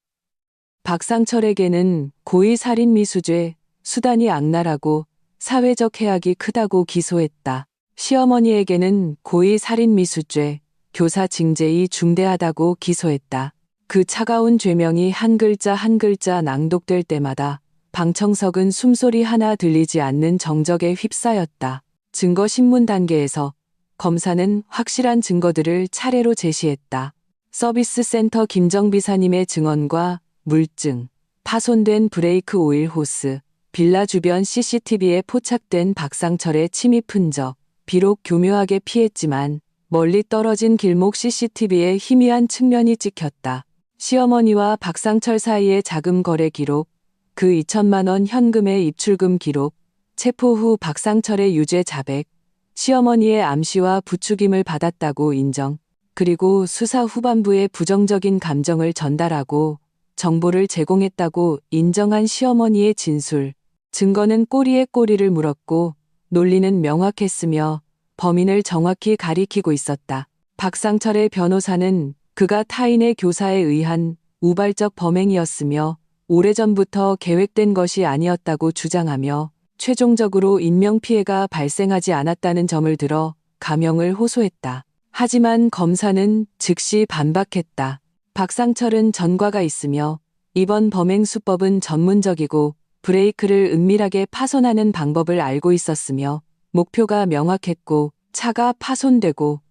A: 박상철에게는 고의살인미수죄, 수단이 악랄하고 사회적 해악이 크다고 기소했다. 시어머니에게는 고의살인미수죄, 교사 징계이 중대하다고 기소했다. 그 차가운 죄명이 한 글자 한 글자 낭독될 때마다 방청석은 숨소리 하나 들리지 않는 정적에 휩싸였다. 증거신문 단계에서 검사는 확실한 증거들을 차례로 제시했다. 서비스 센터 김정비사님의 증언과 물증, 파손된 브레이크 오일 호스, 빌라 주변 CCTV에 포착된 박상철의 침입 흔적, 비록 교묘하게 피했지만 멀리 떨어진 길목 CCTV에 희미한 측면이 찍혔다. 시어머니와 박상철 사이의 자금 거래 기록, 그 2천만 원 현금의 입출금 기록, 체포 후 박상철의 유죄 자백, 시어머니의 암시와 부추김을 받았다고 인정, 그리고 수사 후반부에 부정적인 감정을 전달하고 정보를 제공했다고 인정한 시어머니의 진술, 증거는 꼬리에 꼬리를 물었고 논리는 명확했으며 범인을 정확히 가리키고 있었다. 박상철의 변호사는 그가 타인의 교사에 의한 우발적 범행이었으며 오래전부터 계획된 것이 아니었다고 주장하며 최종적으로 인명피해가 발생하지 않았다는 점을 들어 감형을 호소했다. 하지만 검사는 즉시 반박했다. 박상철은 전과가 있으며 이번 범행 수법은 전문적이고 브레이크를 은밀하게 파손하는 방법을 알고 있었으며 목표가 명확했고 차가 파손되고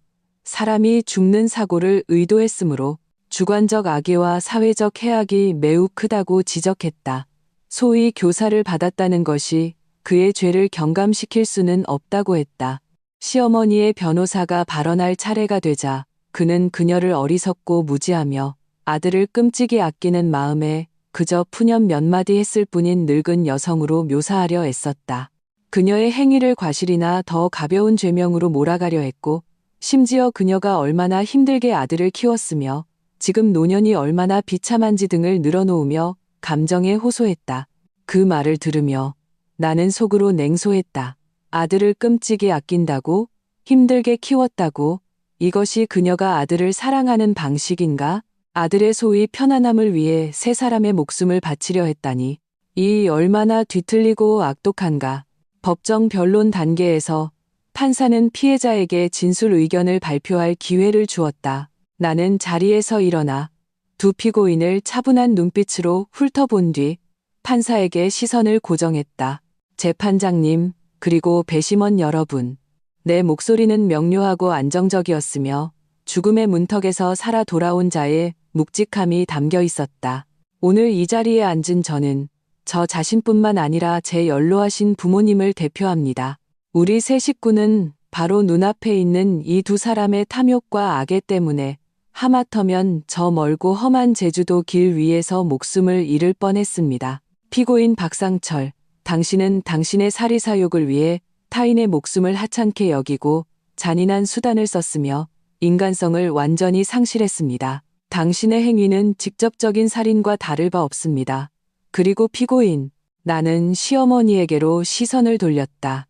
A: 사람이 죽는 사고를 의도했으므로 주관적 악의와 사회적 해악이 매우 크다고 지적했다. 소위 교사를 받았다는 것이 그의 죄를 경감시킬 수는 없다고 했다. 시어머니의 변호사가 발언할 차례가 되자 그는 그녀를 어리석고 무지하며 아들을 끔찍이 아끼는 마음에 그저 푸념 몇 마디 했을 뿐인 늙은 여성으로 묘사하려 애썼다. 그녀의 행위를 과실이나 더 가벼운 죄명으로 몰아가려 했고 심지어 그녀가 얼마나 힘들게 아들을 키웠으며 지금 노년이 얼마나 비참한지 등을 늘어놓으며 감정에 호소했다. 그 말을 들으며 나는 속으로 냉소했다. 아들을 끔찍이 아낀다고? 힘들게 키웠다고? 이것이 그녀가 아들을 사랑하는 방식인가? 아들의 소위 편안함을 위해 세 사람의 목숨을 바치려 했다니. 이 얼마나 뒤틀리고 악독한가. 법정 변론 단계에서 판사는 피해자에게 진술 의견을 발표할 기회를 주었다. 나는 자리에서 일어나 두 피고인을 차분한 눈빛으로 훑어본 뒤 판사에게 시선을 고정했다. 재판장님, 그리고 배심원 여러분. 내 목소리는 명료하고 안정적이었으며 죽음의 문턱에서 살아 돌아온 자의 묵직함이 담겨 있었다. 오늘 이 자리에 앉은 저는 저 자신뿐만 아니라 제 연로하신 부모님을 대표합니다. 우리 세 식구는 바로 눈앞에 있는 이 두 사람의 탐욕과 악애 때문에 하마터면 저 멀고 험한 제주도 길 위에서 목숨을 잃을 뻔했습니다. 피고인 박상철, 당신은 당신의 사리사욕을 위해 타인의 목숨을 하찮게 여기고 잔인한 수단을 썼으며 인간성을 완전히 상실했습니다. 당신의 행위는 직접적인 살인과 다를 바 없습니다. 그리고 피고인, 나는 시어머니에게로 시선을 돌렸다.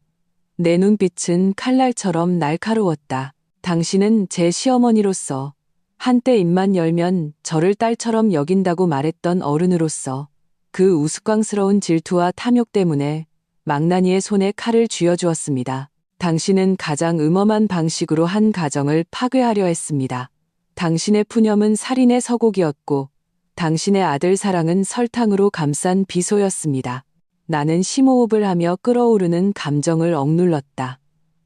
A: 내 눈빛은 칼날처럼 날카로웠다. 당신은 제 시어머니로서 한때 입만 열면 저를 딸처럼 여긴다고 말했던 어른으로서 그 우스꽝스러운 질투와 탐욕 때문에 망나니의 손에 칼을 쥐어주었습니다. 당신은 가장 음험한 방식으로 한 가정을 파괴하려 했습니다. 당신의 푸념은 살인의 서곡이었고 당신의 아들 사랑은 설탕으로 감싼 비소였습니다. 나는 심호흡을 하며 끓어오르는 감정을 억눌렀다.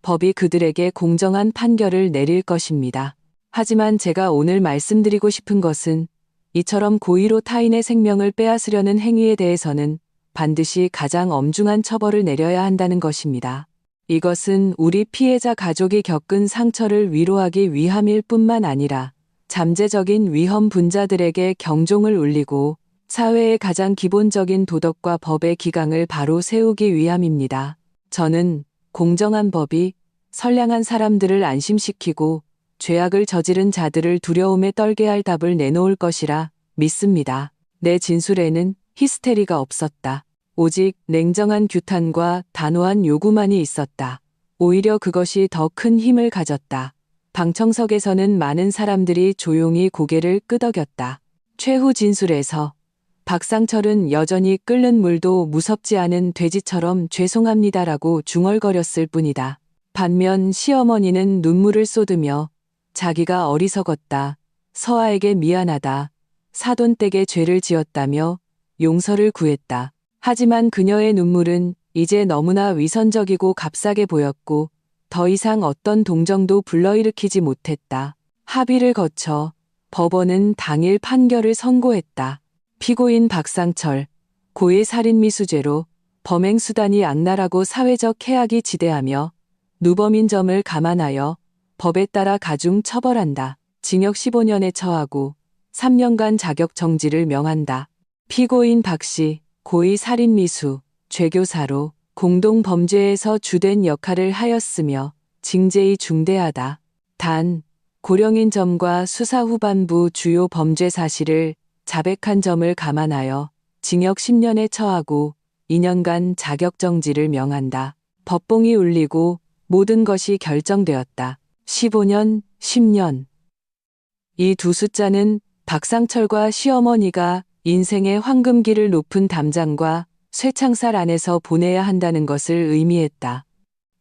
A: 법이 그들에게 공정한 판결을 내릴 것입니다. 하지만 제가 오늘 말씀드리고 싶은 것은 이처럼 고의로 타인의 생명을 빼앗으려는 행위에 대해서는 반드시 가장 엄중한 처벌을 내려야 한다는 것입니다. 이것은 우리 피해자 가족이 겪은 상처를 위로하기 위함일 뿐만 아니라 잠재적인 위험 분자들에게 경종을 울리고 사회의 가장 기본적인 도덕과 법의 기강을 바로 세우기 위함입니다. 저는 공정한 법이 선량한 사람들을 안심시키고 죄악을 저지른 자들을 두려움에 떨게 할 답을 내놓을 것이라 믿습니다. 내 진술에는 히스테리가 없었다. 오직 냉정한 규탄과 단호한 요구만이 있었다. 오히려 그것이 더 큰 힘을 가졌다. 방청석에서는 많은 사람들이 조용히 고개를 끄덕였다. 최후 진술에서 박상철은 여전히 끓는 물도 무섭지 않은 돼지처럼 죄송합니다라고 중얼거렸을 뿐이다. 반면 시어머니는 눈물을 쏟으며 자기가 어리석었다. 서아에게 미안하다. 사돈댁에 죄를 지었다며 용서를 구했다. 하지만 그녀의 눈물은 이제 너무나 위선적이고 값싸게 보였고 더 이상 어떤 동정도 불러일으키지 못했다. 합의를 거쳐 법원은 당일 판결을 선고했다. 피고인 박상철, 고의 살인미수죄로 범행 수단이 악랄하고 사회적 해악이 지대하며 누범인 점을 감안하여 법에 따라 가중 처벌한다. 징역 15년에 처하고 3년간 자격 정지를 명한다. 피고인 박씨, 고의 살인미수, 죄교사로 공동범죄에서 주된 역할을 하였으며 징제이 중대하다. 단, 고령인 점과 수사 후반부 주요 범죄 사실을 자백한 점을 감안하여 징역 10년에 처하고 2년간 자격 정지를 명한다. 법봉이 울리고 모든 것이 결정되었다. 15년, 10년. 이 두 숫자는 박상철과 시어머니가 인생의 황금기를 높은 담장과 쇠창살 안에서 보내야 한다는 것을 의미했다.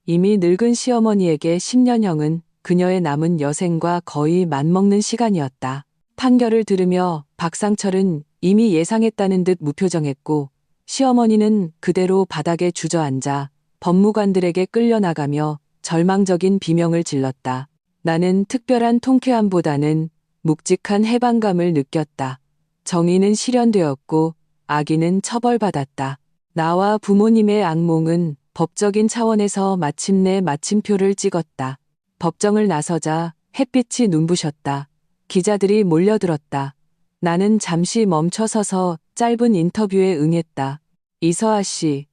A: 이미 늙은 시어머니에게 10년형은 그녀의 남은 여생과 거의 맞먹는 시간이었다. 판결을 들으며 박상철은 이미 예상했다는 듯 무표정했고 시어머니는 그대로 바닥에 주저앉아 법무관들에게 끌려나가며 절망적인 비명을 질렀다. 나는 특별한 통쾌함보다는 묵직한 해방감을 느꼈다. 정의는 실현되었고 악인은 처벌받았다. 나와 부모님의 악몽은 법적인 차원에서 마침내 마침표를 찍었다. 법정을 나서자 햇빛이 눈부셨다. 기자들이 몰려들었다. 나는 잠시 멈춰서서 짧은 인터뷰에 응했다. 이서아 씨,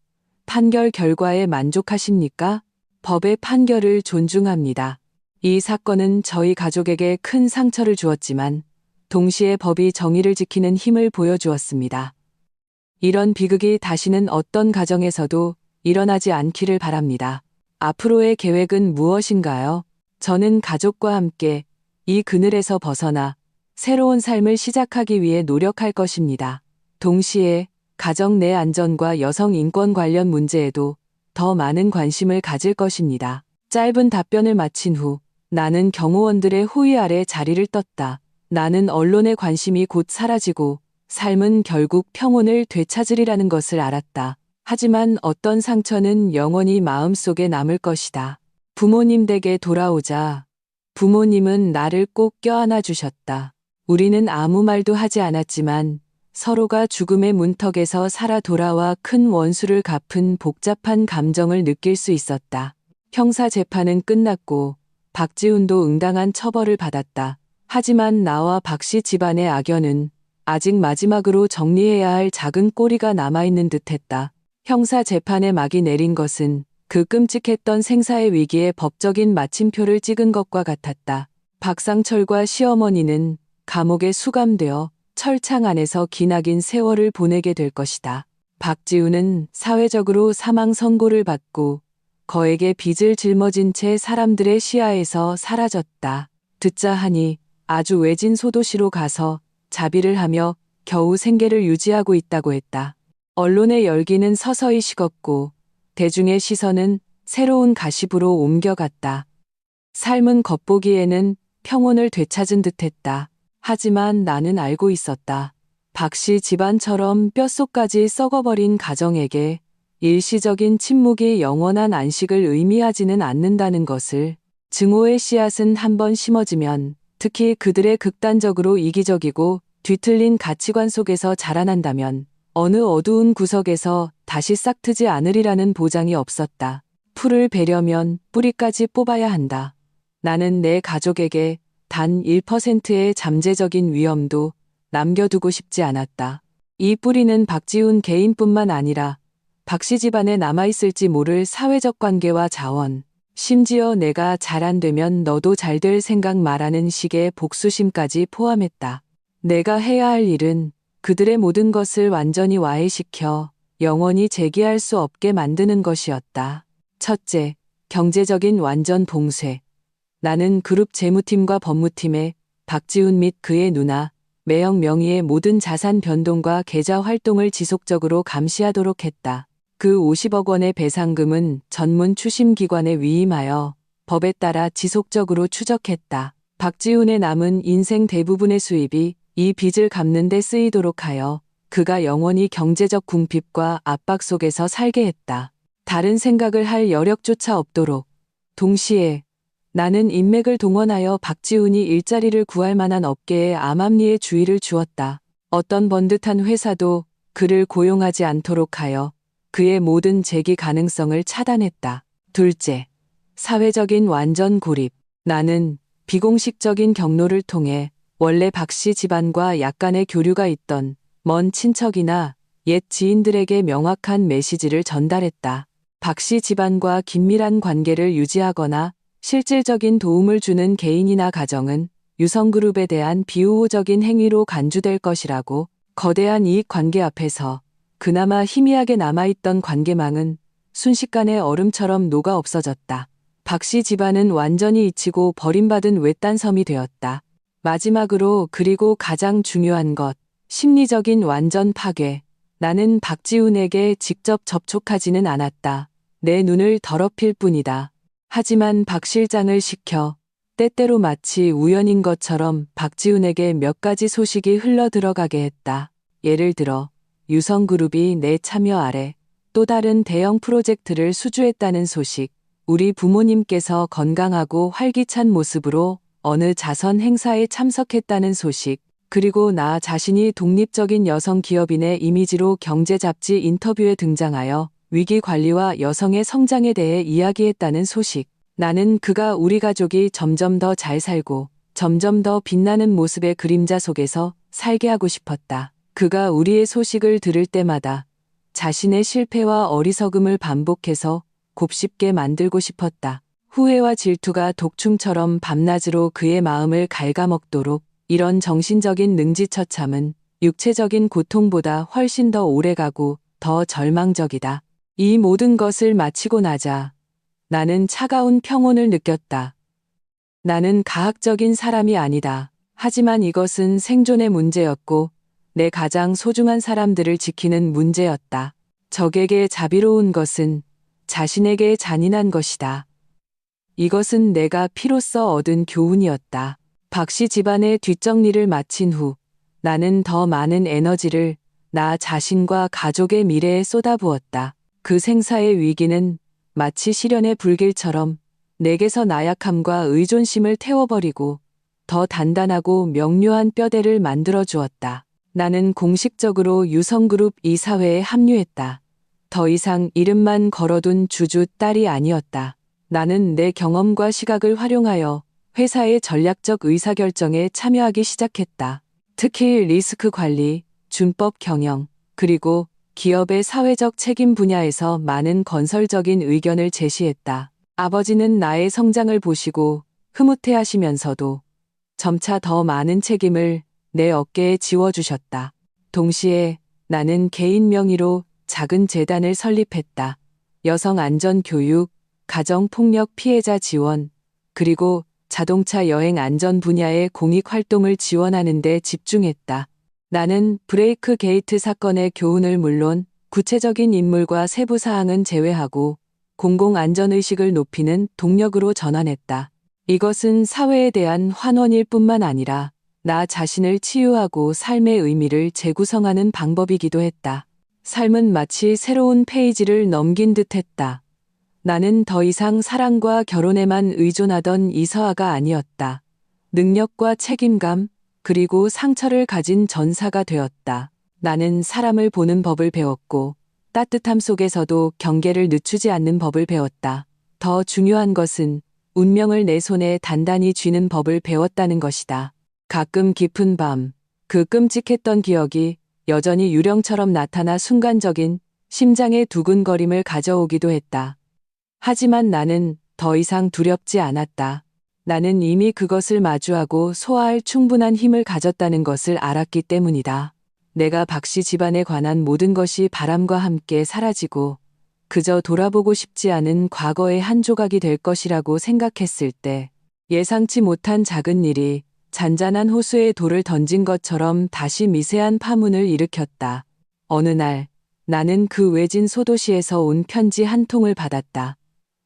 A: 판결 결과에 만족하십니까? 법의 판결을 존중합니다. 이 사건은 저희 가족에게 큰 상처를 주었지만 동시에 법이 정의를 지키는 힘을 보여주었습니다. 이런 비극이 다시는 어떤 가정에서도 일어나지 않기를 바랍니다. 앞으로의 계획은 무엇인가요? 저는 가족과 함께 이 그늘에서 벗어나 새로운 삶을 시작하기 위해 노력할 것입니다. 동시에 가정 내 안전과 여성 인권 관련 문제에도 더 많은 관심을 가질 것입니다. 짧은 답변을 마친 후 나는 경호원들의 호위 아래 자리를 떴다. 나는 언론의 관심이 곧 사라지고 삶은 결국 평온을 되찾으리라는 것을 알았다. 하지만 어떤 상처는 영원히 마음속에 남을 것이다. 부모님 댁에 돌아오자 부모님은 나를 꼭 껴안아 주셨다. 우리는 아무 말도 하지 않았지만 서로가 죽음의 문턱에서 살아 돌아와 큰 원수를 갚은 복잡한 감정을 느낄 수 있었다. 형사 재판은 끝났고 박지훈도 응당한 처벌을 받았다. 하지만 나와 박씨 집안의 악연은 아직 마지막으로 정리해야 할 작은 꼬리가 남아있는 듯했다. 형사 재판에 막이 내린 것은 그 끔찍했던 생사의 위기에 법적인 마침표를 찍은 것과 같았다. 박상철과 시어머니는 감옥에 수감되어 철창 안에서 기나긴 세월을 보내게 될 것이다. 박지훈은 사회적으로 사망 선고를 받고 거액의 빚을 짊어진 채 사람들의 시야에서 사라졌다. 듣자 하니 아주 외진 소도시로 가서 자비를 하며 겨우 생계를 유지하고 있다고 했다. 언론의 열기는 서서히 식었고 대중의 시선은 새로운 가십으로 옮겨갔다. 삶은 겉보기에는 평온을 되찾은 듯했다. 하지만 나는 알고 있었다. 박씨 집안처럼 뼛속까지 썩어버린 가정에게 일시적인 침묵이 영원한 안식을 의미하지는 않는다는 것을. 증오의 씨앗은 한번 심어지면 특히 그들의 극단적으로 이기적이고 뒤틀린 가치관 속에서 자라난다면 어느 어두운 구석에서 다시 싹트지 않으리라는 보장이 없었다. 풀을 베려면 뿌리까지 뽑아야 한다. 나는 내 가족에게 단 1%의 잠재적인 위험도 남겨두고 싶지 않았다. 이 뿌리는 박지훈 개인뿐만 아니라 박씨 집안에 남아있을지 모를 사회적 관계와 자원, 심지어 내가 잘 안 되면 너도 잘 될 생각 말하는 식의 복수심까지 포함했다. 내가 해야 할 일은 그들의 모든 것을 완전히 와해시켜 영원히 재기할 수 없게 만드는 것이었다. 첫째, 경제적인 완전 봉쇄. 나는 그룹 재무팀과 법무팀에 박지훈 및 그의 누나, 매형 명의의 모든 자산 변동과 계좌 활동을 지속적으로 감시하도록 했다. 그 50억 원의 배상금은 전문 추심기관에 위임하여 법에 따라 지속적으로 추적했다. 박지훈의 남은 인생 대부분의 수입이 이 빚을 갚는 데 쓰이도록 하여 그가 영원히 경제적 궁핍과 압박 속에서 살게 했다. 다른 생각을 할 여력조차 없도록. 동시에 나는 인맥을 동원하여 박지훈이 일자리를 구할 만한 업계에 암암리에 주의를 주었다. 어떤 번듯한 회사도 그를 고용하지 않도록 하여 그의 모든 재기 가능성을 차단했다. 둘째, 사회적인 완전 고립. 나는 비공식적인 경로를 통해 원래 박씨 집안과 약간의 교류가 있던 먼 친척이나 옛 지인들에게 명확한 메시지를 전달했다. 박씨 집안과 긴밀한 관계를 유지하거나 실질적인 도움을 주는 개인이나 가정은 유성그룹에 대한 비우호적인 행위로 간주될 것이라고. 거대한 이익 관계 앞에서 그나마 희미하게 남아있던 관계망은 순식간에 얼음처럼 녹아 없어졌다. 박씨 집안은 완전히 잊히고 버림받은 외딴 섬이 되었다. 마지막으로 그리고 가장 중요한 것, 심리적인 완전 파괴. 나는 박지훈에게 직접 접촉하지는 않았다. 내 눈을 더럽힐 뿐이다. 하지만 박 실장을 시켜 때때로 마치 우연인 것처럼 박지훈에게 몇 가지 소식이 흘러 들어가게 했다. 예를 들어 유성그룹이 내 참여 아래 또 다른 대형 프로젝트를 수주했다는 소식, 우리 부모님께서 건강하고 활기찬 모습으로 어느 자선 행사에 참석했다는 소식, 그리고 나 자신이 독립적인 여성 기업인의 이미지로 경제 잡지 인터뷰에 등장하여 위기 관리와 여성의 성장에 대해 이야기했다는 소식. 나는 그가 우리 가족이 점점 더 잘 살고 점점 더 빛나는 모습의 그림자 속에서 살게 하고 싶었다. 그가 우리의 소식을 들을 때마다 자신의 실패와 어리석음을 반복해서 곱씹게 만들고 싶었다. 후회와 질투가 독충처럼 밤낮으로 그의 마음을 갉아먹도록. 이런 정신적인 능지처참은 육체적인 고통보다 훨씬 더 오래가고 더 절망적이다. 이 모든 것을 마치고 나자 나는 차가운 평온을 느꼈다. 나는 가학적인 사람이 아니다. 하지만 이것은 생존의 문제였고 내 가장 소중한 사람들을 지키는 문제였다. 적에게 자비로운 것은 자신에게 잔인한 것이다. 이것은 내가 피로써 얻은 교훈이었다. 박씨 집안의 뒷정리를 마친 후 나는 더 많은 에너지를 나 자신과 가족의 미래에 쏟아부었다. 그 생사의 위기는 마치 시련의 불길처럼 내게서 나약함과 의존심을 태워버리고 더 단단하고 명료한 뼈대를 만들어 주었다. 나는 공식적으로 유성그룹 이사회에 합류했다. 더 이상 이름만 걸어둔 주주 딸이 아니었다. 나는 내 경험과 시각을 활용하여 회사의 전략적 의사결정에 참여하기 시작했다. 특히 리스크 관리, 준법 경영, 그리고 기업의 사회적 책임 분야에서 많은 건설적인 의견을 제시했다. 아버지는 나의 성장을 보시고 흐뭇해하시면서도 점차 더 많은 책임을 내 어깨에 지워주셨다. 동시에 나는 개인 명의로 작은 재단을 설립했다. 여성 안전 교육, 가정 폭력 피해자 지원, 그리고 자동차 여행 안전 분야의 공익 활동을 지원하는 데 집중했다. 나는 브레이크 게이트 사건의 교훈을 물론 구체적인 인물과 세부 사항은 제외하고 공공 안전의식을 높이는 동력으로 전환했다. 이것은 사회에 대한 환원일 뿐만 아니라 나 자신을 치유하고 삶의 의미를 재구성하는 방법이기도 했다. 삶은 마치 새로운 페이지를 넘긴 듯 했다. 나는 더 이상 사랑과 결혼에만 의존하던 이서아가 아니었다. 능력과 책임감, 그리고 상처를 가진 전사가 되었다. 나는 사람을 보는 법을 배웠고, 따뜻함 속에서도 경계를 늦추지 않는 법을 배웠다. 더 중요한 것은 운명을 내 손에 단단히 쥐는 법을 배웠다는 것이다. 가끔 깊은 밤, 그 끔찍했던 기억이 여전히 유령처럼 나타나 순간적인 심장의 두근거림을 가져오기도 했다. 하지만 나는 더 이상 두렵지 않았다. 나는 이미 그것을 마주하고 소화할 충분한 힘을 가졌다는 것을 알았기 때문이다. 내가 박씨 집안에 관한 모든 것이 바람과 함께 사라지고 그저 돌아보고 싶지 않은 과거의 한 조각이 될 것이라고 생각했을 때 예상치 못한 작은 일이 잔잔한 호수에 돌을 던진 것처럼 다시 미세한 파문을 일으켰다. 어느 날 나는 그 외진 소도시에서 온 편지 한 통을 받았다.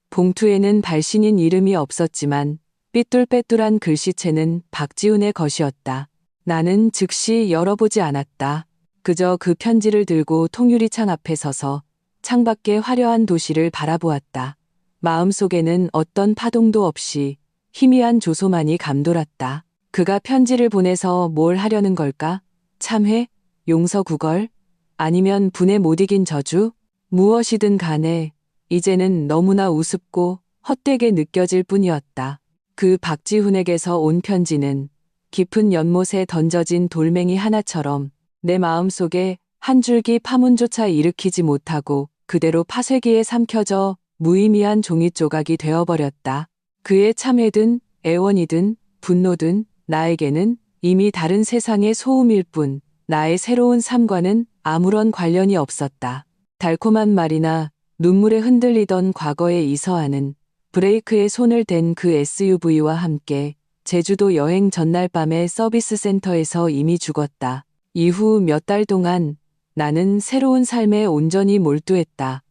A: 봉투에는 발신인 이름이 없었지만 삐뚤빼뚤한 글씨체는 박지훈의 것이었다. 나는 즉시 열어보지 않았다. 그저 그 편지를 들고 통유리창 앞에 서서 창밖의 화려한 도시를 바라보았다. 마음속에는 어떤 파동도 없이 희미한 조소만이 감돌았다. 그가 편지를 보내서 뭘 하려는 걸까? 참회? 용서 구걸? 아니면 분에 못 이긴 저주? 무엇이든 간에 이제는 너무나 우습고 헛되게 느껴질 뿐이었다. 그 박지훈에게서 온 편지는 깊은 연못에 던져진 돌멩이 하나처럼 내 마음속에 한 줄기 파문조차 일으키지 못하고 그대로 파쇄기에 삼켜져 무의미한 종이 조각이 되어버렸다. 그의 참회든 애원이든 분노든 나에게는 이미 다른 세상의 소음일 뿐 나의 새로운 삶과는 아무런 관련이 없었다. 달콤한 말이나 눈물에 흔들리던 과거의 이서아는 브레이크에 손을 댄 그 SUV와 함께 제주도 여행 전날 밤에 서비스 센터에서 이미 죽었다. 이후 몇 달 동안 나는 새로운 삶에 온전히 몰두했다.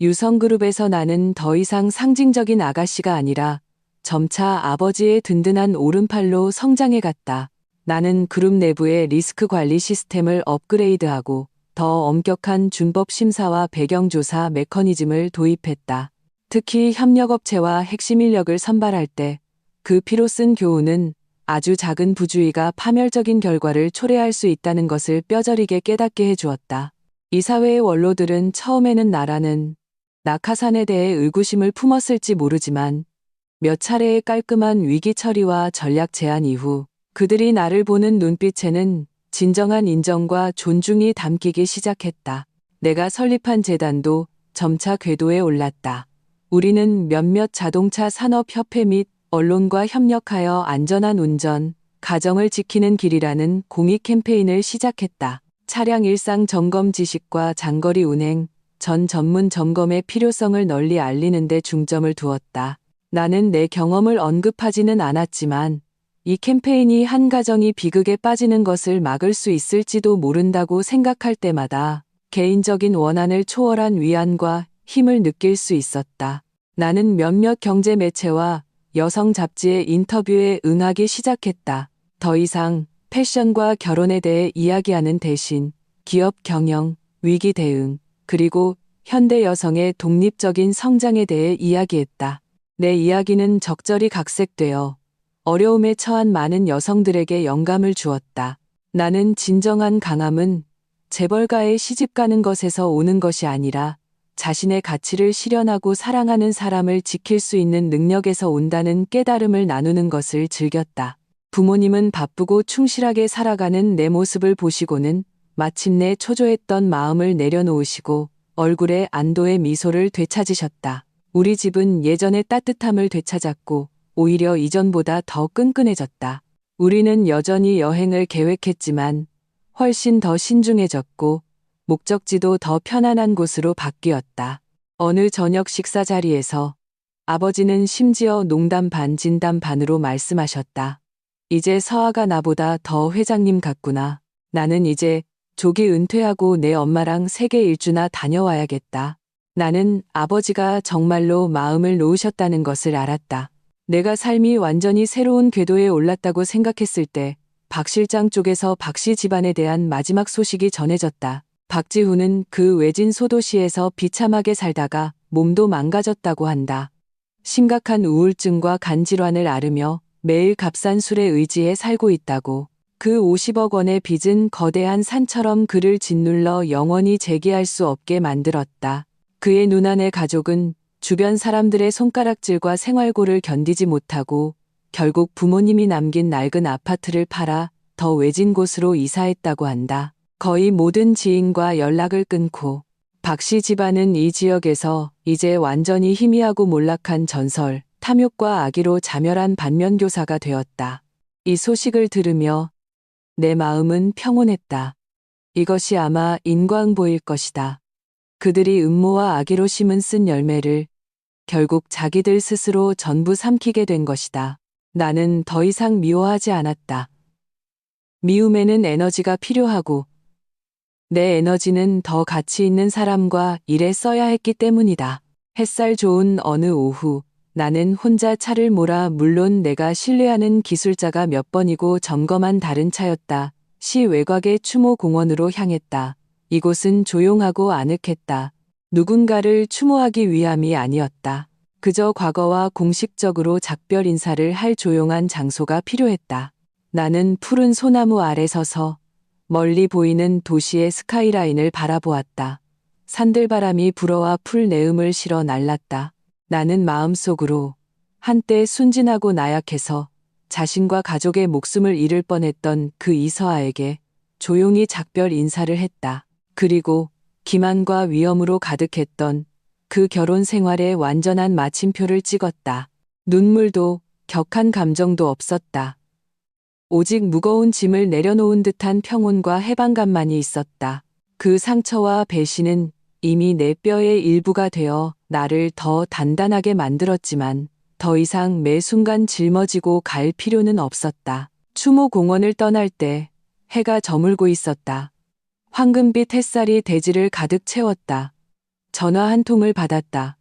A: 유성그룹에서 나는 더 이상 상징적인 아가씨가 아니라 점차 아버지의 든든한 오른팔로 성장해갔다. 나는 그룹 내부의 리스크 관리 시스템을 업그레이드하고 더 엄격한 준법 심사와 배경조사 메커니즘을 도입했다. 특히 협력업체와 핵심 인력을 선발할 때 그 피로 쓴 교훈은 아주 작은 부주의가 파멸적인 결과를 초래할 수 있다는 것을 뼈저리게 깨닫게 해주었다. 이 사회의 원로들은 처음에는 나라는 낙하산에 대해 의구심을 품었을지 모르지만 몇 차례의 깔끔한 위기 처리와 전략 제안 이후 그들이 나를 보는 눈빛에는 진정한 인정과 존중이 담기기 시작했다. 내가 설립한 재단도 점차 궤도에 올랐다. 우리는 몇몇 자동차 산업협회 및 언론과 협력하여 안전한 운전, 가정을 지키는 길이라는 공익 캠페인을 시작했다. 차량 일상 점검 지식과 장거리 운행, 전 전문 점검의 필요성을 널리 알리는 데 중점을 두었다. 나는 내 경험을 언급하지는 않았지만 이 캠페인이 한 가정이 비극에 빠지는 것을 막을 수 있을지도 모른다고 생각할 때마다 개인적인 원한을 초월한 위안과 힘을 느낄 수 있었다. 나는 몇몇 경제 매체와 여성 잡지의 인터뷰에 응하기 시작했다. 더 이상 패션과 결혼에 대해 이야기하는 대신 기업 경영, 위기 대응, 그리고 현대 여성의 독립적인 성장에 대해 이야기했다. 내 이야기는 적절히 각색되어 어려움에 처한 많은 여성들에게 영감을 주었다. 나는 진정한 강함은 재벌가의 시집가는 것에서 오는 것이 아니라 자신의 가치를 실현하고 사랑하는 사람을 지킬 수 있는 능력에서 온다는 깨달음을 나누는 것을 즐겼다. 부모님은 바쁘고 충실하게 살아가는 내 모습을 보시고는 마침내 초조했던 마음을 내려놓으시고 얼굴에 안도의 미소를 되찾으셨다. 우리 집은 예전의 따뜻함을 되찾았고 오히려 이전보다 더 끈끈해졌다. 우리는 여전히 여행을 계획했지만 훨씬 더 신중해졌고 목적지도 더 편안한 곳으로 바뀌었다. 어느 저녁 식사 자리에서 아버지는 심지어 농담 반 진담 반으로 말씀하셨다. 이제 서아가 나보다 더 회장님 같구나. 나는 이제 조기 은퇴하고 내 엄마랑 세계 일주나 다녀와야겠다. 나는 아버지가 정말로 마음을 놓으셨다는 것을 알았다. 내가 삶이 완전히 새로운 궤도에 올랐다고 생각했을 때 박 실장 쪽에서 박씨 집안에 대한 마지막 소식이 전해졌다. 박지훈은 그 외진 소도시에서 비참하게 살다가 몸도 망가졌다고 한다. 심각한 우울증과 간질환을 앓으며 매일 값싼 술에 의지해 살고 있다고. 그 50억 원의 빚은 거대한 산처럼 그를 짓눌러 영원히 재기할 수 없게 만들었다. 그의 눈안의 가족은 주변 사람들의 손가락질과 생활고를 견디지 못하고 결국 부모님이 남긴 낡은 아파트를 팔아 더 외진 곳으로 이사했다고 한다. 거의 모든 지인과 연락을 끊고 박씨 집안은 이 지역에서 이제 완전히 희미하고 몰락한 전설, 탐욕과 악의로 자멸한 반면교사가 되었다. 이 소식을 들으며 내 마음은 평온했다. 이것이 아마 인과응보일 것이다. 그들이 음모와 악의로 심은 쓴 열매를 결국 자기들 스스로 전부 삼키게 된 것이다. 나는 더 이상 미워하지 않았다. 미움에는 에너지가 필요하고 내 에너지는 더 가치 있는 사람과 일에 써야 했기 때문이다. 햇살 좋은 어느 오후 나는 혼자 차를 몰아 물론 내가 신뢰하는 기술자가 몇 번이고 점검한 다른 차였다. 시 외곽의 추모공원으로 향했다. 이곳은 조용하고 아늑했다. 누군가를 추모하기 위함이 아니었다. 그저 과거와 공식적으로 작별 인사를 할 조용한 장소가 필요했다. 나는 푸른 소나무 아래 서서 멀리 보이는 도시의 스카이라인을 바라보았다. 산들바람이 불어와 풀 내음을 실어 날랐다. 나는 마음속으로 한때 순진하고 나약해서 자신과 가족의 목숨을 잃을 뻔했던 그 이서아에게 조용히 작별 인사를 했다. 그리고 기만과 위험으로 가득했던 그 결혼 생활에 완전한 마침표를 찍었다. 눈물도 격한 감정도 없었다. 오직 무거운 짐을 내려놓은 듯한 평온과 해방감만이 있었다. 그 상처와 배신은 이미 내 뼈의 일부가 되어 나를 더 단단하게 만들었지만 더 이상 매 순간 짊어지고 갈 필요는 없었다. 추모 공원을 떠날 때 해가 저물고 있었다. 황금빛 햇살이 대지를 가득 채웠다. 전화 한 통을 받았다.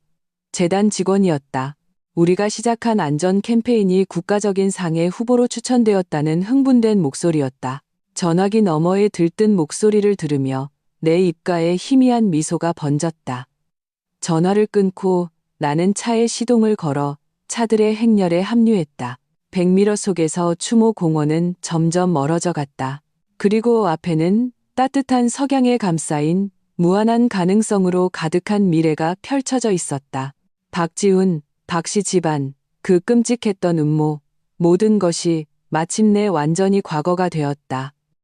A: 재단 직원이었다. 우리가 시작한 안전 캠페인이 국가적인 상의 후보로 추천되었다는 흥분된 목소리였다. 전화기 너머에 들뜬 목소리를 들으며 내 입가에 희미한 미소가 번졌다. 전화를 끊고 나는 차에 시동을 걸어 차들의 행렬에 합류했다. 백미러 속에서 추모 공원은 점점 멀어져 갔다. 그리고 앞에는 따뜻한 석양에 감싸인 무한한 가능성으로 가득한 미래가 펼쳐져 있었다. 박지훈, 박씨 집안, 그 끔찍했던 음모, 모든 것이 마침내 완전히 과거가 되었다.